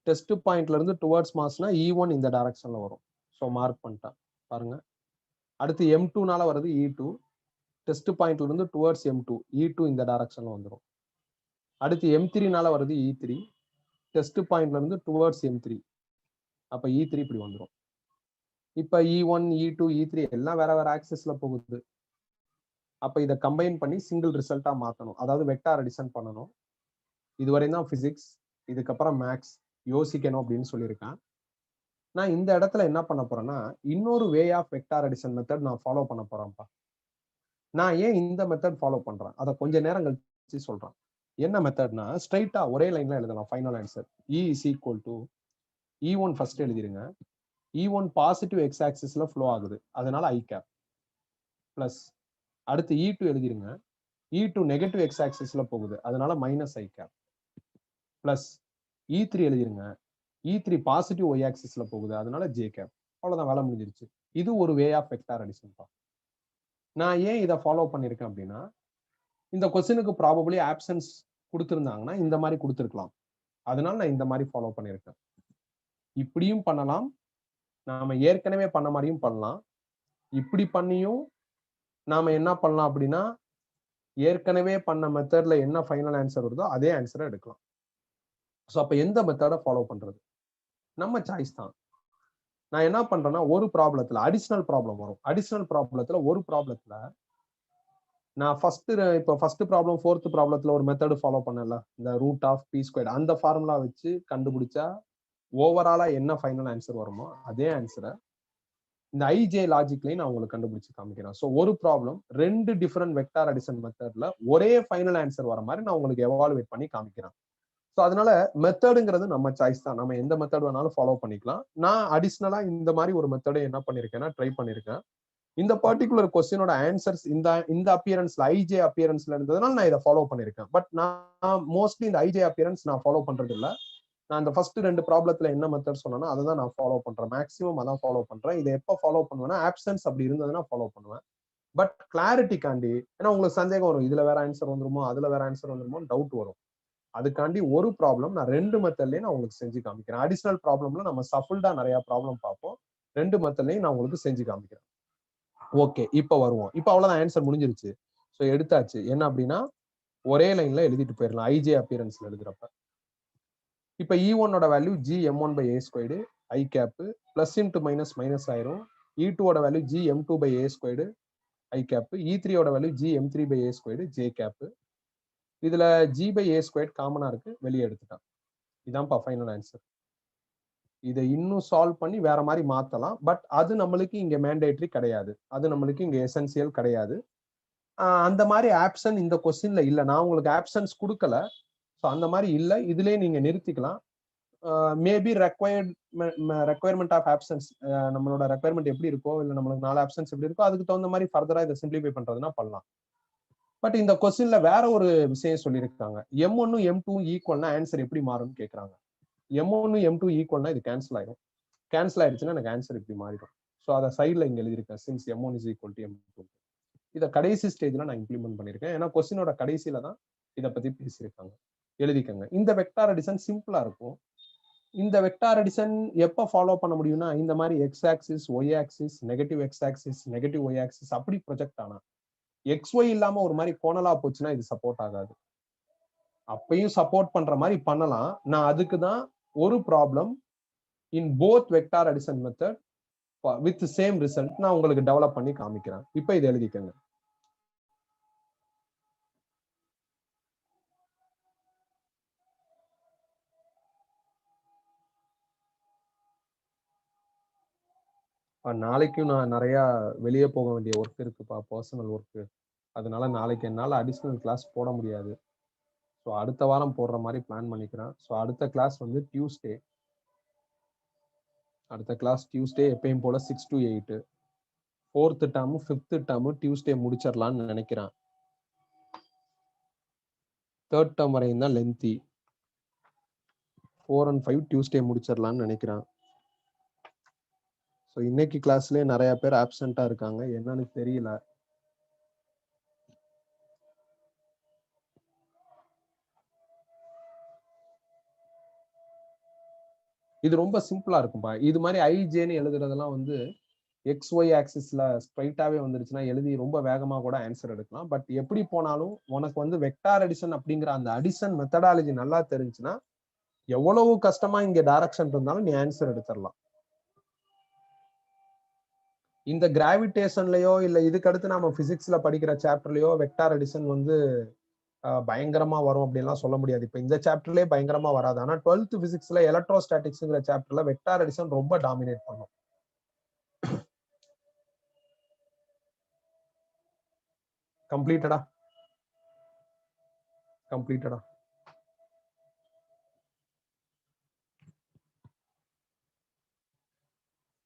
டெஸ்ட் பாயிண்ட்ல இருந்து டுவர்ட்ஸ் மாஸ்னா E1 இந்த டைரக்ஷன்ல வரும். ஸோ மார்க் பண்ணிட்டேன் பாருங்க. அடுத்து M2னால வருது E2. டெஸ்ட் பாயிண்ட்ல இருந்து டுவர்ட்ஸ் M2, E2 இந்த டைரக்ஷன்ல வந்துடும். அடுத்து M3னால வருது E3. டெஸ்ட் பாயிண்ட்ல இருந்து டுவர்ட்ஸ் M3, அப்ப E3 இப்படி வந்துடும். இப்ப E1, E2, E3 எல்லாம் வேற வேற ஆக்சிஸ்ல போகுது. அப்ப இதை கம்பைன் பண்ணி சிங்கிள் ரிசல்ட்டா மாத்தணும், அதாவது வெக்டார் அடிஷன் பண்ணணும். இதுவரை தான் பிசிக்ஸ், இதுக்கப்புறம் மேக்ஸ் யோசிக்கணும் அப்படின்னு சொல்லியிருக்கேன். நான் இந்த இடத்துல என்ன பண்ண போறேன்னா இன்னொரு way of vector addition method நான் ஃபாலோ பண்ண போறேன்ப்பா. நான் ஏன் இந்த மெத்தட் ஃபாலோ பண்றேன் அதை கொஞ்ச நேரம் கழிச்சு சொல்றேன். என்ன மெத்தட்னா ஸ்ட்ரைட்டா ஒரே லைன்ல எழுதலாம் final answer. E is equal to E1 first எழுதிருங்க. E1 பாசிட்டிவ் எக்ஸ் ஆக்சிஸ்ல ஃப்ளோ ஆகுது, அதனால ஐ கேப் பிளஸ். அடுத்து E2 எழுதிருங்க. E2 நெகட்டிவ் எக்ஸ் ஆக்சிஸ்ல போகுது, அதனால minus I cap plus. E3 எழுதிருங்க. E3 பாசிட்டிவ் ஒய் ஆக்சிஸ்ல போகுது, அதனால ஜே கேப். அவ்வளவுதான், வேலை முடிஞ்சிருச்சு. இது ஒரு வே ஆஃப் வெக்டார் அடிஷன். நான் ஏன் இதை ஃபாலோ பண்ணிருக்கேன் அப்படின்னா, இந்த கொஸ்டினுக்கு ப்ராபபிளி ஆப்சன்ஸ் கொடுத்திருந்தாங்கன்னா இந்த மாதிரி கொடுத்துருக்கலாம், அதனால நான் இந்த மாதிரி ஃபாலோ பண்ணிருக்கேன். இப்படியும் பண்ணலாம், நாம ஏற்கனவே பண்ண மாதிரியும் பண்ணலாம். இப்படி பண்ணியும் நாம என்ன பண்ணலாம் அப்படின்னா, ஏற்கனவே பண்ண மெத்தட்ல என்ன ஃபைனல் ஆன்சர் வருதோ அதே ஆன்சரை எடுக்கலாம். ஸோ அப்ப எந்த மெத்தடை ஃபாலோ பண்றது நம்ம சாய்ஸ் தான். நான் என்ன பண்றேன்னா, ஒரு ப்ராப்ளத்துல அடிஷனல் ப்ராப்ளம் வரும். அடிஷனல் ப்ராப்ளத்துல ஒரு ப்ராப்ளத்துல நான் ஃபர்ஸ்ட் ப்ராப்ளம் ஃபோர்த் ப்ராப்ளத்துல ஒரு மெத்தட் ஃபாலோ பண்ணல, இந்த ரூட் ஆஃப் பி ஸ்கொயர் அந்த ஃபார்முலா வச்சு கண்டுபிடிச்சா ஓவராலா என்ன ஃபைனல் ஆன்சர் வருமோ அதே ஆன்சரை இந்த ஐஜே லாஜிக்லயும் நான் உங்களுக்கு கண்டுபிடிச்சு காமிக்கிறேன். ஸோ ஒரு ப்ராப்ளம் 2 டிஃபரெண்ட் வெக்டார் அடிஷன் மெத்தட்ல ஒரே ஃபைனல் ஆன்சர் வர மாதிரி நான் உங்களுக்கு எவாலுவேட் பண்ணி காமிக்கிறேன். ஸோ அதனால மெத்தடுங்கிறது நம்ம சாய்ஸ் தான், நம்ம எந்த மெத்தட் வேணாலும் ஃபாலோ பண்ணிக்கலாம். நான் அடிஷனலா இந்த மாதிரி ஒரு மெத்தடை என்ன பண்ணிருக்கேன்னா ட்ரை பண்ணிருக்கேன். இந்த பர்டிகுலர் கொஸ்டினோட ஆன்சர்ஸ் இந்த அப்பியரன்ஸ்ல ஐஜே அப்பியரன்ஸ்ல இருந்ததுனால நான் இதை ஃபாலோ பண்ணிருக்கேன். பட் நான் மோஸ்ட்லி இந்த ஐஜே அப்பியரன்ஸ் நான் ஃபாலோ பண்றது இல்லை. நான் இந்த ஃபர்ஸ்ட் 2 ப்ராப்ளத்துல என்ன மெத்தட் சொன்னா அதை தான் நான் ஃபாலோ பண்றேன். மேக்ஸிமம் அதான் ஃபாலோ பண்றேன். இதை எப்போ ஃபாலோ பண்ணுவேன்னா ஆப்சன்ஸ் அப்படி இருந்ததுன்னா ஃபாலோ பண்ணுவேன். பட் கிளாரிட்டிக்காண்டி, ஏன்னா உங்களுக்கு சந்தேகம் வரும், இதுல வேற ஆன்சர் வந்துருமோ அதுல வேற ஆன்சர் வந்துருமோ டவுட் வரும். அதுக்காண்டி ஒரு ப்ராப்ளம் நான் 2 மெத்தட்லயே நான் உங்களுக்கு செஞ்சு காமிக்கிறேன். அடிஷனல் ப்ராப்ளம்ல நம்ம சஃபுல்டா நிறைய ப்ராப்ளம் பார்ப்போம். 2 மெத்தட்லயும் நான் உங்களுக்கு செஞ்சு காமிக்கிறேன். ஓகே, இப்ப வருவோம். இப்ப அவ்வளவுதான், ஆன்சர் முடிஞ்சிருச்சு. ஸோ எடுத்தாச்சு. என்ன அப்படின்னா ஒரே லைன்ல எழுதிட்டு போயிடலாம் ஐஜே அப்பியரன்ஸ்ல எழுதுறப்ப. இப்ப E1 value G M1 by A squared i cap plus into minus minus ஆயிரும். E2 value G M2 by A squared i cap. E3 value G M3 by A squared J cap. இதுல G by A ஸ்கொயர்டு காமனா இருக்கு, வெளியே எடுத்துட்டான். இதான்ப்பா final answer. இதை இன்னும் சால்வ் பண்ணி வேற மாதிரி மாத்தலாம். பட் அது நம்மளுக்கு இங்க மேண்டேட்டரி கிடையாது, அது நம்மளுக்கு இங்க எசென்சியல் கிடையாது. அந்த மாதிரி ஆப்ஷன் இந்த கொஸ்டின்ல இல்ல. நான் உங்களுக்கு ஆப்ஷன்ஸ் கொடுக்கல, ஸோ அந்த மாதிரி இல்லை. இதுலயே நீங்க நிறுத்திக்கலாம். மேபி ரெக்வயர்மெண்ட் ஆஃப் ஆப்ஷன்ஸ், நம்மளோட ரெக்வயர்மெண்ட் எப்படி இருக்கோ, இல்லை நம்மளுக்கு 4 ஆப்ஷன்ஸ் எப்படி இருக்கோ அதுக்கு தகுந்த மாதிரி ஃபர்தரா இதை சிம்பிளிஃபை பண்றதுன்னா பண்ணலாம். பட் இந்த கொஸ்டின்ல வேற ஒரு விஷயம் சொல்லியிருக்காங்க. M1 M2 ஈக்குவல்னா ஆன்சர் எப்படி மாறும்னு கேட்கறாங்க. M1 M2 ஈக்குவல்னா இது கேன்சல் ஆயிடும். கேன்சல் ஆயிடுச்சுன்னா எனக்கு ஆன்சர் இப்படி மாறிடும். ஸோ அதை சைட்ல இங்க எழுதியிருக்கேன், since M1 is equal to M2. இதை கடைசி ஸ்டேஜ்ல நான் இம்ப்ளிமெண்ட் பண்ணிருக்கேன். ஏன்னா கொஸ்டினோட கடைசியில தான் இதை பத்தி பேசியிருக்காங்க. எழுதிக்கங்க. இந்த வெக்டார் அடிஷன் சிம்பிளா இருக்கும். இந்த வெக்டார் அடிஷன் எப்ப ஃபாலோ பண்ண முடியும்னா, இந்த மாதிரி x axis y axis negative x axis negative y axis அப்படி ப்ரொஜெக்ட் ஆனா, எக்ஸ் ஒய் இல்லாம ஒரு மாதிரி கோணலா போச்சுன்னா இது சப்போர்ட் ஆகாது. அப்பயும் சப்போர்ட் பண்ற மாதிரி பண்ணலாம். நான் அதுக்கு தான் ஒரு problem in both vector addition method with same result நான் உங்களுக்கு டெவலப் பண்ணி காமிக்கிறேன். இப்ப இதை எழுதிக்கங்க. நாளைக்கும் நான் நிறைய வெளியே போக வேண்டிய ஒர்க் இருக்குப்பா, பர்சனல் ஒர்க்கு. அதனால நாளைக்கு என்னால் அடிஷ்னல் கிளாஸ் போட முடியாது. ஸோ அடுத்த வாரம் போடுற மாதிரி பிளான் பண்ணிக்கிறேன். ஸோ அடுத்த கிளாஸ் வந்து டியூஸ்டே. அடுத்த கிளாஸ் டியூஸ்டே எப்பயும் போல 6 to 8. 4th term 5th term Tuesday முடிச்சிடலான்னு நினைக்கிறேன். 3rd டேர்ம் வரையும் தான் லென்த்தி. 4 and 5 டியூஸ்டே முடிச்சிடலான்னு நினைக்கிறேன். ஸோ இன்னைக்கு கிளாஸ்லேயே நிறைய பேர் ஆப்சென்ட்டா இருக்காங்க, என்னன்னு தெரியல. இது ரொம்ப சிம்பிளா இருக்கும்பா. இது மாதிரி ஐஜேன்னு எழுதுறதெல்லாம் வந்து எக்ஸ் ஒய் ஆக்சிஸ்ல ஸ்ட்ரைட்டாவே வந்துருச்சுன்னா எழுதி ரொம்ப வேகமா கூட ஆன்சர் எடுக்கலாம். பட் எப்படி போனாலும் உனக்கு வந்து வெக்டார் அடிஷன் அப்படிங்கிற அந்த அடிஷன் மெத்தடாலஜி நல்லா தெரிஞ்சுன்னா எவ்வளவு கஷ்டமா இங்க டைரக்ஷன் இருந்தாலும் நீ ஆன்சர் எடுத்துடலாம். இந்த கிராவிடேஷன்லயோ இல்ல இதுக்கு அடுத்து நாம பிசிக்ஸ்ல படிக்கிற சாப்டர்லயோ வெக்டார் அடிஷன் வந்து பயங்கரமா வரும் அப்படின்லாம் சொல்ல முடியாது. இப்ப இந்த சாப்டர்லயே பயங்கரமா வராது. ஆனா 12th பிசிக்ஸ்ல எலக்ட்ரோஸ்டாட்டிக்ஸ்ங்கிற சாப்டர்ல வெக்டார் அடிஷன் ரொம்ப டாமினேட் பண்ணும். கம்ப்ளீட்டடா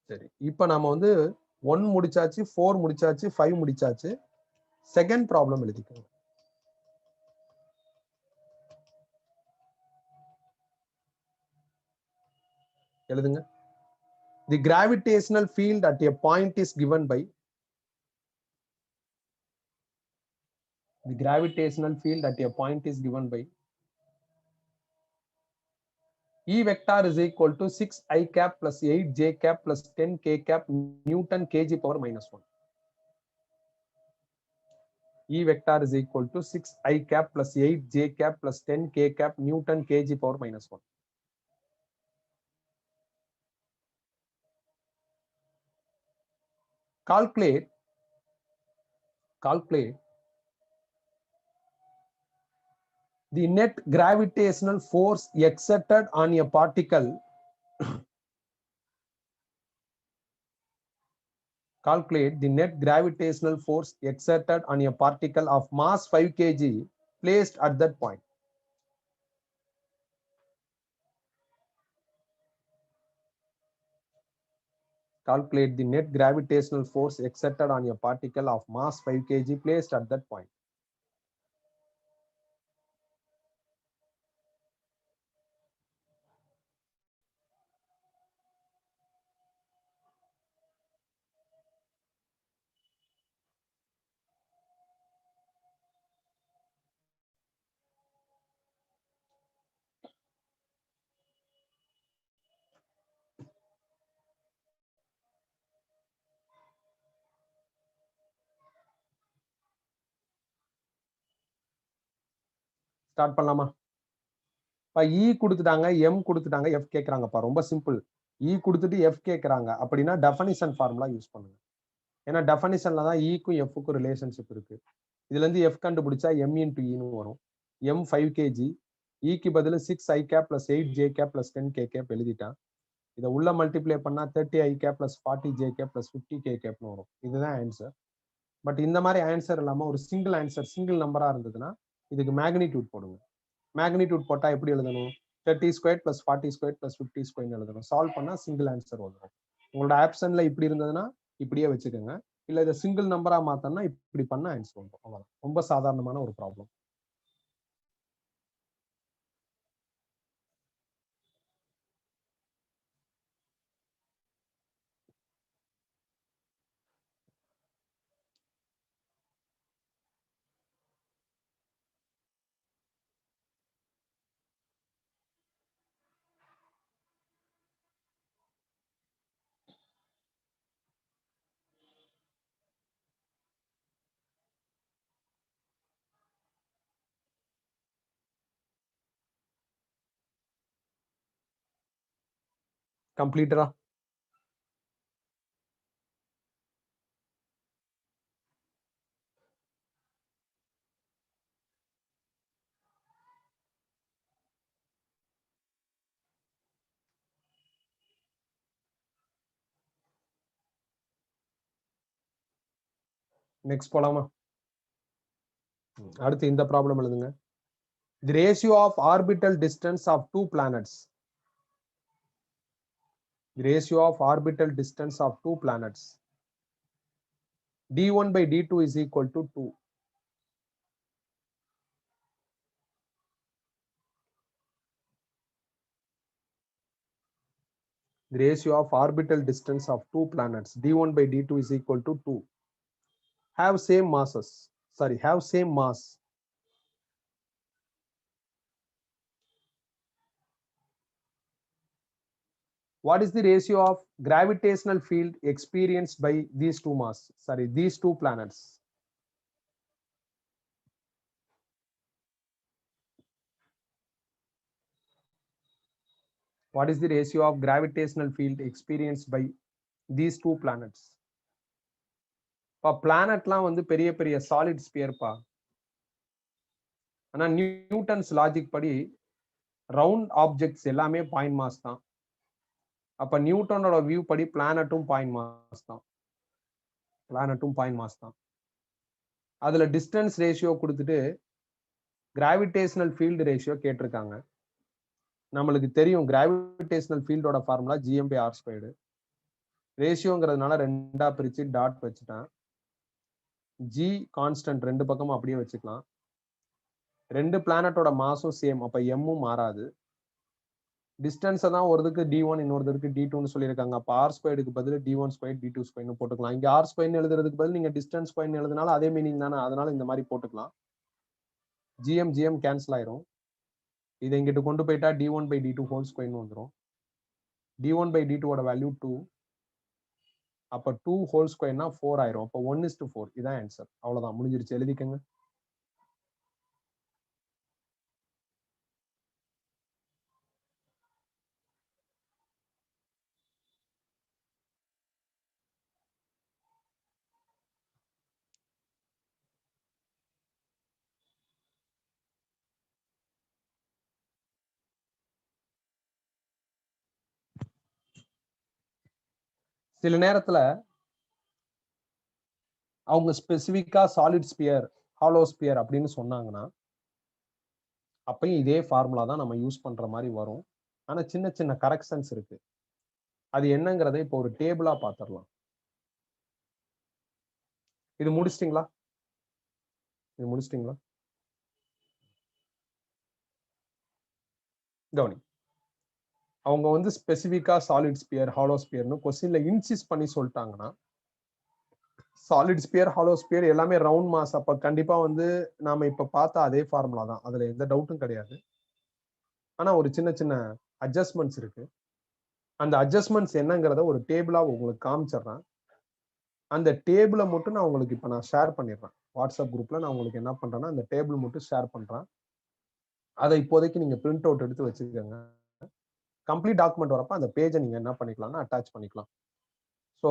சரி, இப்ப நாம வந்து 1 முடிச்சாச்சு, 4 முடிச்சாச்சு, 5 முடிச்சாச்சு. செகண்ட் ப்ராப்ளம் எழுதிக்கோங்க. எழுதுங்க. The gravitational field at a point is given by E vector is equal to 6i cap plus 8j cap plus 10k cap Newton kg power minus 1. E vector is equal to 6i cap plus 8j cap plus 10k cap Newton kg power minus 1. Calculate the net gravitational force exerted on a particle. Calculate the net gravitational force exerted on a particle of mass 5 kg placed at that point. Calculate the net gravitational force exerted on a particle of mass 5 kg placed at that point. Start பண்ணலாமா? இ கொடுத்துட்டாங்க, M கொடுத்துட்டாங்க, F கேட்கறாங்கப்பா. ரொம்ப simple. இ கொடுத்துட்டு F கேட்கறாங்க அப்படின்னா definition formula use பண்ணுங்க. ஏன்னா டெஃபனிஷன்ல தான் ஈக்கும் எஃப்க்கும் ரிலேஷன்ஷிப் இருக்கு. இதுல இருந்து எஃப் கண்டுபிடிச்சா எம் இன்டு ஈன்னு வரும். எம் 5 kg, ஈக்கு பதில் 6i cap plus 8j cap plus 10k cap எழுதிட்டான். இதை உள்ள மல்டிப்ளை பண்ணா 30i cap plus 40j cap plus 50k capனு வரும். இதுதான் ஆன்சர். பட் இந்த மாதிரி ஆன்சர் இல்லாம ஒரு சிங்கிள் ஆன்சர், சிங்கிள் நம்பரா இருந்ததுன்னா இதுக்கு மேக்னிடியூட் போடுங்க. மேக்னிடியூட் போட்டா எப்படி எழுதணும்? 30 square plus 40 square plus 50 square எழுதணும். சால்வ் பண்ணா சிங்கிள் ஆன்சர் வந்துடும். உங்களோட ஆப்ஷன்ல இப்படி இருந்ததுன்னா இப்படியே வச்சுக்கோங்க. இல்ல இதை சிங்கிள் நம்பரா மாத்தோம்னா இப்படி பண்ண ஆன்சர் வந்துடும். அவ்வளவுதான். ரொம்ப சாதாரணமான ஒரு ப்ராப்ளம். கம்ப்ளீட்டரா? நெக்ஸ்ட் போலாமா? அடுத்து இந்த ப்ராப்ளம் எழுதுங்க. The ratio of orbital distance of two planets. The ratio of orbital distance of two planets. d1 by d2 is equal to 2. The ratio of orbital distance of two planets d1 by d2 is equal to 2. Have same masses. Have same mass. What is the ratio of gravitational field experienced by these two these two planets? What is the ratio of gravitational field experienced by these two planets? பிளானட்லாம் வந்து பெரிய பெரிய solid ஸ்பியர்ப்பா. ஆனா Newton's logic படி round objects எல்லாமே point mass தான். அப்ப நியூட்டனோட view படி பிளானட்டும் point mass தான். பிளானட்டும் பாயிண்ட் மாஸ் தான். அதுல டிஸ்டன்ஸ் ரேஷியோ கொடுத்துட்டு கிராவிடேஷனல் ஃபீல்டு ரேஷியோ கேட்டிருக்காங்க. நம்மளுக்கு தெரியும் கிராவிடேஷனல் ஃபீல்டோட ஃபார்முலா gm/r². ரேஷியோங்கிறதுனால 2ஆ பிரிச்சு டாட் வச்சுட்டேன். ஜி கான்ஸ்டன்ட் 2 பக்கமும் அப்படியே வச்சுக்கலாம். 2 பிளானட்டோட மாஸும் சேம், அப்ப எம்மும் மாறாது. டிஸ்டன்ஸ் தான் ஒருதுக்கு d1 இன்னொருதுக்கு d2ன்னு சொல்லியிருக்காங்க. அப்ப r²க்கு பதில் d1² d2² போட்டுக்கலாம். இங்க r² எழுதுறதுக்கு பதில் நீங்க டிஸ்டன்ஸ் ஸ்கொயர் எழுதுனாலும் அதே மீனிங் தானே, அதனால இந்த மாதிரி போட்டுக்கலாம். gm கேன்சல் ஆயிரும். இதை இங்கிட்டு கொண்டு போயிட்டா d1/d2² வந்துடும். d1/d2 value 2. அப்ப 2² 4 ஆயிரும். அப்ப 1:4 இதான் ஆன்சர். அவ்வளவுதான், முடிஞ்சிருச்சு. எழுதிக்கங்க. சில நேரத்துல அவங்க ஸ்பெசிபிக்கா சாலிட் ஸ்பியர், ஹாலோ ஸ்பியர் அப்படின்னு சொன்னாங்கன்னா அப்பயும் இதே ஃபார்முலா தான் நம்ம யூஸ் பண்ற மாதிரி வரும். ஆனா சின்ன சின்ன கரெக்ஷன்ஸ் இருக்கு. அது என்னங்கிறத இப்போ ஒரு டேபிளா பாத்திரலாம். இது முடிச்சிட்டீங்களா? கவனி. அவங்க வந்து ஸ்பெசிபிக்கா சாலிட் ஸ்பியர், ஹாலோ ஸ்பியர்னு கொஸ்டின்ல இன்சிஸ்ட் பண்ணி சொல்லிட்டாங்கன்னா, சாலிட் ஸ்பியர், ஹாலோ ஸ்பியர் எல்லாமே ரவுண்ட் மாஸ். அப்ப கண்டிப்பா வந்து நாம இப்ப பார்த்த அதே ஃபார்முலா தான், அதுல எந்த டவுட்டும் கிடையாது. ஆனா ஒரு சின்ன சின்ன அட்ஜஸ்ட்மெண்ட்ஸ் இருக்கு. அந்த அட்ஜஸ்ட்மெண்ட்ஸ் என்னங்கிறத ஒரு டேபிளா உங்களுக்கு காமிச்சிடுறேன். அந்த டேபிளை மட்டும் நான் உங்களுக்கு இப்ப நான் ஷேர் பண்ணிடுறேன். வாட்ஸ்அப் குரூப்ல நான் உங்களுக்கு என்ன பண்றேன்னா அந்த டேபிள் மட்டும் ஷேர் பண்றேன். அதை இப்போதைக்கு நீங்க பிரிண்ட் அவுட் எடுத்து வச்சுக்கோங்க. கம்ப்ளீட் டாக்குமெண்ட் வரப்ப அந்த பேஜை நீங்க என்ன பண்ணிக்கலாம்னா அட்டாச் பண்ணிக்கலாம். So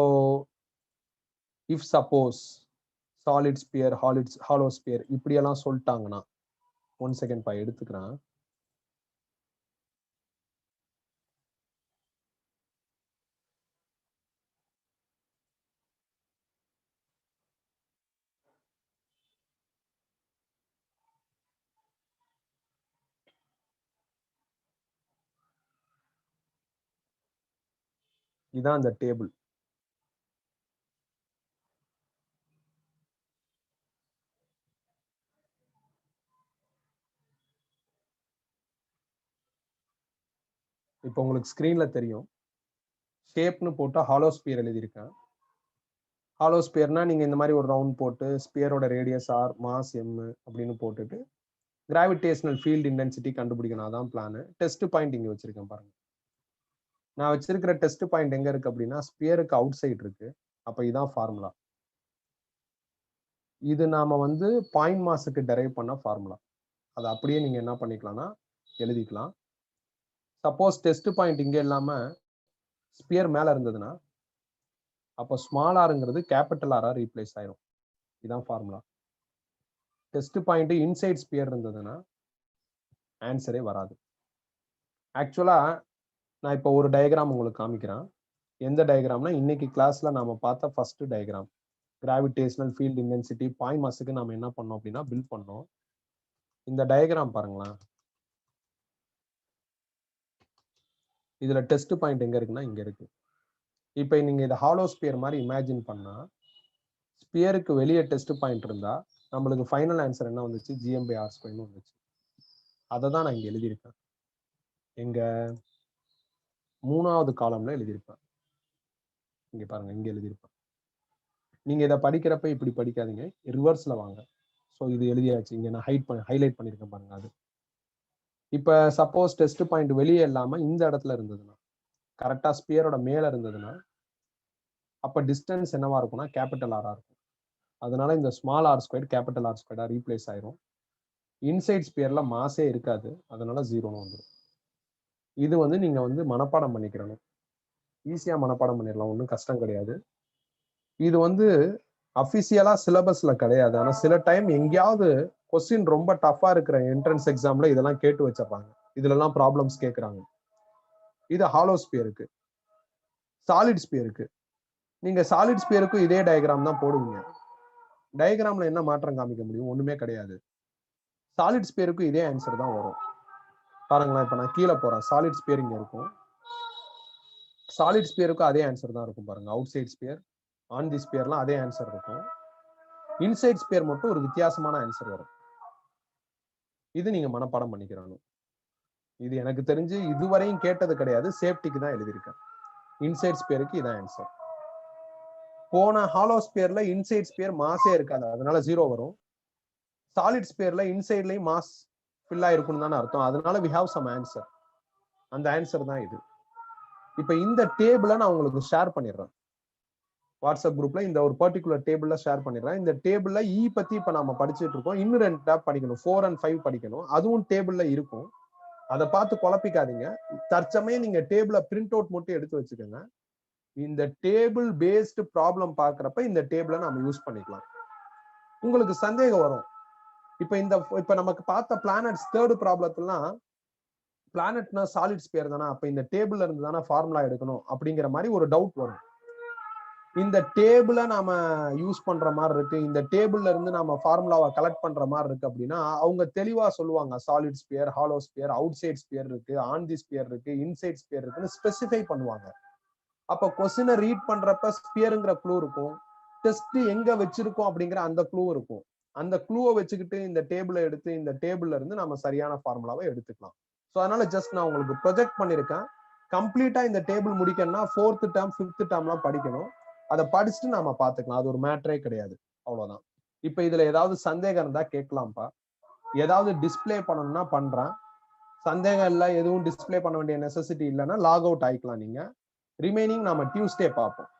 if suppose solid sphere, hollow sphere இப்படியெல்லாம் சொல்லிட்டாங்கன்னா, 1 செகண்ட் பா எடுத்துக்கிறேன். இதான் அந்த டேபிள். இப்போ உங்களுக்கு ஸ்கிரீன்ல தெரியும். ஷேப்னு போட்டு ஹாலோ ஸ்பியர் எழுதியிருக்கேன். ஹாலோ ஸ்பியர்னா நீங்க இந்த மாதிரி ஒரு ரவுண்ட் போட்டு ஸ்பியரோட ரேடியஸ் ஆர், மாஸ் எம் அப்படின்னு போட்டுட்டு கிராவிடேஷனல் ஃபீல்ட் இன்டென்சிட்டி கண்டுபிடிக்கணும். அதான் பிளான். டெஸ்ட் பாயிண்ட் இங்க வச்சிருக்கேன் பாருங்க. நான் வச்சிருக்கிற டெஸ்ட் பாயிண்ட் எங்க இருக்கு அப்படின்னா ஸ்பியருக்கு அவுட் சைடு இருக்கு. அப்ப இதான் ஃபார்முலா. இது நாம வந்து பாயிண்ட் மாஸுக்கு டெரைவ் பண்ண ஃபார்முலா. அதை அப்படியே நீங்க என்ன பண்ணிக்கலாம்னா எழுதிக்கலாம். சப்போஸ் டெஸ்ட் பாயிண்ட் இங்க இல்லாம ஸ்பியர் மேல இருந்ததுன்னா அப்போ ஸ்மால் ஆருங்கிறது கேபிட்டல் ஆரா ரீப்ளேஸ் ஆயிரும். இதான் formula. Test point inside sphere இருந்ததுன்னா ஆன்சரே வராது. ஆக்சுவலா நான் இப்போ ஒரு டயக்ராம் உங்களுக்கு காமிக்கிறேன். எந்த டயக்ராம்னா இன்னைக்கு கிளாஸ்ல நாம பார்த்த first diagram. Gravitational field intensity point மாஸுக்கு நாம என்ன பண்ணோம் அப்படின்னா பில்ட் பண்ணோம். இந்த டயக்ராம் பாருங்களேன். இதுல டெஸ்ட் பாயிண்ட் எங்க இருக்குன்னா இங்க இருக்கு. இப்போ நீங்க இதை ஹாலோ ஸ்பியர் மாதிரி இமேஜின் பண்ணா ஸ்பியருக்கு வெளியே டெஸ்ட் பாயிண்ட் இருந்தா நம்மளுக்கு ஃபைனல் ஆன்சர் என்ன வந்துச்சு? gm/r² வந்துச்சு. அதை தான் நான் இங்க எழுதியிருக்கேன். எங்க 3வது காலம்ல எழுதியிருப்பேன். இங்க பாருங்க, இங்க எழுதியிருப்பேன். நீங்க இதை படிக்கிறப்ப இப்படி படிக்காதீங்க, ரிவர்ஸ்ல வாங்க. ஸோ இது எழுதியாச்சு. இங்க நான் ஹைலைட் பண்ணிருக்கேன் பாருங்க. அது இப்ப சப்போஸ் டெஸ்ட் பாயிண்ட் வெளியே இல்லாம இந்த இடத்துல இருந்ததுன்னா, கரெக்டா ஸ்பியரோட மேல இருந்ததுன்னா அப்ப டிஸ்டன்ஸ் என்னவா இருக்கும்னா கேபிட்டல் ஆரா இருக்கும். அதனால இந்த small r² capital R² replace ஆயிரும். இன்சைட் ஸ்பியர்ல மாஸே இருக்காது, அதனால 0ன்னு வந்துடும். இது வந்து நீங்க வந்து மனப்பாடம் பண்ணிக்கிறணும். ஈஸியா மனப்பாடம் பண்ணிடலாம், ஒன்றும் கஷ்டம் கிடையாது. இது வந்து அபிஷியலா சிலபஸ்ல கிடையாது. ஆனா சில டைம் எங்கேயாவது கொஸ்டின் ரொம்ப டஃபா இருக்கிற என்ட்ரன்ஸ் எக்ஸாம்ல இதெல்லாம் கேட்டு வச்சிடறாங்க. இதுல எல்லாம் ப்ராப்ளம்ஸ் கேட்கறாங்க. இது ஹாலோ ஸ்பியருக்கு. சாலிட் ஸ்பியருக்கு நீங்க சாலிட் ஸ்பியருக்கும் இதே டயக்ராம் தான் போடுவீங்க. டயக்ராம்ல என்ன மாற்றம் காமிக்க முடியும்? ஒண்ணுமே கிடையாது. சாலிட் ஸ்பியருக்கும் இதே ஆன்சர் தான் வரும். பாருங்களேன், இப்ப நான் கீழே போறேன். சாலிட் ஸ்பியர் இங்க இருக்கும். சாலிட் ஸ்பியருக்கும் அதே ஆன்சர் தான் இருக்கும் பாருங்க. Outside sphere, on the ஸ்பியர்லாம் அதே ஆன்சர் இருக்கும். இன்சைட் ஸ்பியர் மட்டும் ஒரு வித்தியாசமான ஆன்சர் வரும். இது நீங்க மனப்பாடம் பண்ணிக்கிறணும். இது எனக்கு தெரிஞ்சு இதுவரையும் கேட்டது கிடையாது. சேஃப்டிக்கு தான் எழுதியிருக்கேன். இன்சைட் ஸ்பியருக்கு இதான் ஆன்சர். போன ஹாலோ ஸ்பியர்ல இன்சைட் ஸ்பியர் மாஸே இருக்காது, அதனால 0 வரும். சாலிட் ஸ்பியர்ல இன்சைட்லயும் மாஸ் ஃபில்லா இருக்கும்னு தானே அர்த்தம். அதனால we have some answer. அந்த ஆன்சர் தான் இது. இப்ப இந்த டேபிளை நான் உங்களுக்கு ஷேர் பண்ணிடுறேன் வாட்ஸ்அப் குரூப்ல. இந்த ஒரு பர்டிகுலர் டேபிள்ல ஷேர் பண்ணிடுறேன். இந்த டேபிள்ல இ பத்தி இப்ப நம்ம படிச்சுட்டு இருக்கோம். இன்னும் 2 டேப் படிக்கணும், 4 and 5 படிக்கணும். அதுவும் டேபிள்ல இருக்கும். அதை பார்த்து குழப்பிக்காதீங்க. தற்சமயம் நீங்க டேபிளை பிரிண்ட் அவுட் மட்டும் எடுத்து வச்சுக்கோங்க. இந்த டேபிள் பேஸ்டு ப்ராப்ளம் பாக்குறப்ப இந்த டேபிளை நம்ம யூஸ் பண்ணிக்கலாம். உங்களுக்கு சந்தேகம் வரும், இப்ப நமக்கு பார்த்த பிளானட்ஸ் தேர்ட் ப்ராப்ளத்துலாம் பிளானட்னா சாலிட் ஸ்பியர் தானே, அப்ப இந்த டேபிள்ல இருந்து தானே ஃபார்முலா எடுக்கணும் அப்படிங்கிற மாதிரி ஒரு டவுட் வரும். இந்த டேபிளை நாம யூஸ் பண்ற மாதிரி இருக்கு, இந்த டேபிள்ல இருந்து நம்ம ஃபார்முலாவை கலெக்ட் பண்ற மாதிரி இருக்கு அப்படின்னா அவங்க தெளிவா சொல்லுவாங்க. Solid sphere, hollow sphere, outside sphere இருக்கு, ஆன் தி ஸ்பியர் இருக்கு, இன்சைட் ஸ்பியர் இருக்குன்னு ஸ்பெசிஃபை பண்ணுவாங்க. அப்ப கொஸ்டினை ரீட் பண்றப்ப ஸ்பியருங்கிற க்ளூ இருக்கும், டெஸ்ட் எங்க வச்சிருக்கோம் அப்படிங்கிற அந்த க்ளூ இருக்கும். அந்த க்ளூவை வச்சுக்கிட்டு இந்த டேபிளை எடுத்து இந்த டேபிள்ல இருந்து நம்ம சரியான ஃபார்முலாவை எடுத்துக்கலாம். ஸோ அதனால ஜஸ்ட் நான் உங்களுக்கு ப்ரொஜெக்ட் பண்ணிருக்கேன். கம்ப்ளீட்டா இந்த டேபிள் முடிக்கணும்னா 4th டேர்ம் 5th டேர்ம்லாம் படிக்கணும். அதை படிச்சுட்டு நாம பாத்துக்கலாம். அது ஒரு மேட்டரே கிடையாது. அவ்வளவுதான். இப்ப இதுல ஏதாவது சந்தேகம் இருந்தா கேட்கலாம்ப்பா. ஏதாவது டிஸ்பிளே பண்ணணும்னா பண்றேன். சந்தேகம் இல்லை, எதுவும் டிஸ்பிளே பண்ண வேண்டிய நெசசிட்டி இல்லைன்னா லாக் அவுட் ஆயிக்கலாம். நீங்க ரிமைனிங் நாம டியூஸ்டே பார்ப்போம்.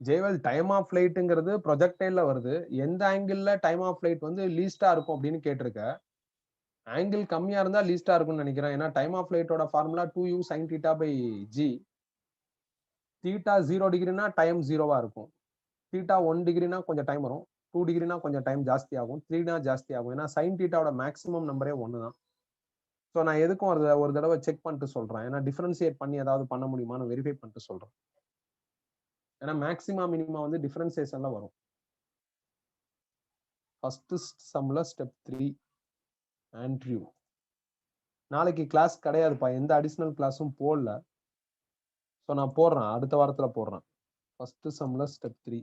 ஜெயவேல், டைம் ஆஃப் ஃபிளைட்ங்கிறது ப்ரொஜெக்டைல்ல வருது. எந்த ஆங்கிள் டைம் ஆஃப் ஃபிளைட் வந்து லீஸ்டா இருக்கும் அப்படின்னு கேட்டிருக்க. ஆங்கிள் கம்மியா இருந்தா லீஸ்டா இருக்கும்னு நினைக்கிறேன். ஏன்னா டைம் ஆஃப் ஃபிளைட்டோட formula 2u sin θ by g. Theta 0 டிகிரினா டைம் 0வா இருக்கும். தீட்டா 1 டிகிரினா கொஞ்சம் டைம் வரும், 2 டிகிரினா கொஞ்சம் டைம் ஜாஸ்தி ஆகும், 3னா ஜாஸ்தி ஆகும். ஏன்னா சைன் தீட்டாவோட மேக்ஸிமம் நம்பரே 1 தான். ஸோ நான் எதுக்கும் ஒரு தடவை செக் பண்ணிட்டு சொல்றேன். ஏன்னா டிஃபரன்சியேட் பண்ணி ஏதாவது பண்ண முடியுமான்னு வெரிஃபை பண்ணிட்டு சொல்றேன். ஏன்னா மேக்ஸிமா மினிமா வந்து டிஃபரன்சியேஷன்ல வரும். ஃபர்ஸ்ட் சம்ல ஸ்டெப் 3 ஆண்ட்ரியூ. நாளைக்கு கிளாஸ் கிடையாதுப்பா, எந்த அடிஷனல் கிளாஸும் போடல. ஸோ நான் போடுறேன், அடுத்த வாரத்துல போடுறேன். ஃபர்ஸ்ட் சம்ல ஸ்டெப் 3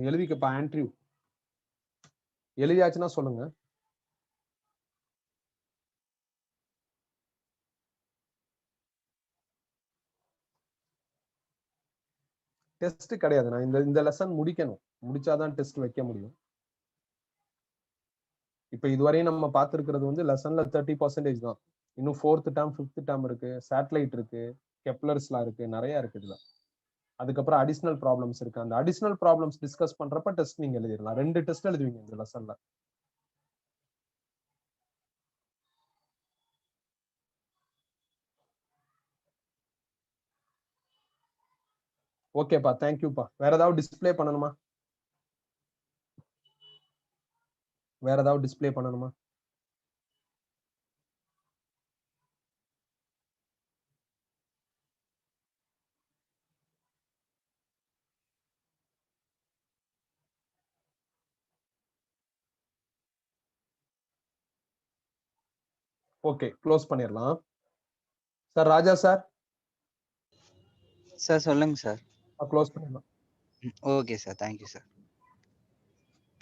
எழுதிக்கப்பா. ஆண்ட்ரியூ எழுதியாச்சுன்னா சொல்லுங்க. டெஸ்ட் கிடையாது. நான் இந்த லெசன் முடிக்கணும், முடிச்சாதான் டெஸ்ட் வைக்க முடியும். இப்ப இதுவரையும் நம்ம பார்த்திருக்கிறது வந்து லெசன்ல 30% தான். இன்னும் 4th டேர்ம் 5th டேர்ம் இருக்கு, சேட்டலைட் இருக்கு, கெப்லர்ஸ்லாம் இருக்கு, நிறைய இருக்கு இதுல. அதுக்கப்புறம் அடிஷனல் ப்ராப்ளம்ஸ் இருக்கு. அந்த அடிஷனல் ப்ராப்ளம்ஸ் டிஸ்கஸ் பண்றப்ப டெஸ்ட் நீங்க எழுதிடலாம். 2 டெஸ்ட் எழுதுவீங்க இந்த லெசன்ல. ஓகேப்பா, தேங்க்யூப்பா. வேற ஏதாவது டிஸ்பிளே பண்ணணுமா? வேற ஏதாவது டிஸ்பிளே பண்ணணுமா? ஓகே, க்ளோஸ் பண்ணிடலாம். சார் ராஜா சார். சார் சொல்லுங்க சார். க்ளோஸ் பண்ணிடலாம். Okay sir, thank you sir.